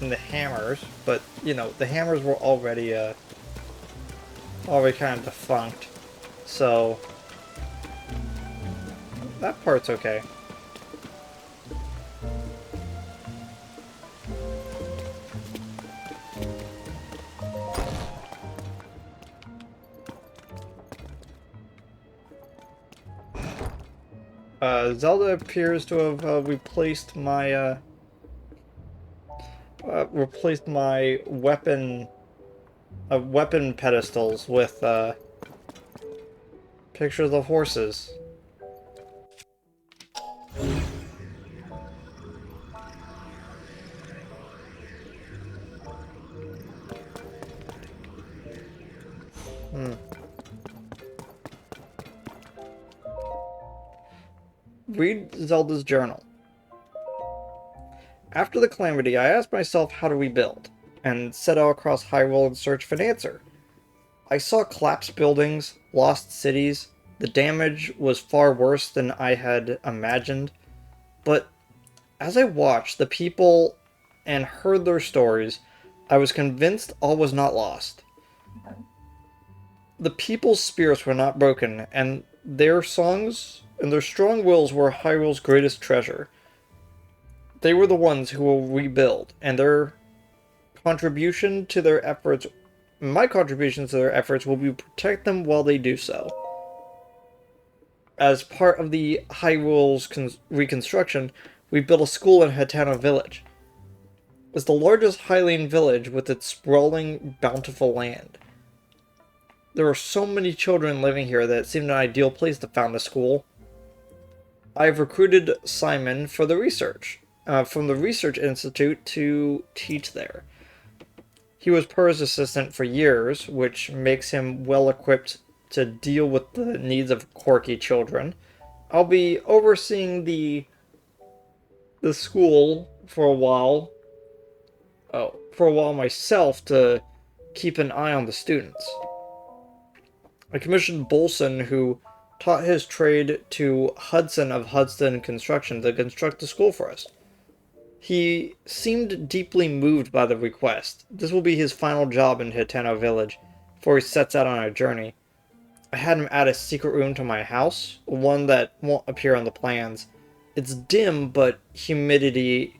And the hammers, but, you know, the hammers were already kind of defunct. So, that part's okay. Zelda appears to have replaced my weapon pedestals with pictures of horses. Read Zelda's journal. After the calamity, I asked myself how to rebuild, and set out across Hyrule in search of an answer. I saw collapsed buildings, lost cities. The damage was far worse than I had imagined, but as I watched the people and heard their stories, I was convinced all was not lost. The people's spirits were not broken, and their songs and their strong wills were Hyrule's greatest treasure. They were the ones who will rebuild, and contribution to their efforts, my contributions to their efforts will be to protect them while they do so. As part of the Hyrule's reconstruction, we built a school in Hatano Village. is the largest Hylian village with its sprawling, bountiful land. There are so many children living here that it seemed an ideal place to found a school. I've recruited Simon for the research, from the Research Institute to teach there. He was Purr's assistant for years, which makes him well equipped to deal with the needs of quirky children. I'll be overseeing the school for a while myself to keep an eye on the students. I commissioned Bolson, who taught his trade, to Hudson of Hudson Construction to construct the school for us. He seemed deeply moved by the request. This will be his final job in Hitano Village before he sets out on a journey. I had him add a secret room to my house, one that won't appear on the plans. It's dim, but humidity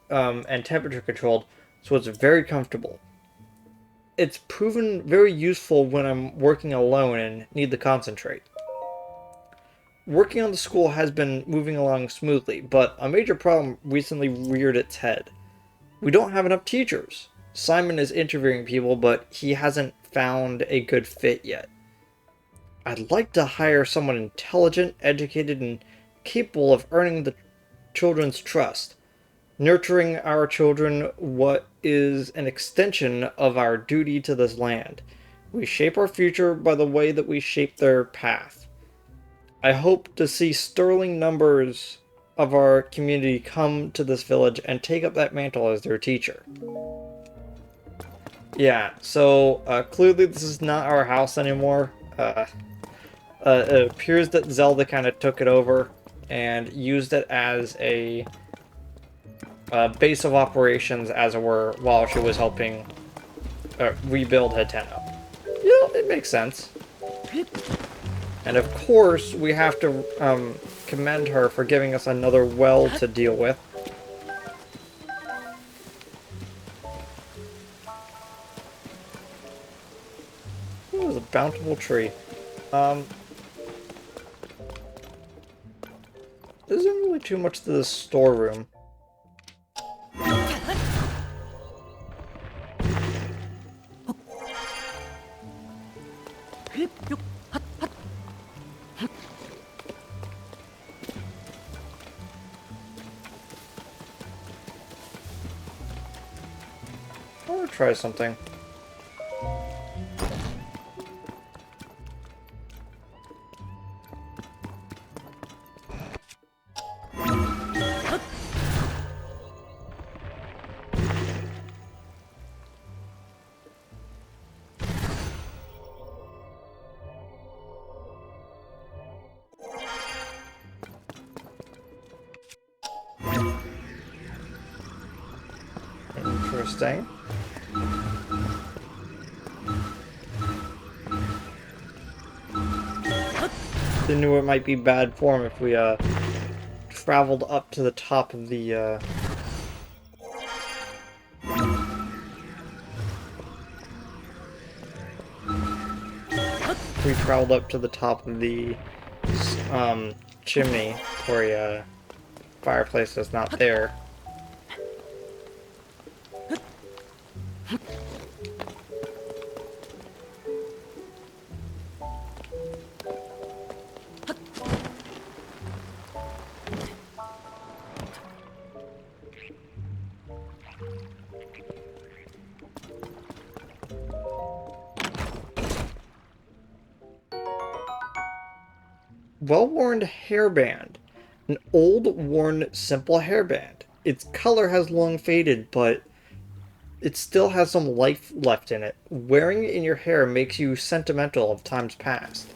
and temperature controlled, so it's very comfortable. It's proven very useful when I'm working alone and need to concentrate. Working on the school has been moving along smoothly, but a major problem recently reared its head. We don't have enough teachers. Simon is interviewing people, but he hasn't found a good fit yet. I'd like to hire someone intelligent, educated, and capable of earning the children's trust. Nurturing our children what is an extension of our duty to this land. We shape our future by the way that we shape their path. I hope to see sterling numbers of our community come to this village and take up that mantle as their teacher. Yeah, so clearly this is not our house anymore. It appears that Zelda kind of took it over and used it as a base of operations, as it were, while she was helping rebuild Hiteno. It makes sense. And of course, we have to commend her for giving us another well to deal with. Ooh, it was a bountiful tree. There isn't really too much to this storeroom. I want to try something. Interesting. They knew it might be bad form if we traveled up to the top of the we traveled up to the top of the chimney for a fireplace that's not there. Well-worn hairband. An old, worn, simple hairband. Its color has long faded, but it still has some life left in it. Wearing it in your hair makes you sentimental of times past.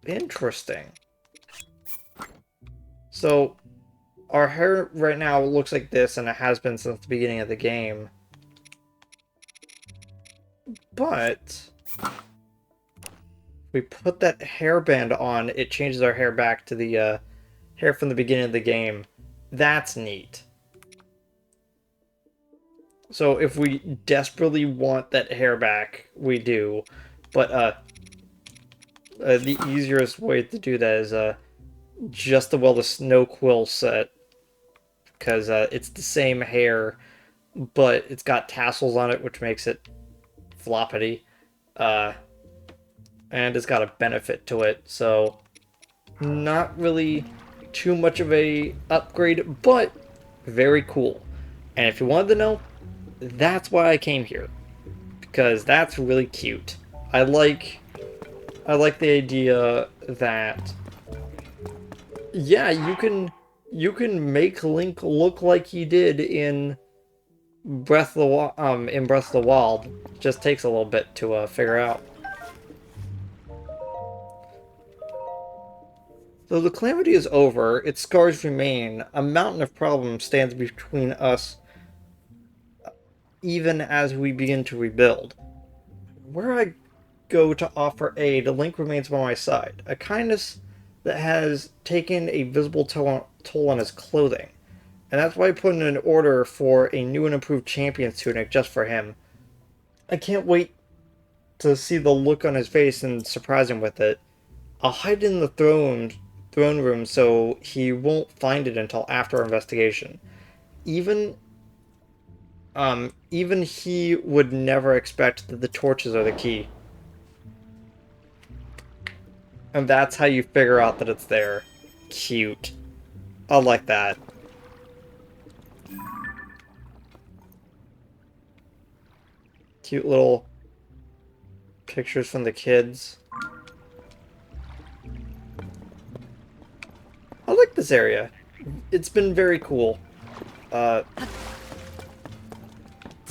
Interesting. So, our hair right now looks like this, and it has been since the beginning of the game. But we put that hairband on, it changes our hair back to the hair from the beginning of the game. That's neat. So if we desperately want that hair back, we do. But the easiest way to do that is just the snow quill set. because it's the same hair, but it's got tassels on it, which makes it floppity. Uh, and it's got a benefit to it, so not really too much of a upgrade, but very cool. And if you wanted to know, that's why I came here, because that's really cute. I like the idea that yeah, you can make Link look like he did in Breath of the Wild. Just takes a little bit to figure out. Though the calamity is over, its scars remain. A mountain of problems stands between us even as we begin to rebuild. Where I go to offer aid, Link remains by my side. A kindness that has taken a visible toll on his clothing. And that's why I put in an order for a new and improved champion's tunic just for him. I can't wait to see the look on his face and surprise him with it. I'll hide in the throne room so he won't find it until after our investigation. Even even he would never expect that the torches are the key. And that's how you figure out that it's there. Cute. I like that. Cute little pictures from the kids. I like this area. It's been very cool.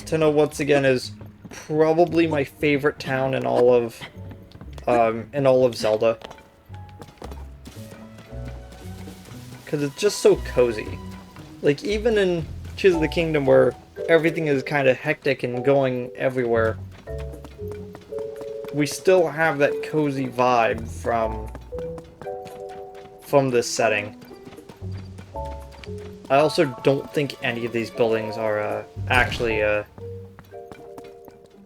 Tenno once again is probably my favorite town in all of Zelda. Because it's just so cozy. Like, even in Tears of the Kingdom, where everything is kind of hectic and going everywhere, we still have that cozy vibe from this setting. I also don't think any of these buildings are actually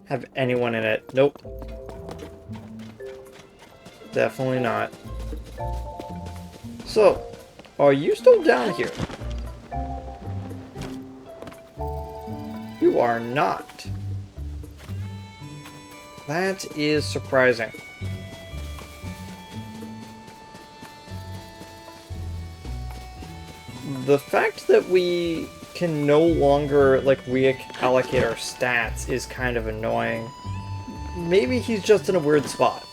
have anyone in it. Nope. Definitely not. So, are you still down here? You are not. That is surprising. The fact that we can no longer, like, reallocate our stats is kind of annoying. Maybe he's just in a weird spot.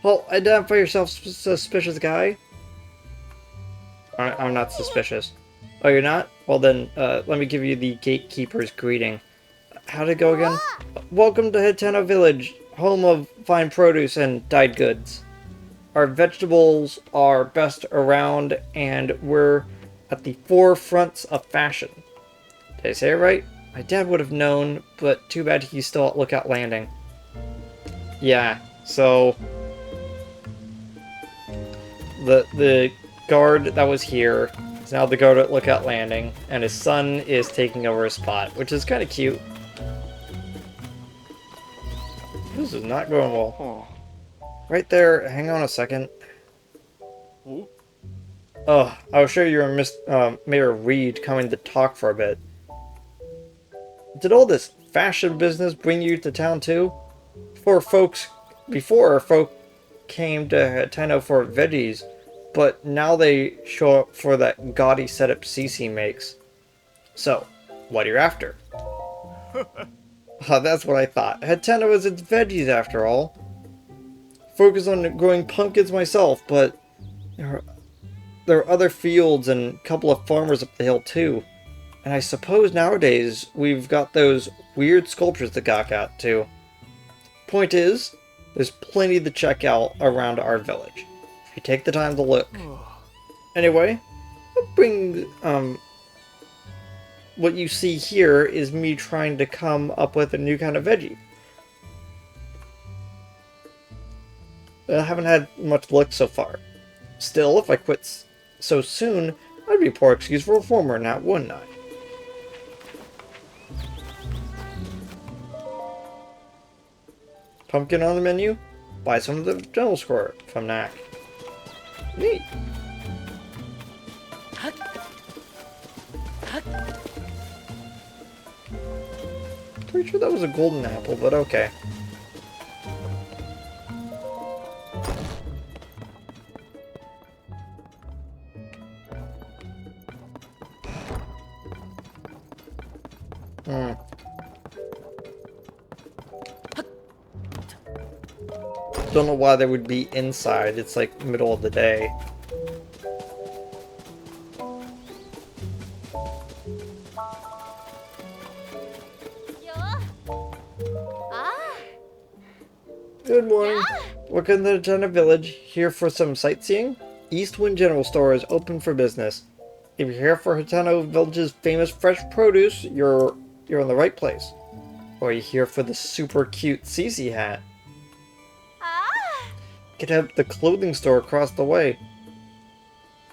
Well, identify yourself, suspicious guy. I'm not suspicious. Oh, you're not? Well then, let me give you the gatekeeper's greeting. How'd it go again? Welcome to Hiteno Village, home of fine produce and dyed goods. Our vegetables are best around, and we're at the forefronts of fashion. Did I say it right? My dad would have known, but too bad he's still at Lookout Landing. Yeah, so the guard that was here is now the guard at Lookout Landing, and his son is taking over his spot, which is kind of cute. This is not going well. Right there, hang on a second. Oh, I was sure you were Mayor Reed coming to talk for a bit. Did all this fashion business bring you to town too? Before folk came to Tenno for veggies, but now they show up for that gaudy setup Cece makes. So, what are you after? That's what I thought. Tenno is its veggies after all. Focus on growing pumpkins myself, but there are other fields and a couple of farmers up the hill too. And I suppose nowadays we've got those weird sculptures that got too. Point is, there's plenty to check out around our village, if you take the time to look. Anyway, what you see here is me trying to come up with a new kind of veggie. I haven't had much luck so far. Still, if I quit so soon, I'd be a poor excuse for a reformer now, wouldn't I? Pumpkin on the menu? Buy some of the general score from Knack. Neat. pretty sure that was a golden apple, but okay. Hmm. Don't know why they would be inside. It's like middle of the day. Good morning. Welcome to the China Village. Here for some sightseeing? Eastwind General Store is open for business. If you're here for Hitano Village's famous fresh produce, you're in the right place. Or you're here for the super cute Cece hat. Get out the clothing store across the way.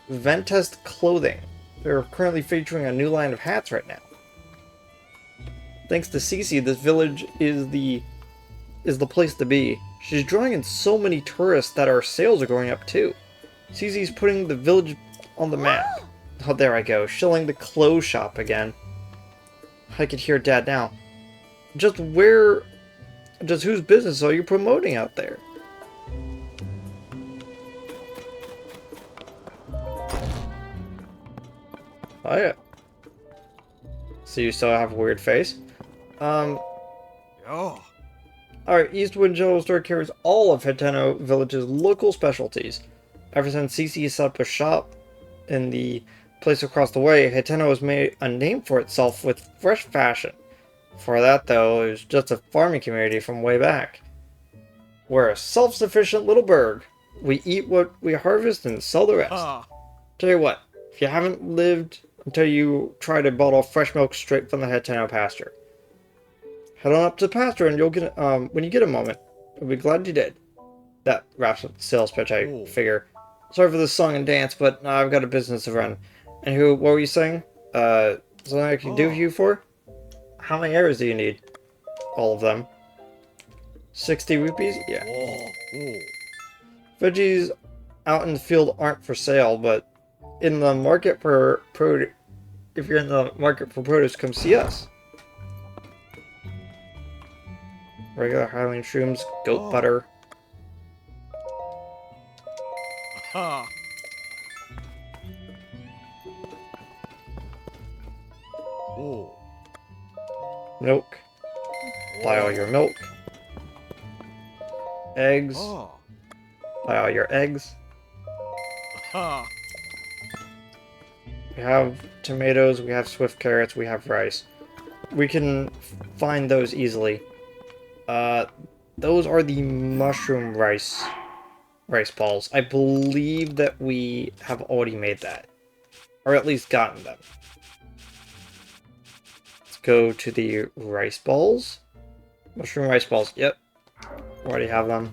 Ventest Clothing. They're currently featuring a new line of hats right now. Thanks to Cece, this village is the place to be. She's drawing in so many tourists that our sales are going up too. Cece's putting the village on the map. Oh, there I go, shilling the clothes shop again. I could hear Dad now. Just whose business are you promoting out there? Oh yeah. So you still have a weird face? Oh. Alright, Eastwood General Store carries all of Hitano Village's local specialties. Ever since CC set up a shop in the place across the way, Hitano has made a name for itself with fresh fashion. For that, though, it was just a farming community from way back. We're a self-sufficient little burg. We eat what we harvest and sell the rest. Tell you what, if you haven't lived until you try to bottle fresh milk straight from the Hitano pasture. Head on up to the pasture and you'll get when you get a moment. You'll be glad you did. That wraps up the sales pitch, I figure. Sorry for the song and dance, but I've got a business to run. And what were you saying? Something I can do for you for? How many arrows do you need? All of them. 60 rupees? Yeah. Veggies out in the field aren't for sale, but in the market for produce, if you're in the market for produce, come see us. Regular Highland shrooms, goat butter. Milk. Buy all your milk. Eggs. Buy all your eggs. We have tomatoes, we have swift carrots, we have rice. We can find those easily. Those are the mushroom rice balls. I believe that we have already made that. Or at least gotten them. Let's go to the rice balls. Mushroom rice balls, yep. Already have them.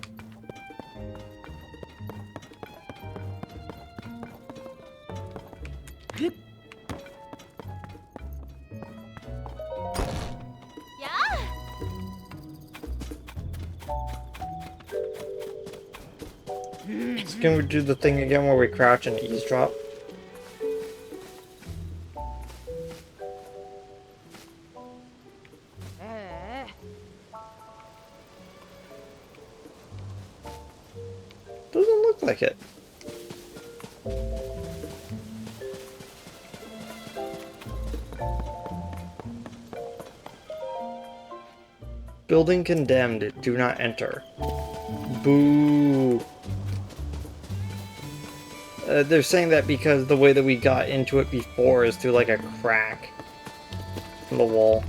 Can we do the thing again where we crouch and eavesdrop? Doesn't look like it. Building condemned. Do not enter. Boo. They're saying that because the way that we got into it before is through like a crack in the wall.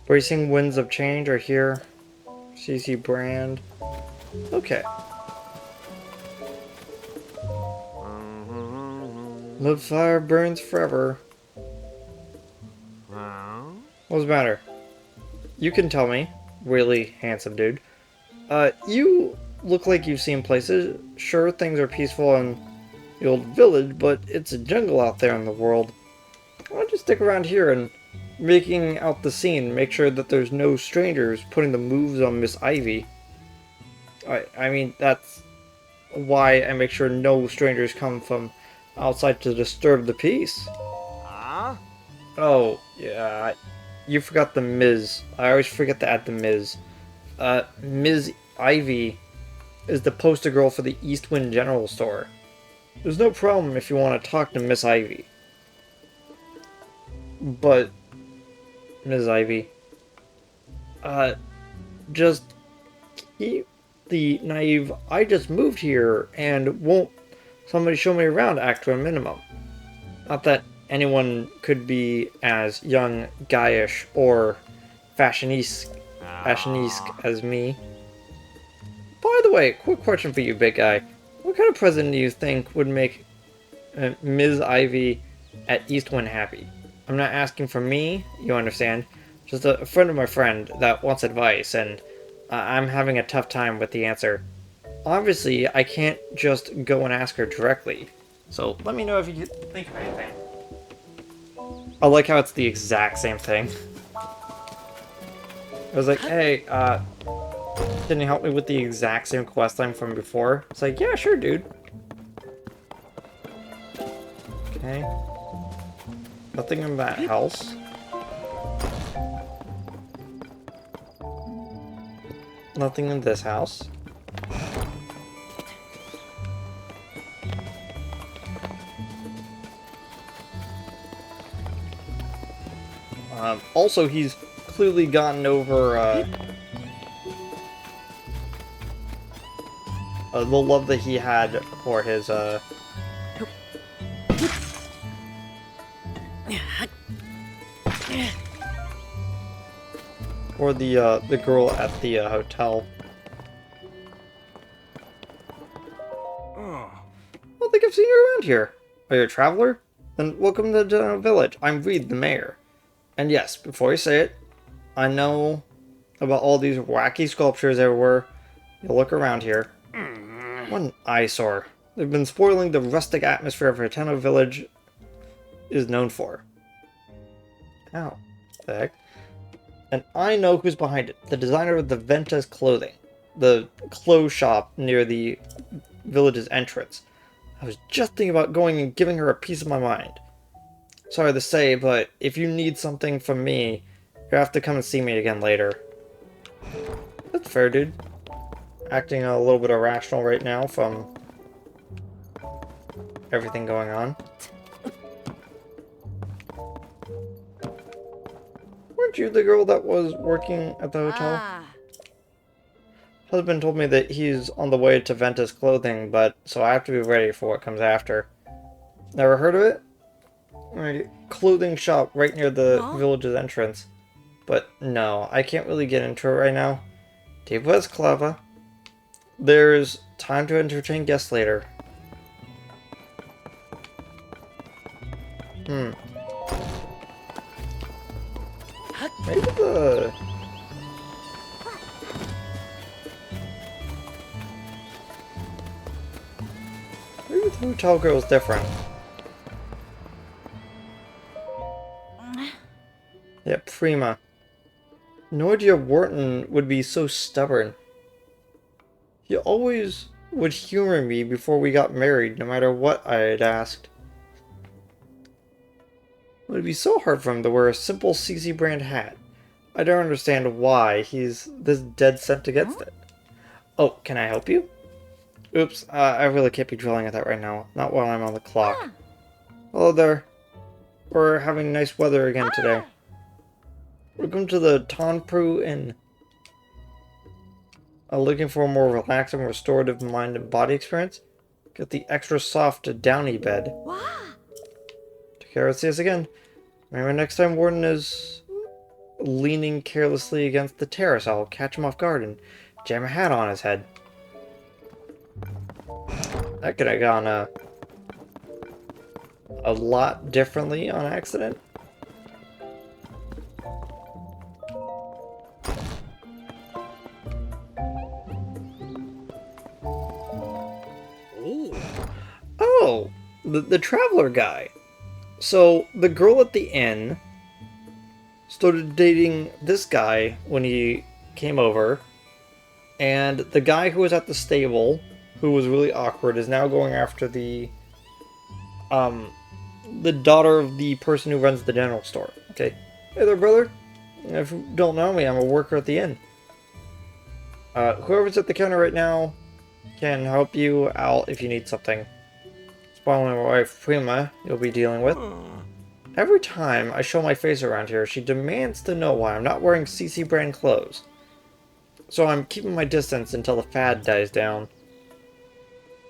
Bracing winds of change are here. CC brand. Okay. Love fire burns forever. What's the matter? You can tell me. Really handsome dude. You look like you've seen places. Sure, things are peaceful in the old village, but it's a jungle out there in the world. Why don't you stick around here and making out the scene, make sure that there's no strangers putting the moves on Miss Ivy. I mean, that's why I make sure no strangers come from outside to disturb the peace. Oh, yeah, you forgot the Ms. I always forget to add the Ms. Ms. Ivy is the poster girl for the Eastwind General Store. There's no problem if you want to talk to Miss Ivy. But, Ms. Ivy, just keep the naive, I just moved here and won't somebody show me around act to a minimum. Not that anyone could be as young, guyish, or fashioniste as me. By the way, quick question for you, big guy. What kind of president do you think would make Ms. Ivy at Eastwind happy? I'm not asking for me, you understand. Just a friend of my friend that wants advice, and I'm having a tough time with the answer. Obviously, I can't just go and ask her directly. So let me know if you think of anything. I like how it's the exact same thing. I was like, hey, can you help me with the exact same questline from before? It's like, yeah, sure, dude. Okay. Nothing in that house. Nothing in this house. Also, he's clearly gotten over the love that he had for his or the girl at the hotel. I don't think I've seen you around here. Are you a traveler? Then welcome to the village. I'm Reed, the mayor. And yes, before you say it, I know about all these wacky sculptures everywhere. You look around here. What an eyesore. They've been spoiling the rustic atmosphere of Hateno village is known for. Ow. The heck? And I know who's behind it. The designer of the Ventas clothing. The clothes shop near the village's entrance. I was just thinking about going and giving her a piece of my mind. Sorry to say, but if you need something from me, you have to come and see me again later. That's fair, dude. Acting a little bit irrational right now from everything going on. Weren't you the girl that was working at the hotel? Husband told me that he's on the way to Ventus Clothing, but so I have to be ready for what comes after. Never heard of it? Clothing shop right near the village's entrance. But no, I can't really get into it right now. Deep West Clava. There's time to entertain guests later. Maybe the hotel girl's different. Yeah, prima. No idea Wharton would be so stubborn. He always would humor me before we got married, no matter what I had asked. It would be so hard for him to wear a simple CC brand hat. I don't understand why he's this dead set against it. Oh, can I help you? Oops, I really can't be drilling at that right now. Not while I'm on the clock. Hello there. We're having nice weather again today. Welcome to the Tonpru Inn. Looking for a more relaxing, restorative mind and body experience? Get the extra soft downy bed. Take care, see us again. Maybe next time Warden is a leaning carelessly against the terrace. I'll catch him off guard and jam a hat on his head. That could have gone a lot differently on accident. Oh, the traveler guy. So the girl at the inn started dating this guy when he came over, and the guy who was at the stable, who was really awkward, is now going after the daughter of the person who runs the general store. Okay. Hey there, brother. If you don't know me, I'm a worker at the inn. Whoever's at the counter right now can help you out if you need something. It's probably my wife, Prima, you'll be dealing with. Every time I show my face around here, she demands to know why I'm not wearing CC brand clothes. So I'm keeping my distance until the fad dies down.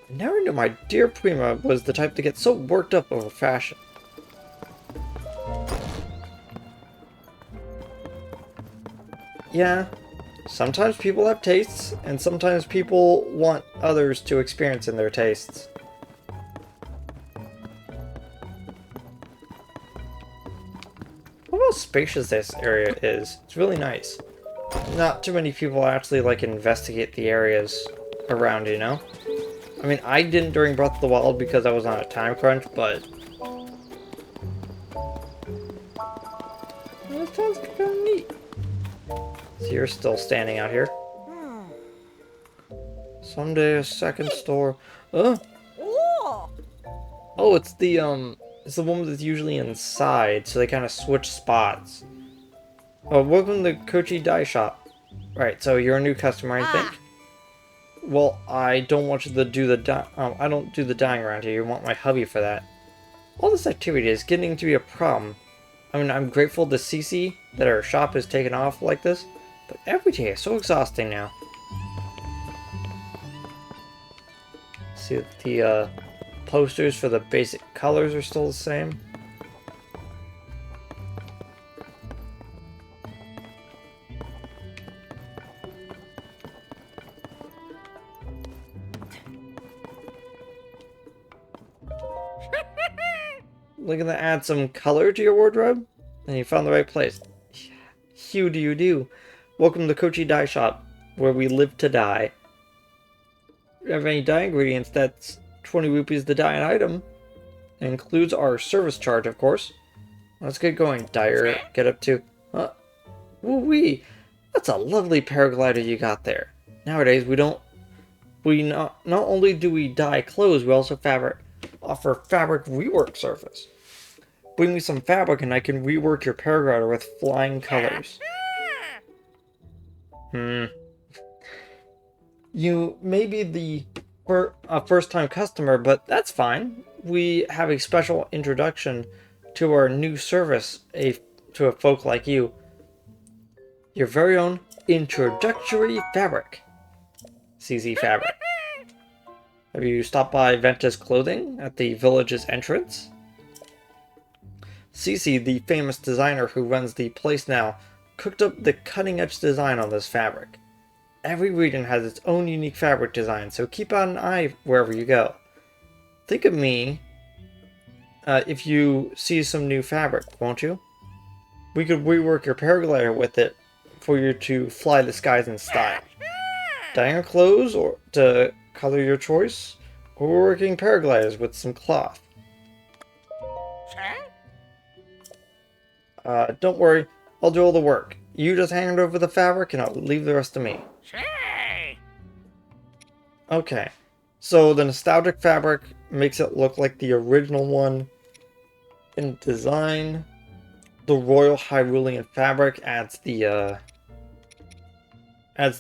I never knew my dear Prima was the type to get so worked up over fashion. Yeah, sometimes people have tastes, and sometimes people want others to experience in their tastes. Look how spacious this area is. It's really nice. Not too many people actually like investigate the areas around, you know? I mean, I didn't during Breath of the Wild because I was on a time crunch, but that sounds kind of neat. So you're still standing out here. Someday a second store. Oh, it's the woman that's usually inside, so they kind of switch spots. Oh, welcome to Kochi Dye Shop. Right, so you're a new customer, I think. Well, I don't want you to do the I don't do the dyeing around here. You want my hubby for that. All this activity is getting to be a problem. I mean, I'm grateful to Cece that our shop has taken off like this, but every day is so exhausting now. See that the posters for the basic colors are still the same. Looking to add some color to your wardrobe? And you found the right place. Hue do you do. Welcome to Kochi Dye Shop, where we live to dye. If you have any dye ingredients, that's 20 rupees to dye an item. It includes our service charge, of course. Let's get going, dyer. Get up to... Woo-wee! That's a lovely paraglider you got there. Nowadays, we not only do we dye clothes, we also offer fabric rework service. Bring me some fabric and I can rework your paraglider with flying colors. You may be the first-time customer, but that's fine. We have a special introduction to our new service to a folk like you. Your very own introductory fabric. CZ Fabric. Have you stopped by Venta's Clothing at the village's entrance? Cece, the famous designer who runs the place now, cooked up the cutting-edge design on this fabric. Every region has its own unique fabric design, so keep out an eye wherever you go. Think of me if you see some new fabric, won't you? We could rework your paraglider with it for you to fly the skies in style. Dyeing your clothes or to color your choice, or we're working paragliders with some cloth. Don't worry, I'll do all the work. You just hand over the fabric and I'll leave the rest to me. Okay, so the nostalgic fabric makes it look like the original one in design. The Royal Hyrulean fabric adds the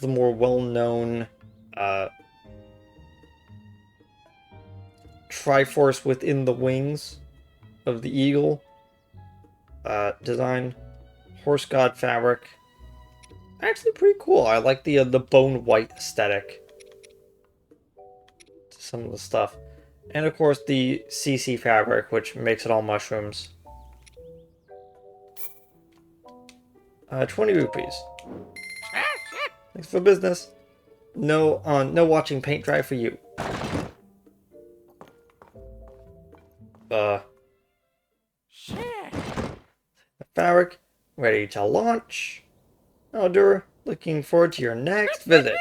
more well-known Triforce within the wings of the eagle design. Horse God fabric. Actually pretty cool. I like the bone white aesthetic to some of the stuff. And of course the CC fabric, which makes it all mushrooms. 20 rupees. Thanks for business. No, no watching paint dry for you. Fabric, ready to launch. Elder, looking forward to your next visit.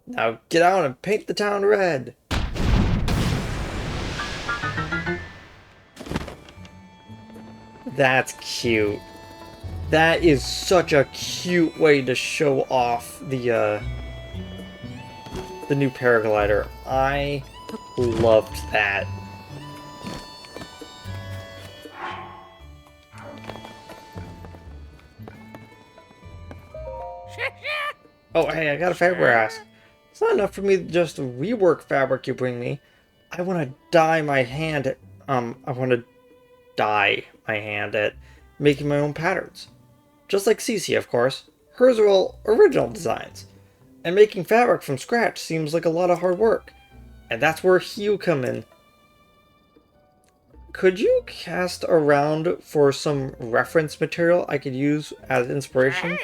Now get out and paint the town red. That's cute. That is such a cute way to show off the new paraglider. I loved that. Oh, hey, I got a favor to ask. It's not enough for me to just rework fabric you bring me. I want to dye my hand at, I want to dye my hand at making my own patterns. Just like Cece, of course. Hers are all original designs. And making fabric from scratch seems like a lot of hard work. And that's where you come in. Could you cast around for some reference material I could use as inspiration?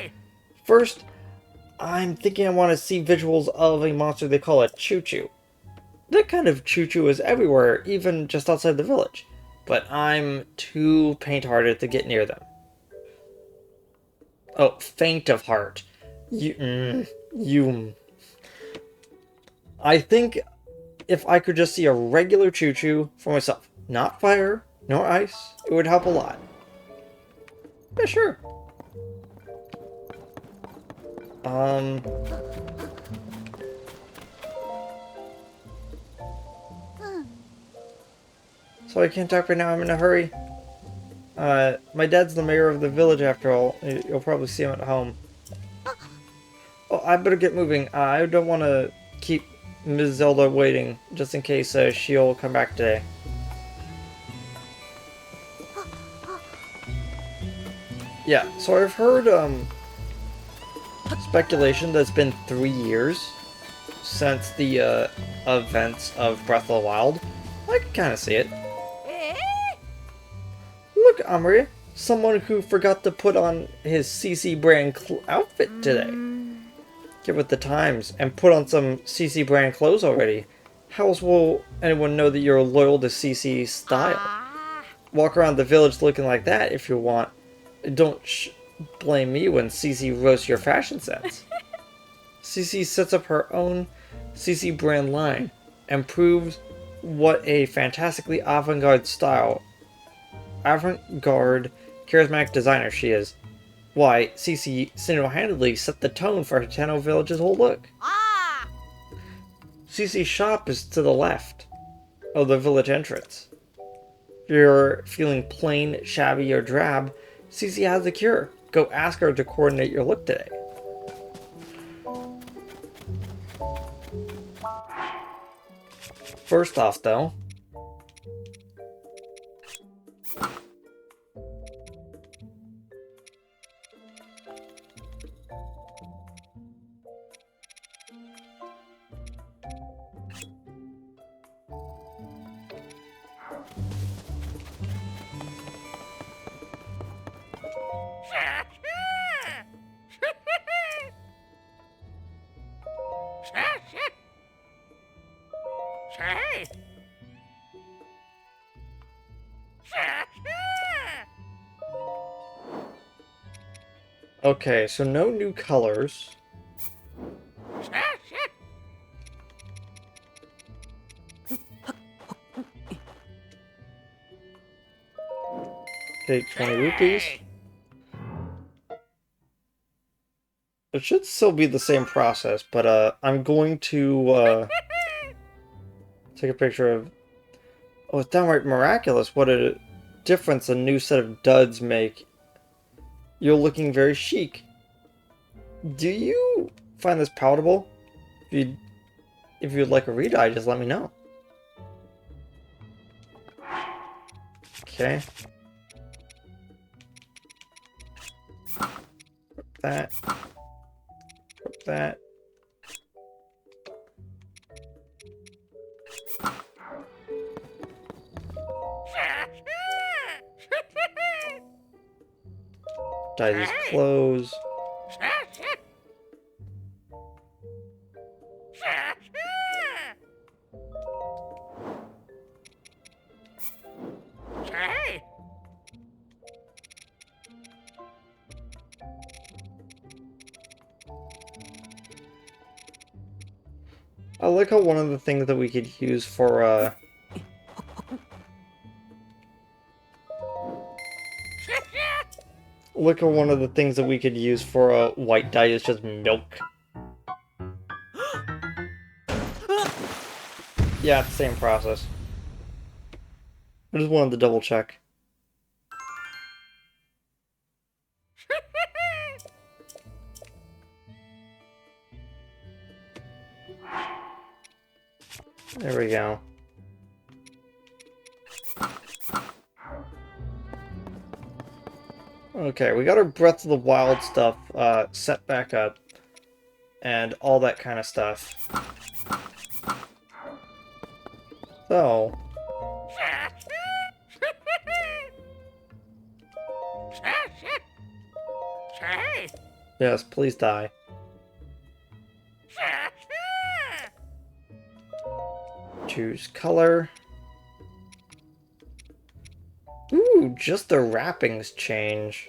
First, I'm thinking I want to see visuals of a monster they call a choo-choo. That kind of choo-choo is everywhere, even just outside the village. But I'm too faint-hearted to get near them. Oh, faint of heart. I think if I could just see a regular choo-choo for myself, not fire, nor ice, it would help a lot. Yeah, sure. So I can't talk right now, I'm in a hurry. My dad's the mayor of the village after all. You'll probably see him at home. Oh, I better get moving. I don't want to keep Ms. Zelda waiting, just in case she'll come back today. Yeah, so I've heard, speculation that it's been 3 years since the, events of Breath of the Wild. I can kind of see it. Look, Amri, someone who forgot to put on his CC brand outfit today. Get with the times and put on some CC brand clothes already. How else will anyone know that you're loyal to CC style? Walk around the village looking like that if you want. Don't blame me when CC roasts your fashion sense. CC sets up her own CC brand line and proves what a fantastically avant-garde charismatic designer she is. Why, CC single-handedly set the tone for Hitano Village's whole look. CC's shop is to the left of the village entrance. If you're feeling plain, shabby, or drab, CC has the cure. Go ask her to coordinate your look today. First off, though, okay, so no new colors. Okay, 20 rupees. It should still be the same process, but I'm going to take a picture of... Oh, it's downright miraculous what a difference a new set of duds make. You're looking very chic. Do you find this palatable? If you'd like a redye, just let me know. Okay. That. That. Dye these clothes. I like how one of the things that we could use for, look at one of the things that we could use for white dye is just milk. Yeah, it's the same process. I just wanted to double check. There we go. Okay, we got our Breath of the Wild stuff set back up. And all that kind of stuff. So... yes, please die. Choose color. Ooh, just the wrappings change.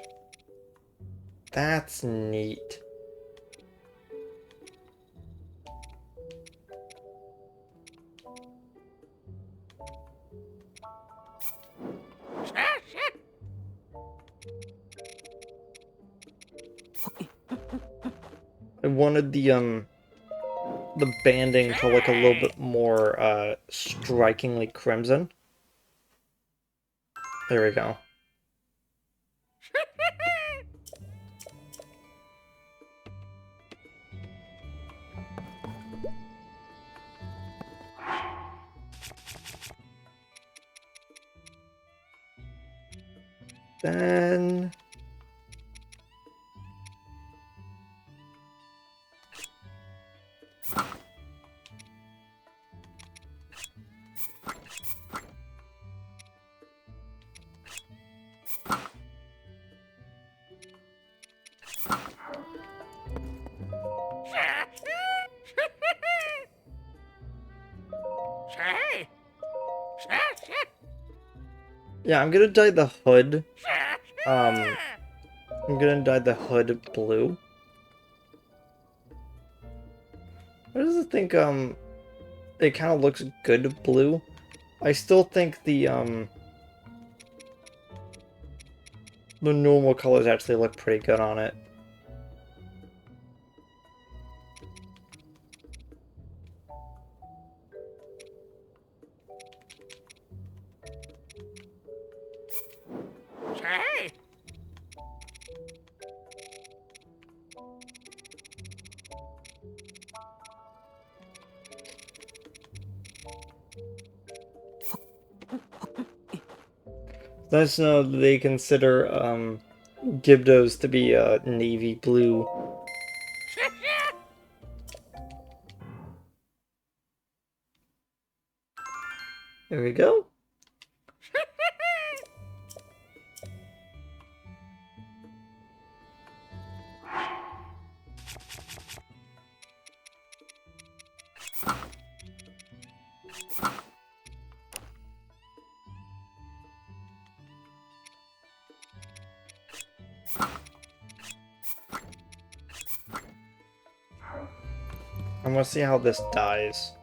That's neat. I wanted the banding to look a little bit more strikingly crimson. There we go. Then... yeah, I'm gonna dye the hood. I'm gonna dye the hood blue. I just think, it kind of looks good blue. I still think the normal colors actually look pretty good on it. Nice to know that they consider Gibdos to be navy blue. There we go. I want to see how this dies.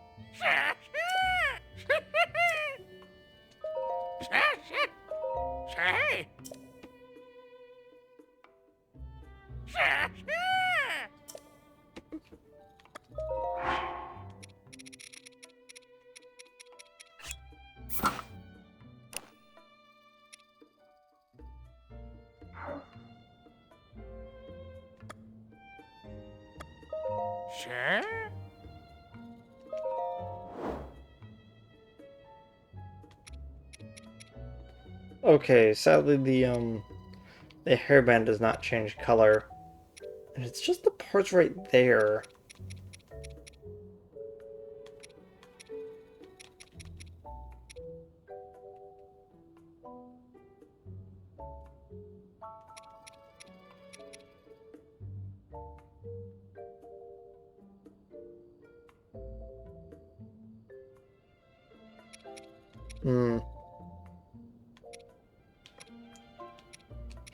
Okay, sadly the hairband does not change color. And it's just the parts right there. Hmm.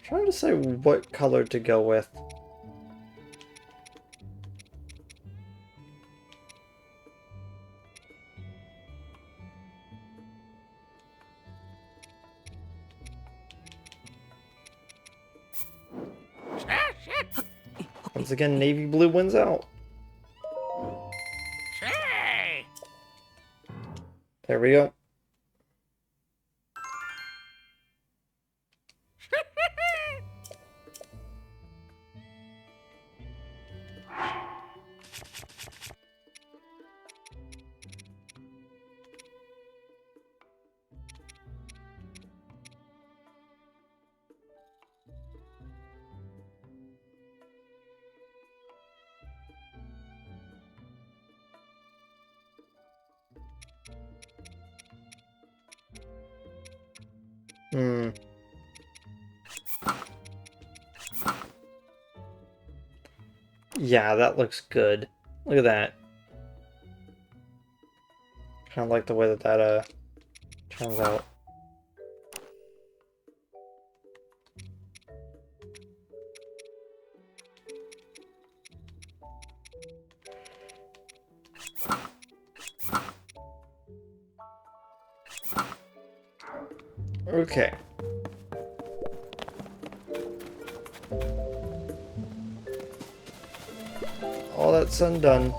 Trying to decide what color to go with. Once again, navy blue wins out. There we go. Hmm. Yeah, that looks good. Look at that. Kind of like the way that turns out. Okay. All that said and done,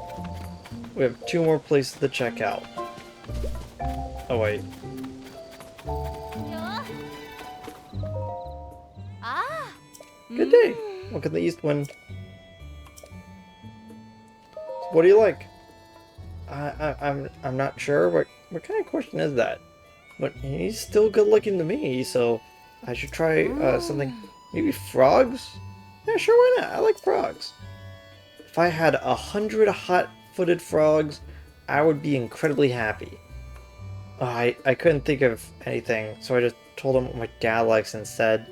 we have 2 more places to check out. Oh wait. Good day. Welcome to the East Wind. What do you like? I'm not sure. What kind of question is that? But he's still good looking to me, so I should try something. Maybe frogs? Yeah, sure, why not? I like frogs. If I had 100 hot-footed frogs, I would be incredibly happy. I couldn't think of anything, so I just told him what my dad likes instead.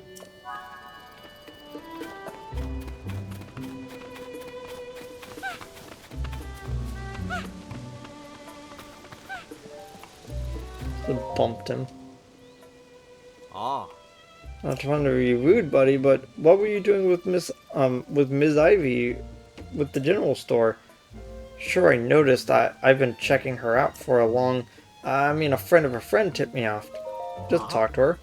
So bumped him. Ah. Not trying to be rude, buddy, but what were you doing with Ms. Ivy with the general store? Sure, I noticed. I've been checking her out for a long... I mean, a friend of a friend tipped me off. Just talk to her.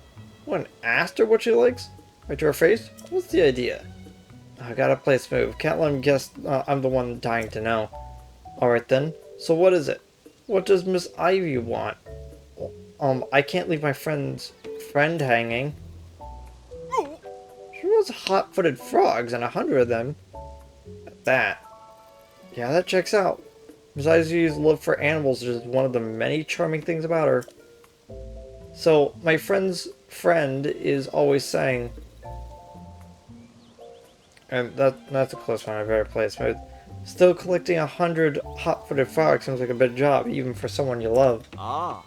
Went and asked her what she likes? Right to her face? What's the idea? I gotta play smooth. Can't let him guess I'm the one dying to know. Alright then. So what is it? What does Miss Ivy want? I can't leave my friend hanging. She wants hot-footed frogs and 100 of them. At that. Yeah, that checks out. Miss Ivy's love for animals is one of the many charming things about her. So, my friend's friend is always saying... And that's a close one, I better play it smooth. Still collecting 100 hot-footed frogs seems like a big job, even for someone you love. Ah.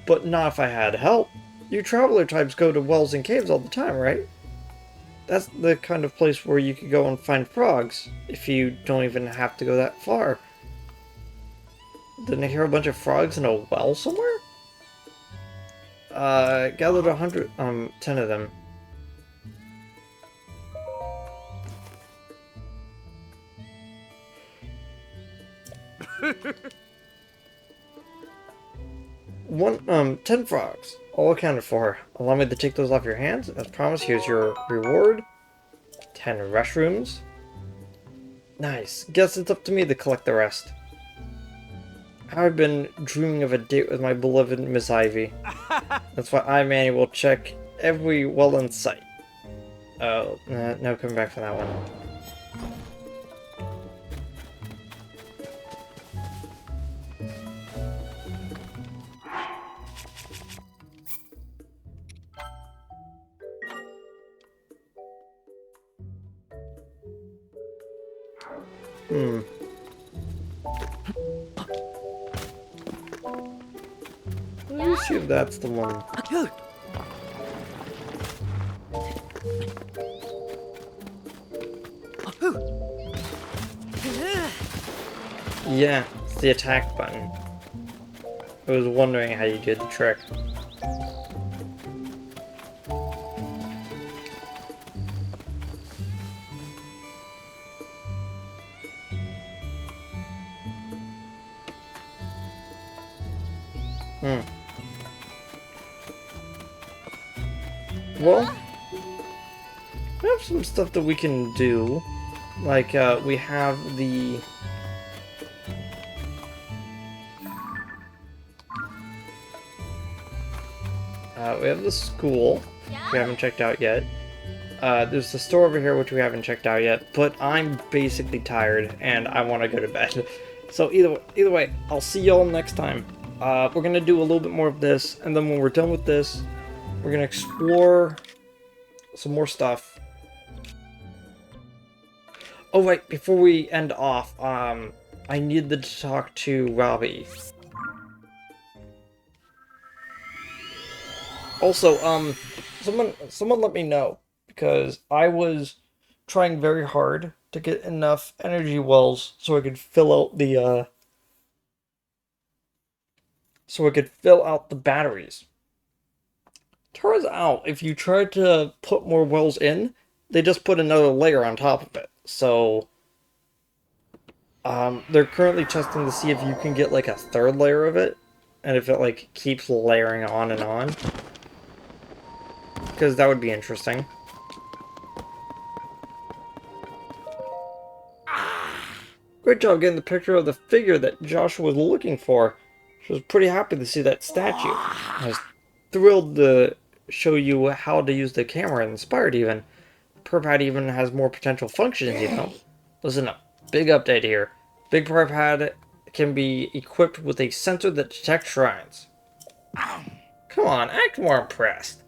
But not if I had help. You traveler types go to wells and caves all the time, right? That's the kind of place where you could go and find frogs, if you don't even have to go that far. Didn't I hear a bunch of frogs in a well somewhere? Gathered 10 of them. One, 10 frogs. All accounted for. Allow me to take those off your hands. As promised, here's your reward. 10 restrooms. Nice. Guess it's up to me to collect the rest. I've been dreaming of a date with my beloved Miss Ivy. That's why I, Manny, will check every well in sight. Oh, no coming back from that one. Let me see if that's the one. Yeah, it's the attack button. I was wondering how you did the trick. Hmm. Well, we have some stuff that we can do. Like, we have the... we have the school, we haven't checked out yet. There's the store over here, which we haven't checked out yet, but I'm basically tired, and I want to go to bed. So either way, I'll see y'all next time. We're gonna do a little bit more of this, and then when we're done with this, we're gonna explore some more stuff. Oh wait, before we end off, I need to talk to Robbie. Also, someone let me know, because I was trying very hard to get enough energy wells so I could fill out the batteries. Turns out, if you try to put more wells in, they just put another layer on top of it. So, they're currently testing to see if you can get like a third layer of it, and if it like keeps layering on and on, because that would be interesting. Great job getting the picture of the figure that Joshua was looking for. She was pretty happy to see that statue. I was thrilled to show you how to use the camera, and inspired even. PurPad even has more potential functions, you know. Listen up. Big update here. Big PurPad can be equipped with a sensor that detects shrines. Come on, act more impressed.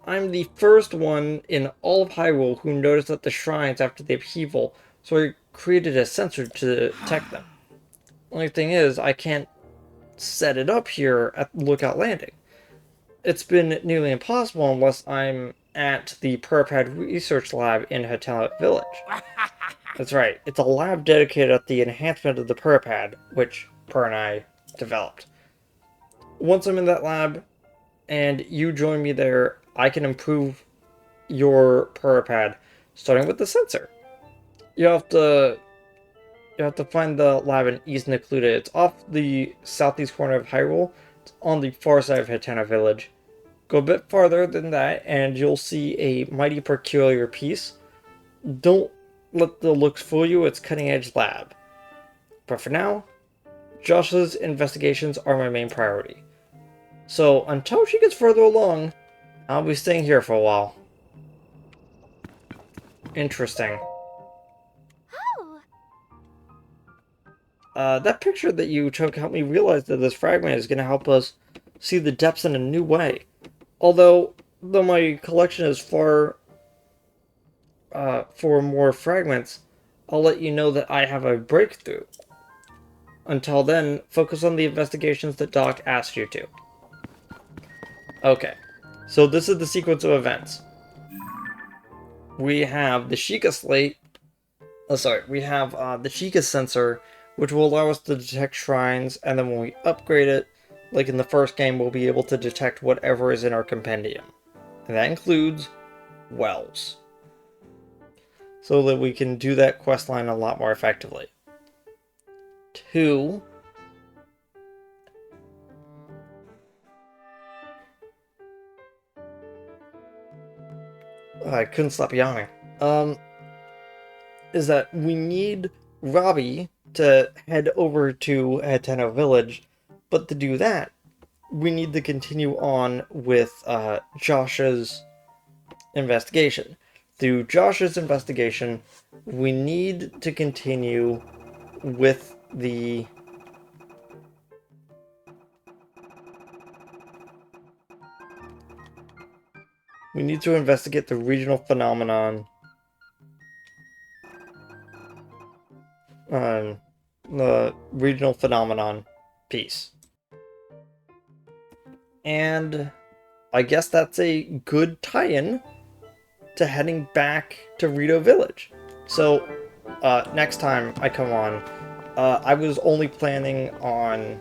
I'm the first one in all of Hyrule who noticed that the shrines after the upheaval, so I created a sensor to detect them. Only thing is, I can't set it up here at Lookout Landing. It's been nearly impossible unless I'm at the PurPad Research Lab in Hatena Village. That's right, it's a lab dedicated at the enhancement of the PurPad, which Per and I developed. Once I'm in that lab, and you join me there, I can improve your PurPad, starting with the sensor. You have to find the lab in East Necluda. It's off the southeast corner of Hyrule. It's on the far side of Hatena Village. Go a bit farther than that, and you'll see a mighty peculiar piece. Don't let the looks fool you, it's cutting-edge lab. But for now, Josh's investigations are my main priority. So until she gets further along, I'll be staying here for a while. Interesting. That picture that you took helped me realize that this fragment is going to help us see the depths in a new way. Though my collection is far for more fragments, I'll let you know that I have a breakthrough. Until then, focus on the investigations that Doc asked you to. Okay, so this is the sequence of events. We have the Sheikah slate. We have the Sheikah sensor, which will allow us to detect shrines, and then when we upgrade it, like in the first game, we'll be able to detect whatever is in our compendium. And that includes wells. So that we can do that questline a lot more effectively. 2. I couldn't stop yawning. Is that we need Robbie to head over to Hateno Village, but to do that, we need to continue on with Josh's investigation. Through Josh's investigation, we need to continue with the... We need to investigate the regional phenomenon. The regional phenomenon piece. And I guess that's a good tie-in to heading back to Rito Village. So, next time I come on, I was only planning on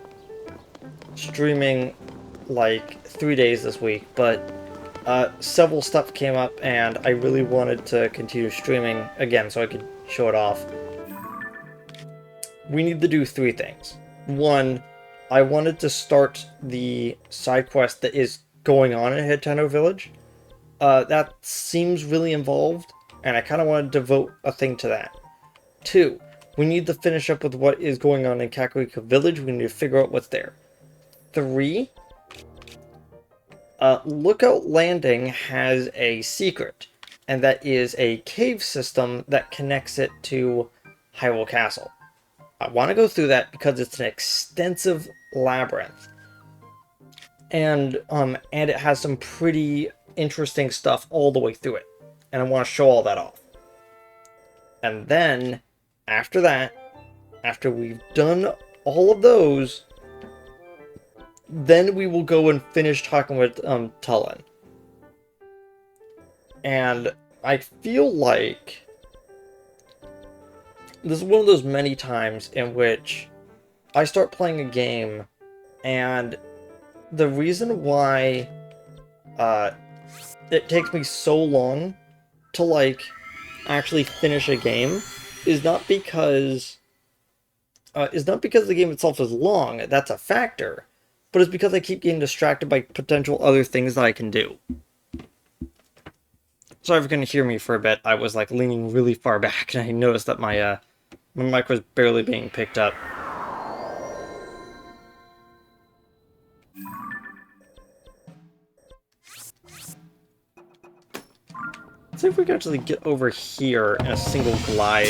streaming like 3 days this week, but several stuff came up and I really wanted to continue streaming again so I could show it off. We need to do three things. One, I wanted to start the side quest that is going on in Hitano Village. That seems really involved, and I kind of want to devote a thing to that. Two, we need to finish up with what is going on in Kakariko Village. We need to figure out what's there. Three, Lookout Landing has a secret, and that is a cave system that connects it to Hyrule Castle. I want to go through that because it's an extensive labyrinth, and it has some pretty interesting stuff all the way through it, and I want to show all that off. And then, after that, after we've done all of those, then we will go and finish talking with Tullen. And I feel like this is one of those many times in which I start playing a game, and the reason why it takes me so long to like actually finish a game is not because the game itself is long. That's a factor, but it's because I keep getting distracted by potential other things that I can do. Sorry if you're gonna hear me for a bit. I was like leaning really far back, and I noticed that my mic was barely being picked up. Let's see if we can actually get over here in a single glide.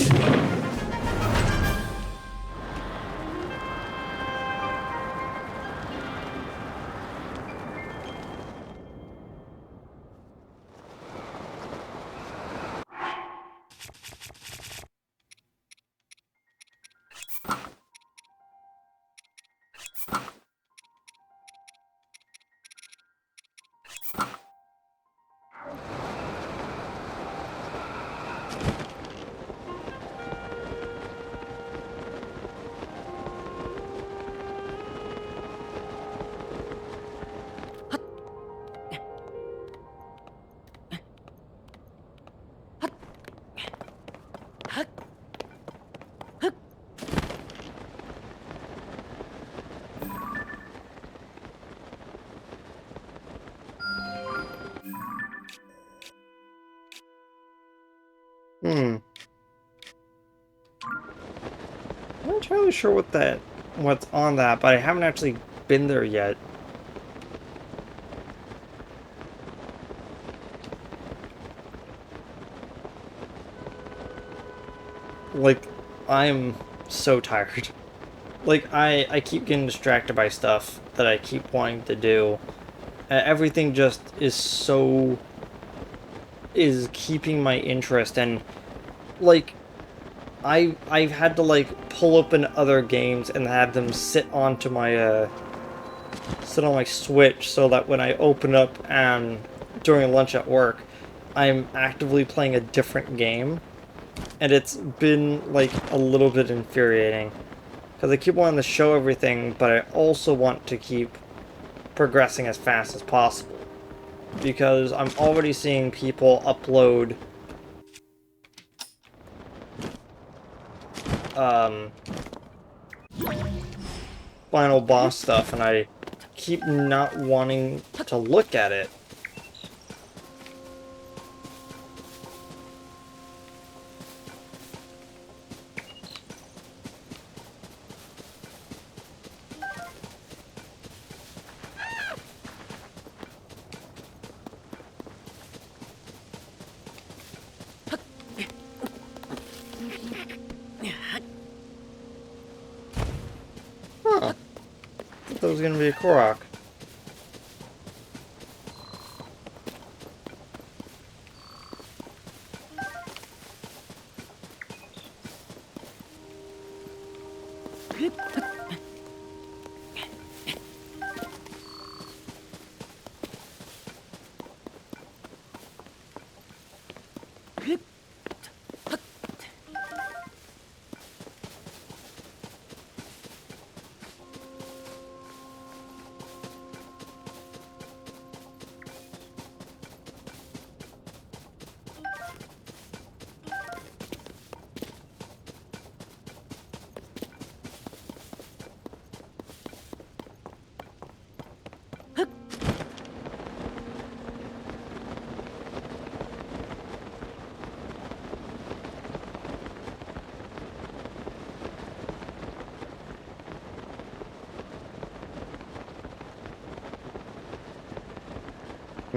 I'm not entirely sure what's on that, but I haven't actually been there yet. Like, I'm so tired. Like, I keep getting distracted by stuff that I keep wanting to do. Everything just is keeping my interest, and like I've had to like pull open other games and have them sit on my Switch so that when I open up during lunch at work, I'm actively playing a different game, and it's been like a little bit infuriating because I keep wanting to show everything, but I also want to keep progressing as fast as possible because I'm already seeing people upload final boss stuff, and I keep not wanting to look at it. Huh. I thought that was gonna be a Korok.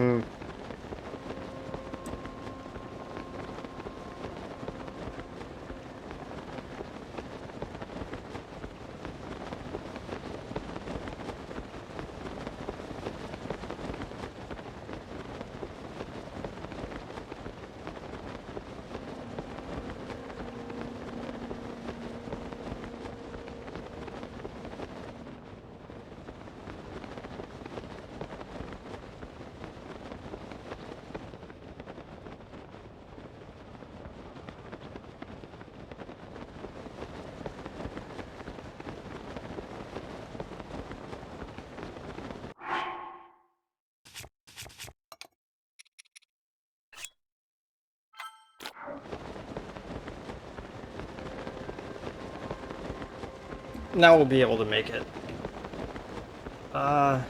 Hmm. Now we'll be able to make it. Uh,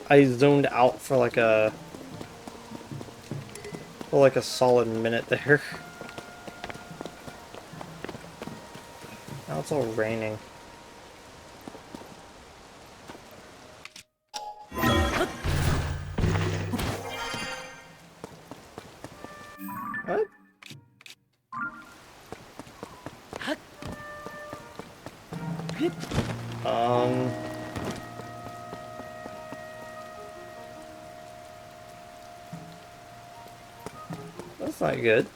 I zoned out for like a solid minute there. Now it's all raining. What? Um, that's not good.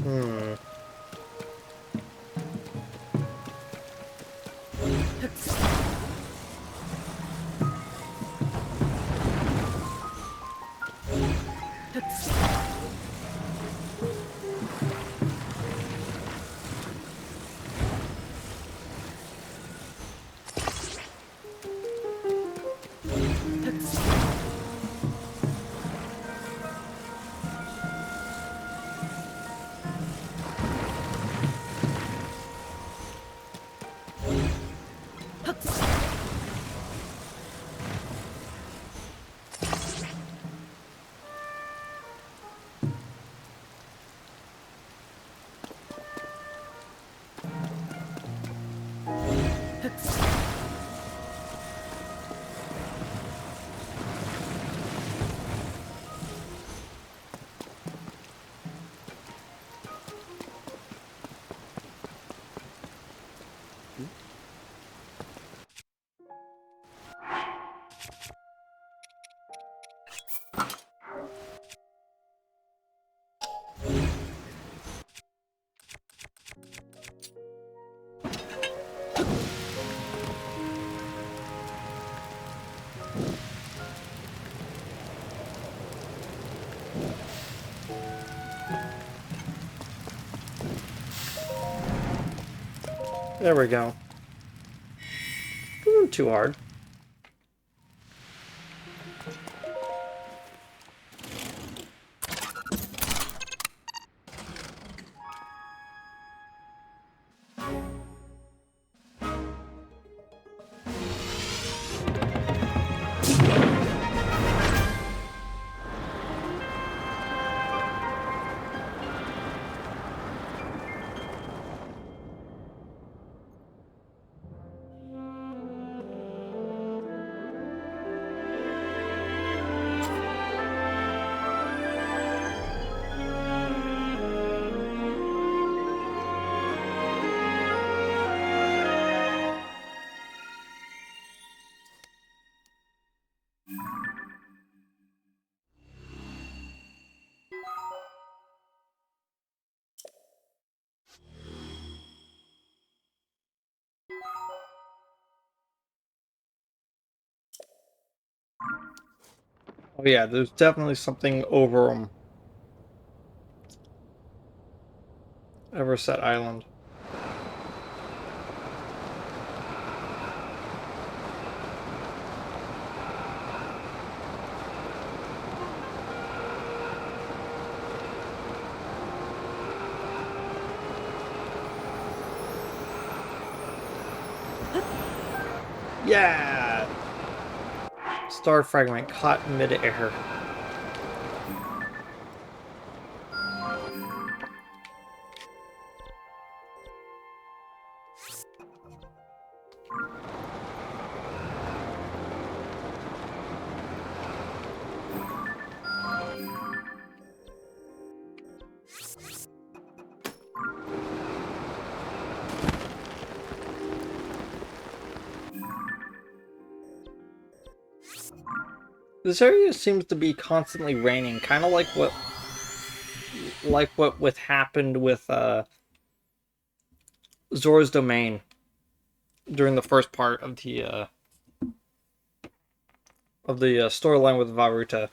Hmm. There we go. Wasn't too hard. Oh yeah, there's definitely something over Everset Island. Yeah! Star fragment caught mid-air. This area seems to be constantly raining, kind of like what with happened with Zora's Domain during the first part of the storyline with Varuta.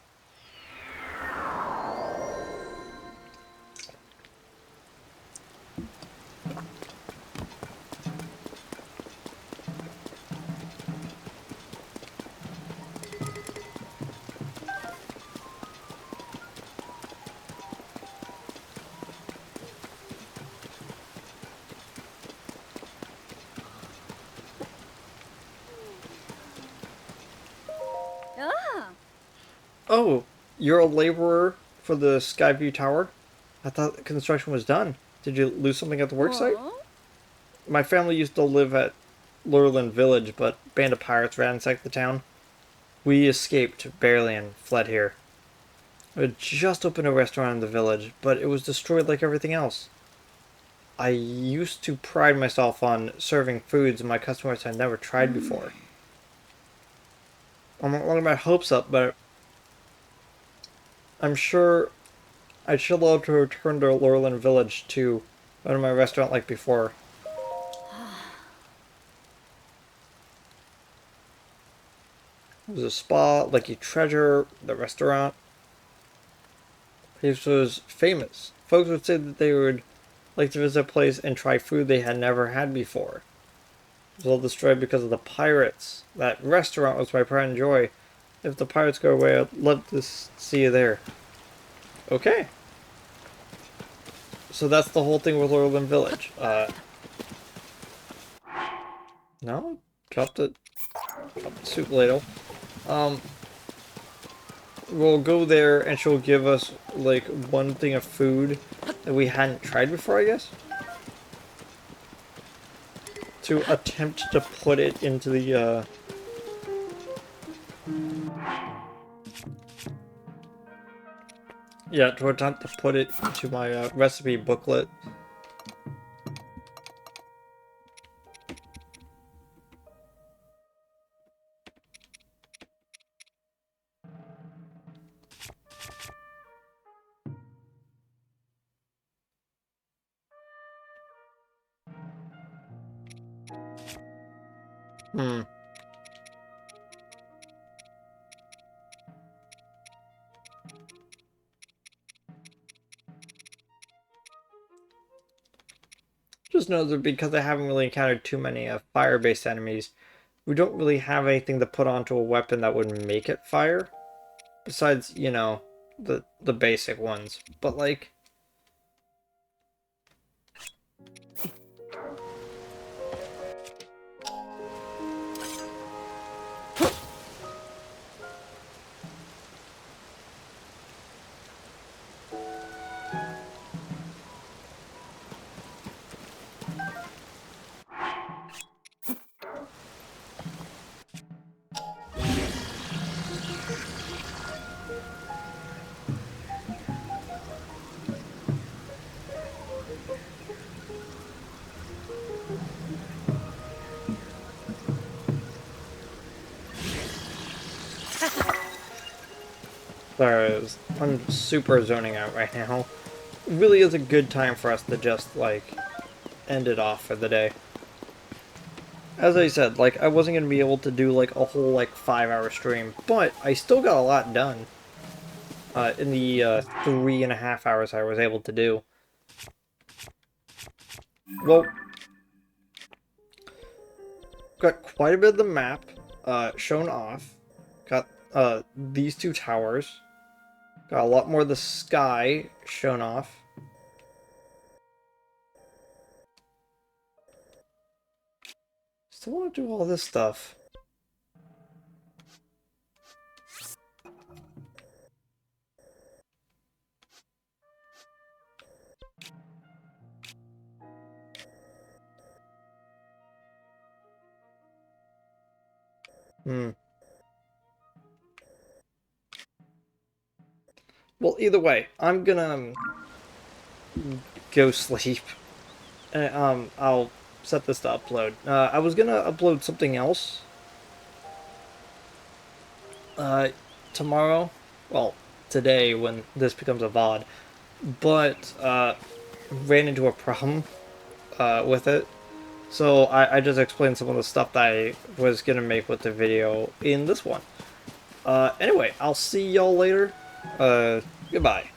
Ah. Oh, you're a laborer for the Skyview Tower? I thought the construction was done. Did you lose something at the worksite? Oh. My family used to live at Lurland Village, but a band of pirates ransacked the town. We escaped barely and fled here. We had just opened a restaurant in the village, but it was destroyed like everything else. I used to pride myself on serving foods my customers had never tried before. I'm not letting my hopes up, but I'm sure I'd still love to return to Lurland Village to run my restaurant like before. It was a spa, like a treasure, the restaurant. This was famous. Folks would say that they would like to visit a place and try food they had never had before. It was all destroyed because of the pirates. That restaurant was my pride and joy. If the pirates go away, I'd love to see you there. Okay. So that's the whole thing with Lurland Village. No? Drop the soup ladle. Um, we'll go there and she'll give us, like, one thing of food that we hadn't tried before, I guess? To attempt to put it into the, yeah, to attempt to put it into my recipe booklet. Hmm. Just know that because I haven't really encountered too many fire-based enemies, we don't really have anything to put onto a weapon that would make it fire. Besides, you know, the basic ones. But like, I'm super zoning out right now. It really is a good time for us to just, like, end it off for the day. As I said, like, I wasn't going to be able to do, like, a whole, like, 5-hour stream, but I still got a lot done in the 3.5 hours I was able to do. Well, got quite a bit of the map shown off. Got these two towers. Got a lot more of the sky shown off. Still want to do all this stuff. Hmm. Well, either way, I'm gonna go sleep. I'll set this to upload. I was gonna upload something else uh, tomorrow. Well, today when this becomes a VOD. But ran into a problem with it. So I just explained some of the stuff that I was gonna make with the video in this one. Anyway, I'll see y'all later. Goodbye.